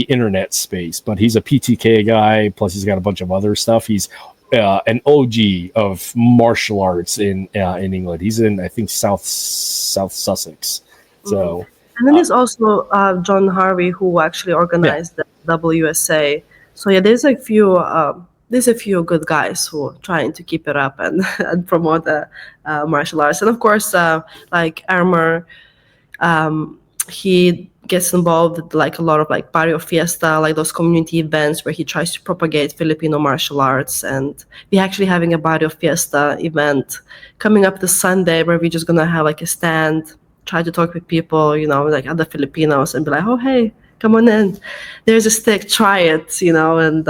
internet space. But he's a PTK guy. Plus he's got a bunch of other stuff. He's an OG of martial arts in England. He's in, I think, South Sussex. So. And then there's also John Harvey, who actually organized the WSA. So yeah, there's a few good guys who are trying to keep it up and promote the martial arts. And of course, like Armour, he gets involved with like a lot of like Barrio Fiesta, like those community events where he tries to propagate Filipino martial arts. And we're actually having a Barrio Fiesta event coming up this Sunday where we're just gonna have like a stand, try to talk with people, like other Filipinos, and be like, oh, hey, come on in. There's a stick, try it, and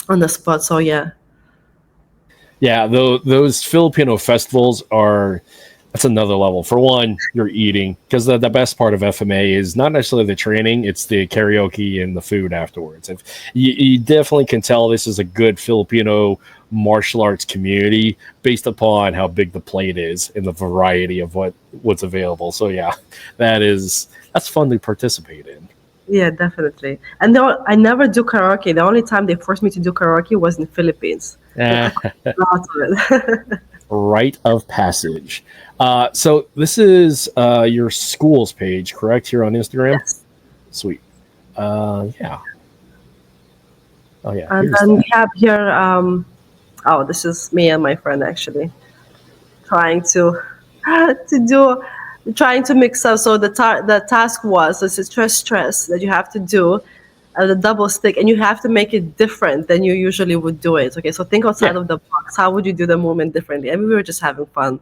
on the spot. So yeah, Yeah, those Filipino festivals are, that's another level. For one, you're eating, because the best part of FMA is not necessarily the training, it's the karaoke and the food afterwards. If you definitely can tell this is a good Filipino martial arts community based upon how big the plate is and the variety of what's available. So yeah, that's fun to participate in. Yeah, definitely. And I never do karaoke. The only time they forced me to do karaoke was in the Philippines. Lots of it. Rite of passage. So this is your school's page, correct? Here on Instagram? Yes. Sweet. Yeah. Oh, yeah. And then we have here, this is me and my friend actually trying to mix up. So the task was, it's a stress that you have to do the double stick, and you have to make it different than you usually would do it. Okay, so think outside of the box. How would you do the movement differently? And we were just having fun.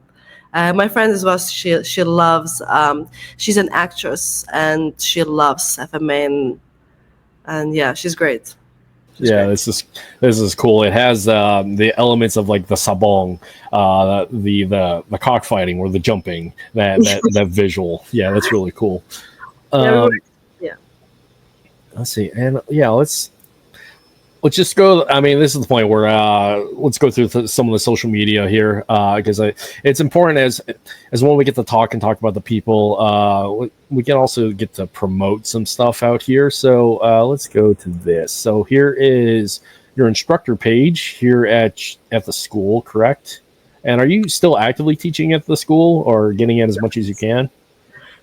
My friend as well, she loves, she's an actress and she loves FMA, and yeah, she's great. Yeah, this is cool. It has the elements of like the sabong, the cockfighting or the jumping, that visual. Yeah, that's really cool. Yeah. Let's see, and yeah, let's just go. I mean, this is the point where let's go through some of the social media here, because it's important as when we get to talk about the people, we can also get to promote some stuff out here. So let's go to this. So here is your instructor page here at the school, correct? And are you still actively teaching at the school or getting in as much as you can?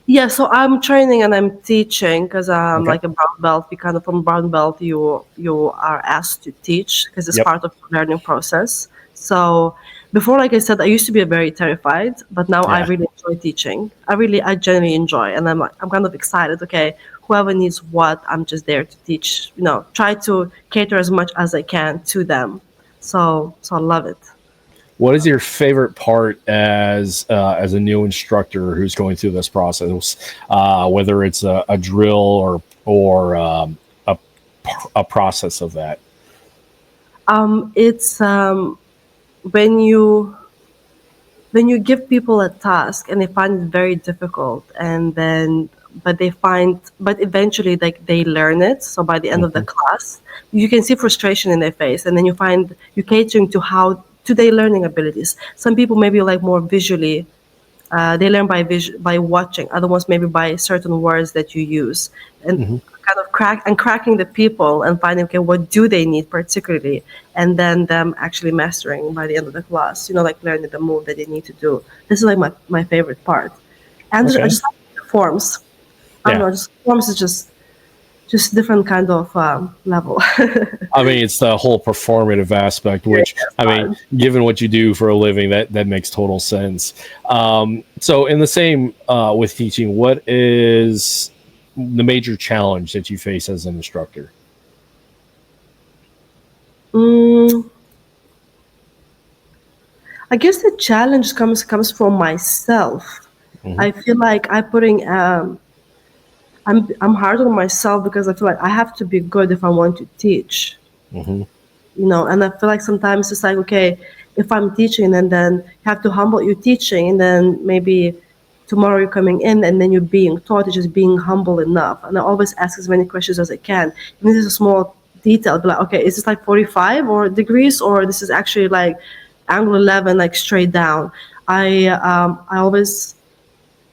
Yeah, so I'm training and I'm teaching because I'm like a brown belt. Because from brown belt, you are asked to teach because it's part of the learning process. So before, like I said, I used to be very terrified, but now I really enjoy teaching. I genuinely enjoy, and I'm kind of excited. Okay, whoever needs what, I'm just there to teach. Try to cater as much as I can to them. So I love it. What is your favorite part as a new instructor who's going through this process? Whether it's a drill or a process of that. It's when you give people a task and they find it very difficult, but eventually they learn it. So by the end of the class, you can see frustration in their face, and then you're catering to their learning abilities. Some people maybe like more visually, they learn by watching. Other ones maybe by certain words that you use, and kind of cracking the people and finding, okay, what do they need particularly, and then them actually mastering by the end of the class. Like learning the move that they need to do. This is like my favorite part, and I just like the forms. I don't know, just forms is just different kind of level. I mean, it's the whole performative aspect, which, given what you do for a living, that makes total sense. So in the same with teaching, what is the major challenge that you face as an instructor? I guess the challenge comes from myself. I feel like I'm hard on myself because I feel like I have to be good if I want to teach. And I feel like sometimes it's like, okay, if I'm teaching and then you have to humble your teaching, and then maybe tomorrow you're coming in and then you're being taught, it's just being humble enough. And I always ask as many questions as I can. And this is a small detail, but like, okay, is this like 45 or degrees, or this is actually like angle 11, like straight down? I always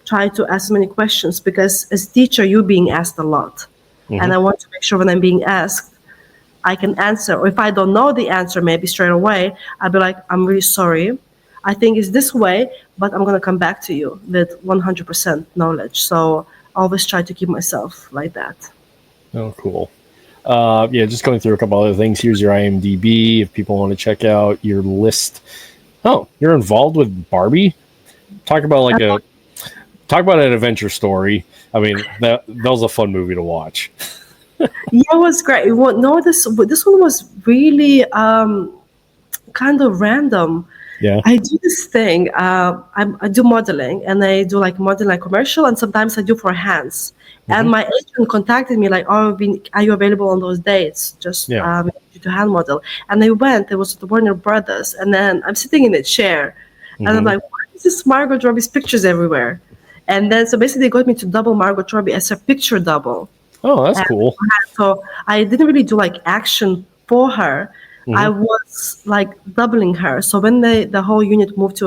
try to ask many questions because as teacher, you're being asked a lot. And I want to make sure when I'm being asked, I can answer. Or if I don't know the answer, maybe straight away, I'll be like, I'm really sorry. I think it's this way, but I'm going to come back to you with 100% knowledge. So I always try to keep myself like that. Oh, cool. Just going through a couple other things. Here's your IMDb if people want to check out your list. Oh, you're involved with Barbie? Talk about an adventure story. I mean, that was a fun movie to watch. Yeah, it was great. Well, no, this one was really kind of random. Yeah. I do this thing. I do modeling, and I do like modeling like commercial, and sometimes I do for hands. And my agent contacted me like, "Oh, are you available on those dates? Just Yeah. to hand model." And I went. It was the Warner Brothers, and then I'm sitting in a chair, and I'm like, "Why is this Margot Robbie's pictures everywhere?" And then so basically they got me to double Margot Robbie as a picture double. Oh, that's cool. So I didn't really do like action for her. I was like doubling her. So when the whole unit moved to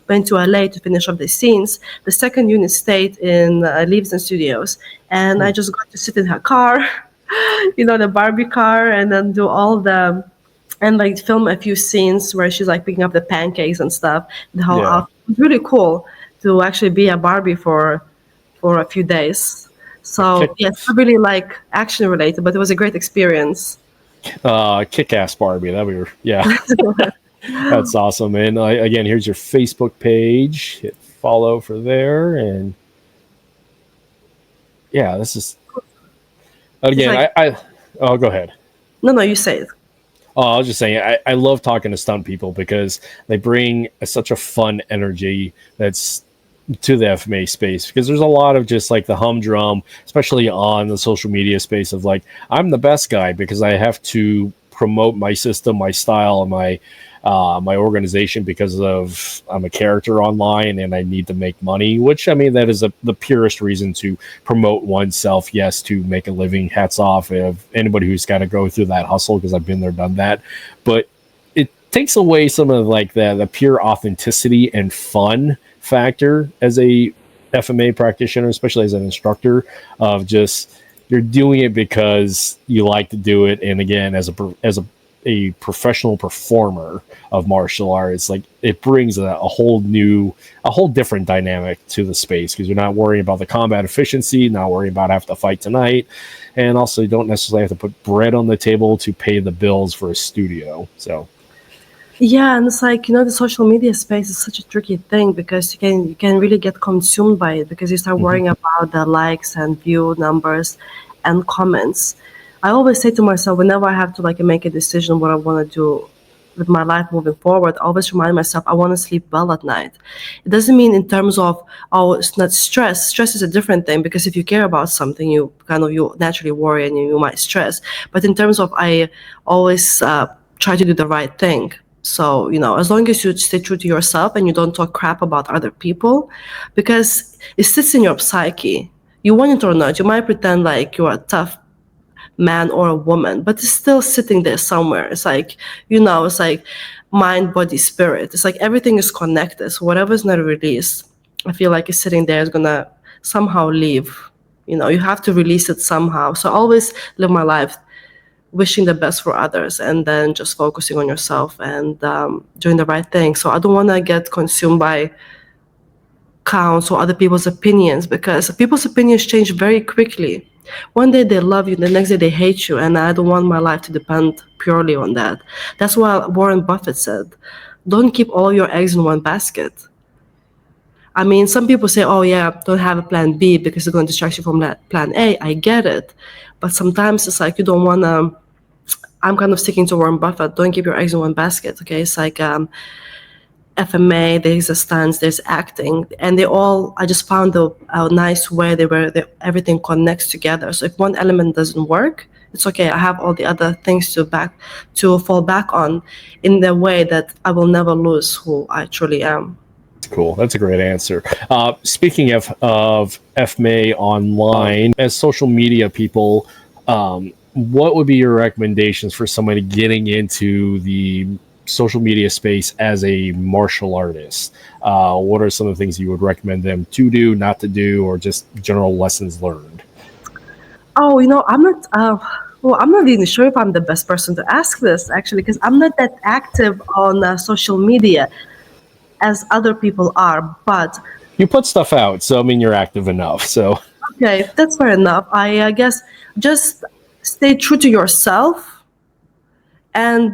went to LA to finish up the scenes, the second unit stayed in Leavesden Studios, and I just got to sit in her car, the Barbie car, and then do all the and like film a few scenes where she's like picking up the pancakes and stuff. The whole outfit. It was really cool to actually be a Barbie for a few days. So yes, I really like action related, but it was a great experience. Kick-ass Barbie. That's awesome. And again, here's your Facebook page. Hit follow for there, and yeah, this is again. Like, go ahead. No, you say it. Oh, I was just saying, I love talking to stunt people because they bring such a fun energy that's to the FMA space, because there's a lot of just like the humdrum, especially on the social media space, of like, I'm the best guy because I have to promote my system, my style, and my organization because of I'm a character online and I need to make money, which I mean, that is the purest reason to promote oneself. Yes, to make a living. Hats off of anybody who's got to go through that hustle, because I've been there, done that. But it takes away some of like the pure authenticity and fun factor as a FMA practitioner, especially as an instructor, of just you're doing it because you like to do it. And again, as a professional performer of martial arts, like it brings a whole different dynamic to the space, because you're not worrying about the combat efficiency, not worrying about having to fight tonight, and also you don't necessarily have to put bread on the table to pay the bills for a studio. So yeah, and it's like, the social media space is such a tricky thing, because you can really get consumed by it, because you start worrying about the likes and view numbers and comments. I always say to myself, whenever I have to like make a decision what I want to do with my life moving forward, I always remind myself I want to sleep well at night. It doesn't mean in terms of, it's not stress. Stress is a different thing, because if you care about something, you naturally worry and you might stress. But in terms of, I always try to do the right thing. So, as long as you stay true to yourself and you don't talk crap about other people, because it sits in your psyche. You want it or not, you might pretend like you're a tough man or a woman, but it's still sitting there somewhere. It's like, it's like mind, body, spirit. It's like everything is connected. So whatever is not released, I feel like it's sitting there, is going to somehow leave. You have to release it somehow. So I always live my life wishing the best for others, and then just focusing on yourself and doing the right thing. So I don't want to get consumed by counts or other people's opinions, because people's opinions change very quickly. One day they love you, the next day they hate you, and I don't want my life to depend purely on that. That's why Warren Buffett said, don't keep all your eggs in one basket. I mean, some people say, oh yeah, don't have a plan B because it's going to distract you from that plan A. I get it. But sometimes it's like you don't want to, I'm kind of sticking to Warren Buffett, don't keep your eggs in one basket, okay? It's like FMA, there's a Stunt, there's acting, and I just found a nice way everything connects together. So if one element doesn't work, it's okay. I have all the other things to fall back on, in the way that I will never lose who I truly am. Cool. That's a great answer. Speaking of FMA online, as social media people, what would be your recommendations for somebody getting into the social media space as a martial artist? What are some of the things you would recommend them to do, not to do, or just general lessons learned? Oh, I'm not. I'm not even sure if I'm the best person to ask this, actually, because I'm not that active on social media as other people are. But you put stuff out, so I mean, you're active enough. So okay, that's fair enough. I guess just stay true to yourself and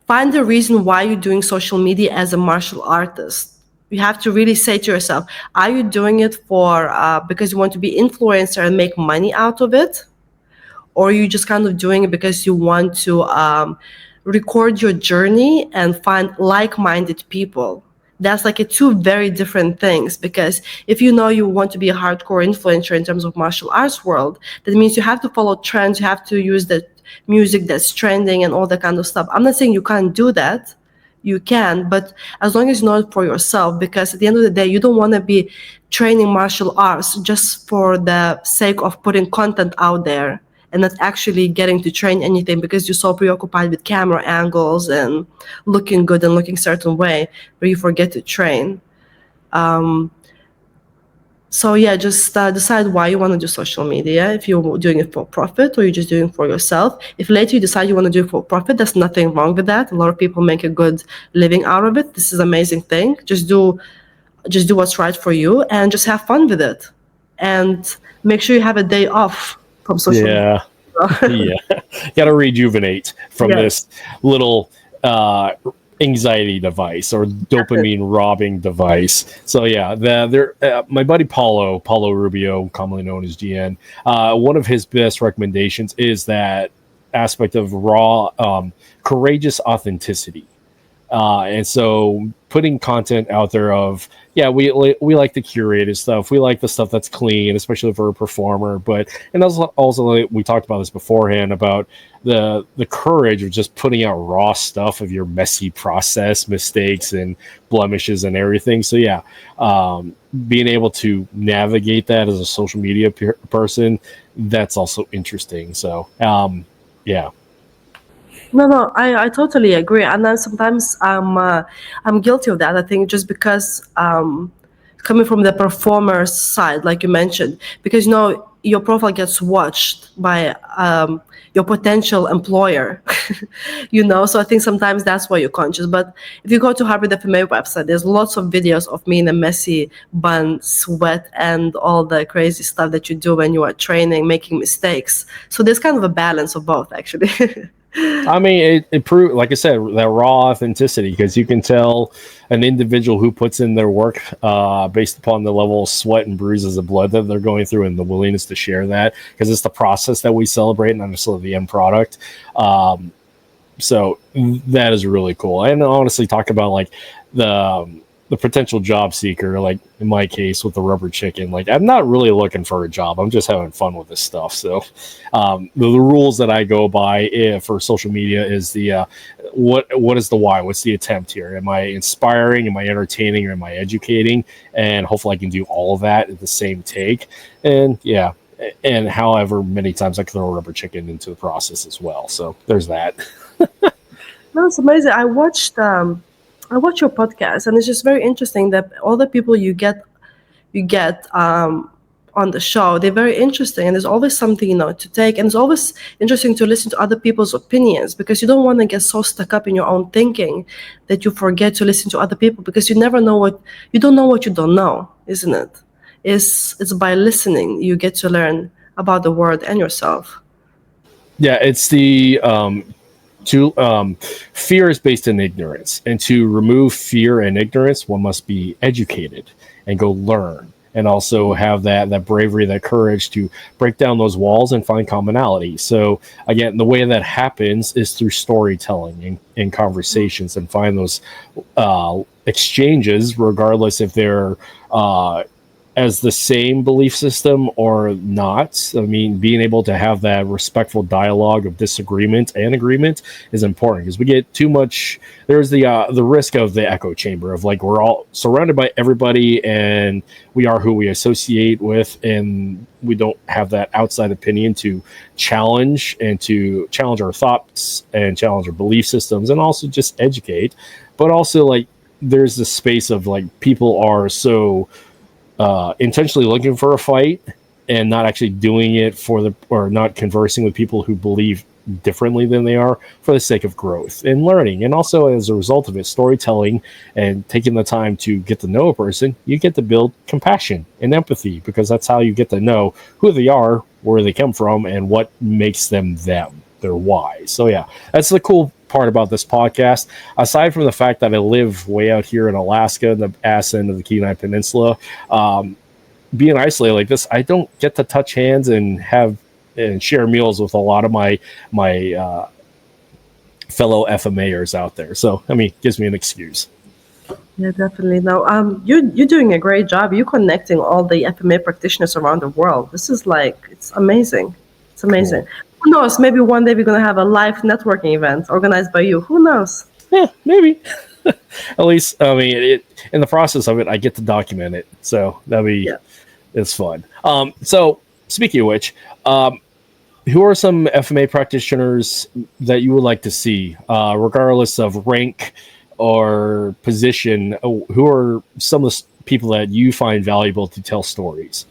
find the reason why you're doing social media as a martial artist. You have to really say to yourself, are you doing it for because you want to be influencer and make money out of it? Or are you just kind of doing it because you want to record your journey and find like-minded people. That's like two very different things, because if you know you want to be a hardcore influencer in terms of martial arts world, that means you have to follow trends, you have to use the music that's trending and all that kind of stuff. I'm not saying you can't do that. You can, but as long as you know it for yourself, because at the end of the day, you don't want to be training martial arts just for the sake of putting content out there and not actually getting to train anything, because you're so preoccupied with camera angles and looking good and looking certain way where you forget to train. So yeah, just decide why you want to do social media. If you're doing it for profit or you're just doing it for yourself. If later you decide you want to do it for profit, there's nothing wrong with that. A lot of people make a good living out of it. This is an amazing thing. Just do what's right for you and just have fun with it. And make sure you have a day off from social media. Yeah. Got to rejuvenate from this little anxiety device or dopamine robbing device. So yeah, my buddy Paulo Rubio, commonly known as GN, one of his best recommendations is that aspect of raw, courageous authenticity. And so putting content out there of, we like the curated stuff. We like the stuff that's clean, especially for a performer. And also we talked about this beforehand about the courage of just putting out raw stuff of your messy process, mistakes and blemishes and everything. So being able to navigate that as a social media person, that's also interesting. So, No, I totally agree, and then sometimes I'm guilty of that. I think just because coming from the performer's side, like you mentioned, because your profile gets watched by your potential employer, So I think sometimes that's why you're conscious. But if you go to Harvard FMA website, there's lots of videos of me in a messy bun, sweat, and all the crazy stuff that you do when you are training, making mistakes. So there's kind of a balance of both, actually. I mean, it proved, like I said, that raw authenticity, because you can tell an individual who puts in their work based upon the level of sweat and bruises of blood that they're going through and the willingness to share that, because it's the process that we celebrate, not necessarily the end product. So that is really cool. And honestly, talk about like the potential job seeker, like in my case with the rubber chicken, like I'm not really looking for a job. I'm just having fun with this stuff. So the rules that I go by for social media is the what is the why? What's the attempt here? Am I inspiring? Am I entertaining? Or am I educating? And hopefully I can do all of that at the same take. And and however many times I can throw a rubber chicken into the process as well. So there's that. That's amazing. I watched your podcast, and it's just very interesting that all the people you get on the show, they're very interesting, and there's always something to take, and it's always interesting to listen to other people's opinions, because you don't want to get so stuck up in your own thinking that you forget to listen to other people, because you never know what you don't know, isn't it? It's by listening you get to learn about the world and yourself. Yeah, it's the fear is based in ignorance, and to remove fear and ignorance, one must be educated and go learn, and also have that bravery, that courage to break down those walls and find commonality. So again, the way that happens is through storytelling and conversations, and find those exchanges, regardless if they're as the same belief system or not. I mean, being able to have that respectful dialogue of disagreement and agreement is important, because we get too much. There's the risk of the echo chamber of like, we're all surrounded by everybody and we are who we associate with, and we don't have that outside opinion to challenge our thoughts and challenge our belief systems, and also just educate. But also, like, there's this space of like, people are so intentionally looking for a fight and not actually doing it or not conversing with people who believe differently than they are, for the sake of growth and learning. And also, as a result of it, storytelling and taking the time to get to know a person, you get to build compassion and empathy, because that's how you get to know who they are, where they come from, and what makes them their why. So yeah, that's the cool part about this podcast. Aside from the fact that I live way out here in Alaska, the ass end of the Kenai Peninsula, being isolated like this, I don't get to touch hands and share meals with a lot of my fellow FMAers out there. So, I mean, gives me an excuse. Yeah, definitely. No, you're doing a great job. You're connecting all the FMA practitioners around the world. This is like, it's amazing. It's amazing. Cool. Who knows? Maybe one day we're gonna have a live networking event organized by you. Who knows? Yeah, maybe. At least, I mean, in the process of it, I get to document it. So that'll be, it's fun. So speaking of which, who are some FMA practitioners that you would like to see, regardless of rank or position? Who are some of the people that you find valuable to tell stories?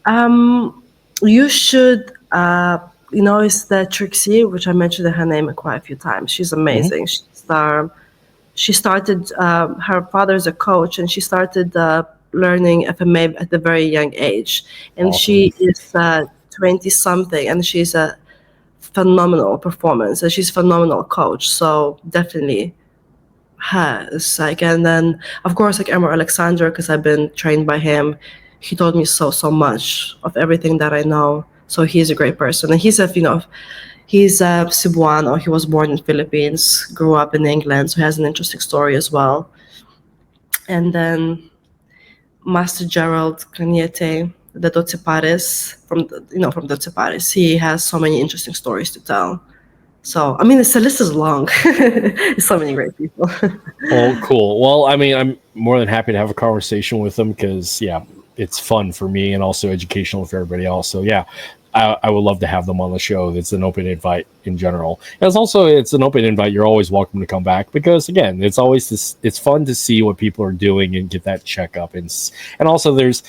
You should, it's the Trixie, which I mentioned her name quite a few times. She's amazing. Mm-hmm. She started, her father's a coach, and she started learning FMA at a very young age. And awesome. She is 20-something, and she's a phenomenal performance, and she's a phenomenal coach. So definitely her is like, and then of course like Emma Alexander, because I've been trained by him. He taught me so much of everything that I know. So he's a great person, and he's Cebuano. He was born in Philippines, grew up in England, so he has an interesting story as well. And then Master Gerald Cañete, the Doce Pares from Doce Pares. He has so many interesting stories to tell. So, I mean, the list is long. There's so many great people. Oh, cool. Well, I mean, I'm more than happy to have a conversation with them because, it's fun for me and also educational for everybody else. So, I would love to have them on the show. It's an open invite in general. And it's an open invite. You're always welcome to come back because, again, it's always it's fun to see what people are doing and get that checkup. And also there's,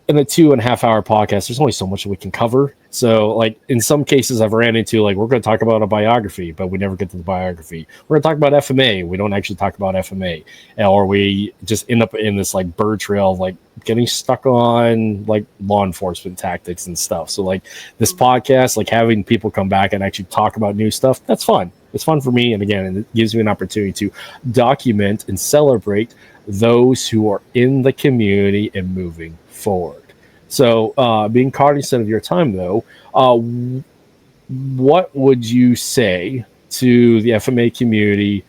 in a 2.5 hour podcast, there's only so much that we can cover. So, like, in some cases I've ran into, like, we're going to talk about a biography, but we never get to the biography. We're going to talk about FMA. We don't actually talk about FMA. Or we just end up in this, like, bird trail of, like, getting stuck on, like, law enforcement tactics and stuff. So, like, this podcast, like, having people come back and actually talk about new stuff, that's fun. It's fun for me. And, again, it gives me an opportunity to document and celebrate those who are in the community and moving forward. So, being cognizant of your time, though, what would you say to the FMA community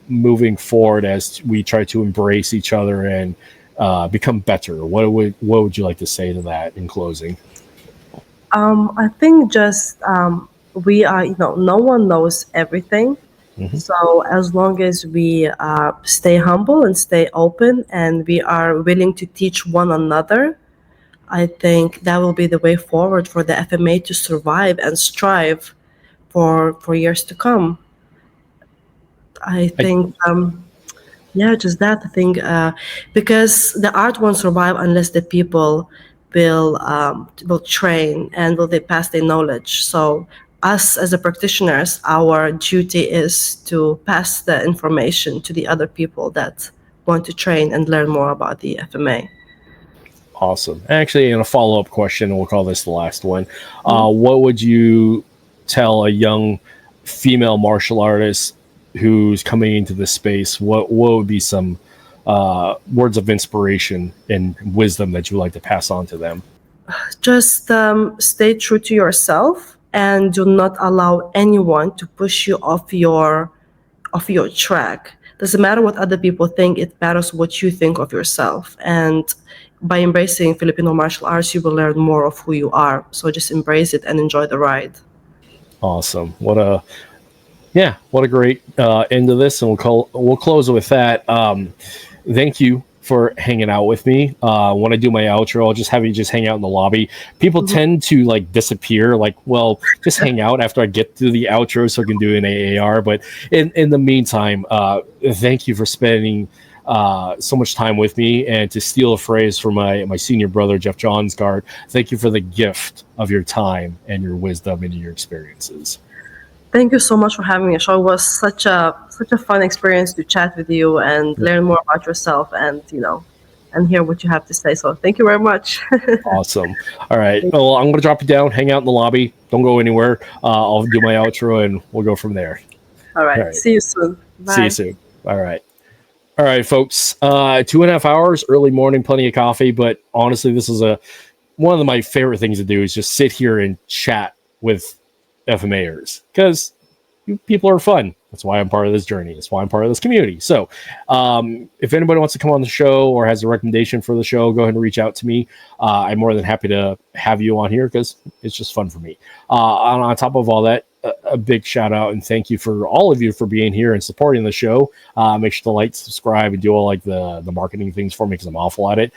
moving forward as we try to embrace each other and become better? What would you like to say to that in closing? I think just we are, no one knows everything. Mm-hmm. So as long as we stay humble and stay open and we are willing to teach one another, I think that will be the way forward for the FMA to survive and strive for years to come. I think, just that. I think because the art won't survive unless the people will train and will they pass their knowledge. So us as the practitioners, our duty is to pass the information to the other people that want to train and learn more about the FMA. Awesome. Actually, in a follow-up question, we'll call this the last one. What would you tell a young female martial artist who's coming into this space? What would be some words of inspiration and wisdom that you would like to pass on to them? Just stay true to yourself and do not allow anyone to push you off your track. Doesn't matter what other people think, it matters what you think of yourself. And by embracing Filipino martial arts, you will learn more of who you are. So just embrace it and enjoy the ride. Awesome. What a great end of this. And we'll close with that. Thank you for hanging out with me. When I do my outro, I'll just have you just hang out in the lobby. People tend to like disappear, like, well, just hang out after I get to the outro so I can do an AAR. But in the meantime, thank you for spending so much time with me. And to steal a phrase from my senior brother, Jeff Johnsgard, thank you for the gift of your time and your wisdom and your experiences. Thank you so much for having me. It was such a fun experience to chat with you and learn more about yourself and hear what you have to say. So thank you very much. Awesome. All right. Well, I'm going to drop you down, hang out in the lobby. Don't go anywhere. I'll do my outro and we'll go from there. All right. See you soon. Bye. See you soon. All right. All right, folks. 2.5 hours, early morning, plenty of coffee. But honestly, this is one of my favorite things to do is just sit here and chat with FMAers because you people are fun. That's why I'm part of this journey. That's why I'm part of this community. So if anybody wants to come on the show or has a recommendation for the show, go ahead and reach out to me. I'm more than happy to have you on here because it's just fun for me. On top of all that, a big shout out and thank you for all of you for being here and supporting the show. Make sure to like, subscribe, and do all like the marketing things for me because I'm awful at it.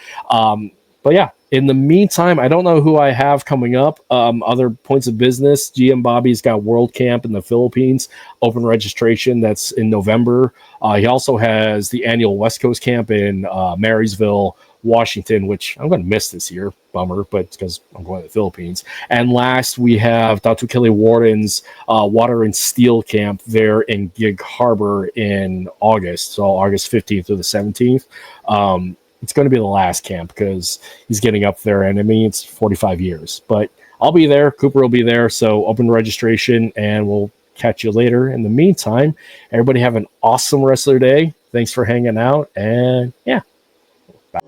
But yeah, in the meantime, I don't know who I have coming up. Other points of business. GM Bobby's got World Camp in the Philippines, open registration. That's in November. He also has the annual West Coast Camp in Marysville, Washington, which I'm going to miss this year. Bummer, but it's because I'm going to the Philippines. And last, we have Dr. Kelly Warden's Water and Steel Camp there in Gig Harbor in August. So August 15th through the 17th. It's going to be the last camp because he's getting up there. And I mean, it's 45 years. But I'll be there. Cooper will be there. So open registration and we'll catch you later. In the meantime, everybody have an awesome rest of their day. Thanks for hanging out. And yeah. Bye.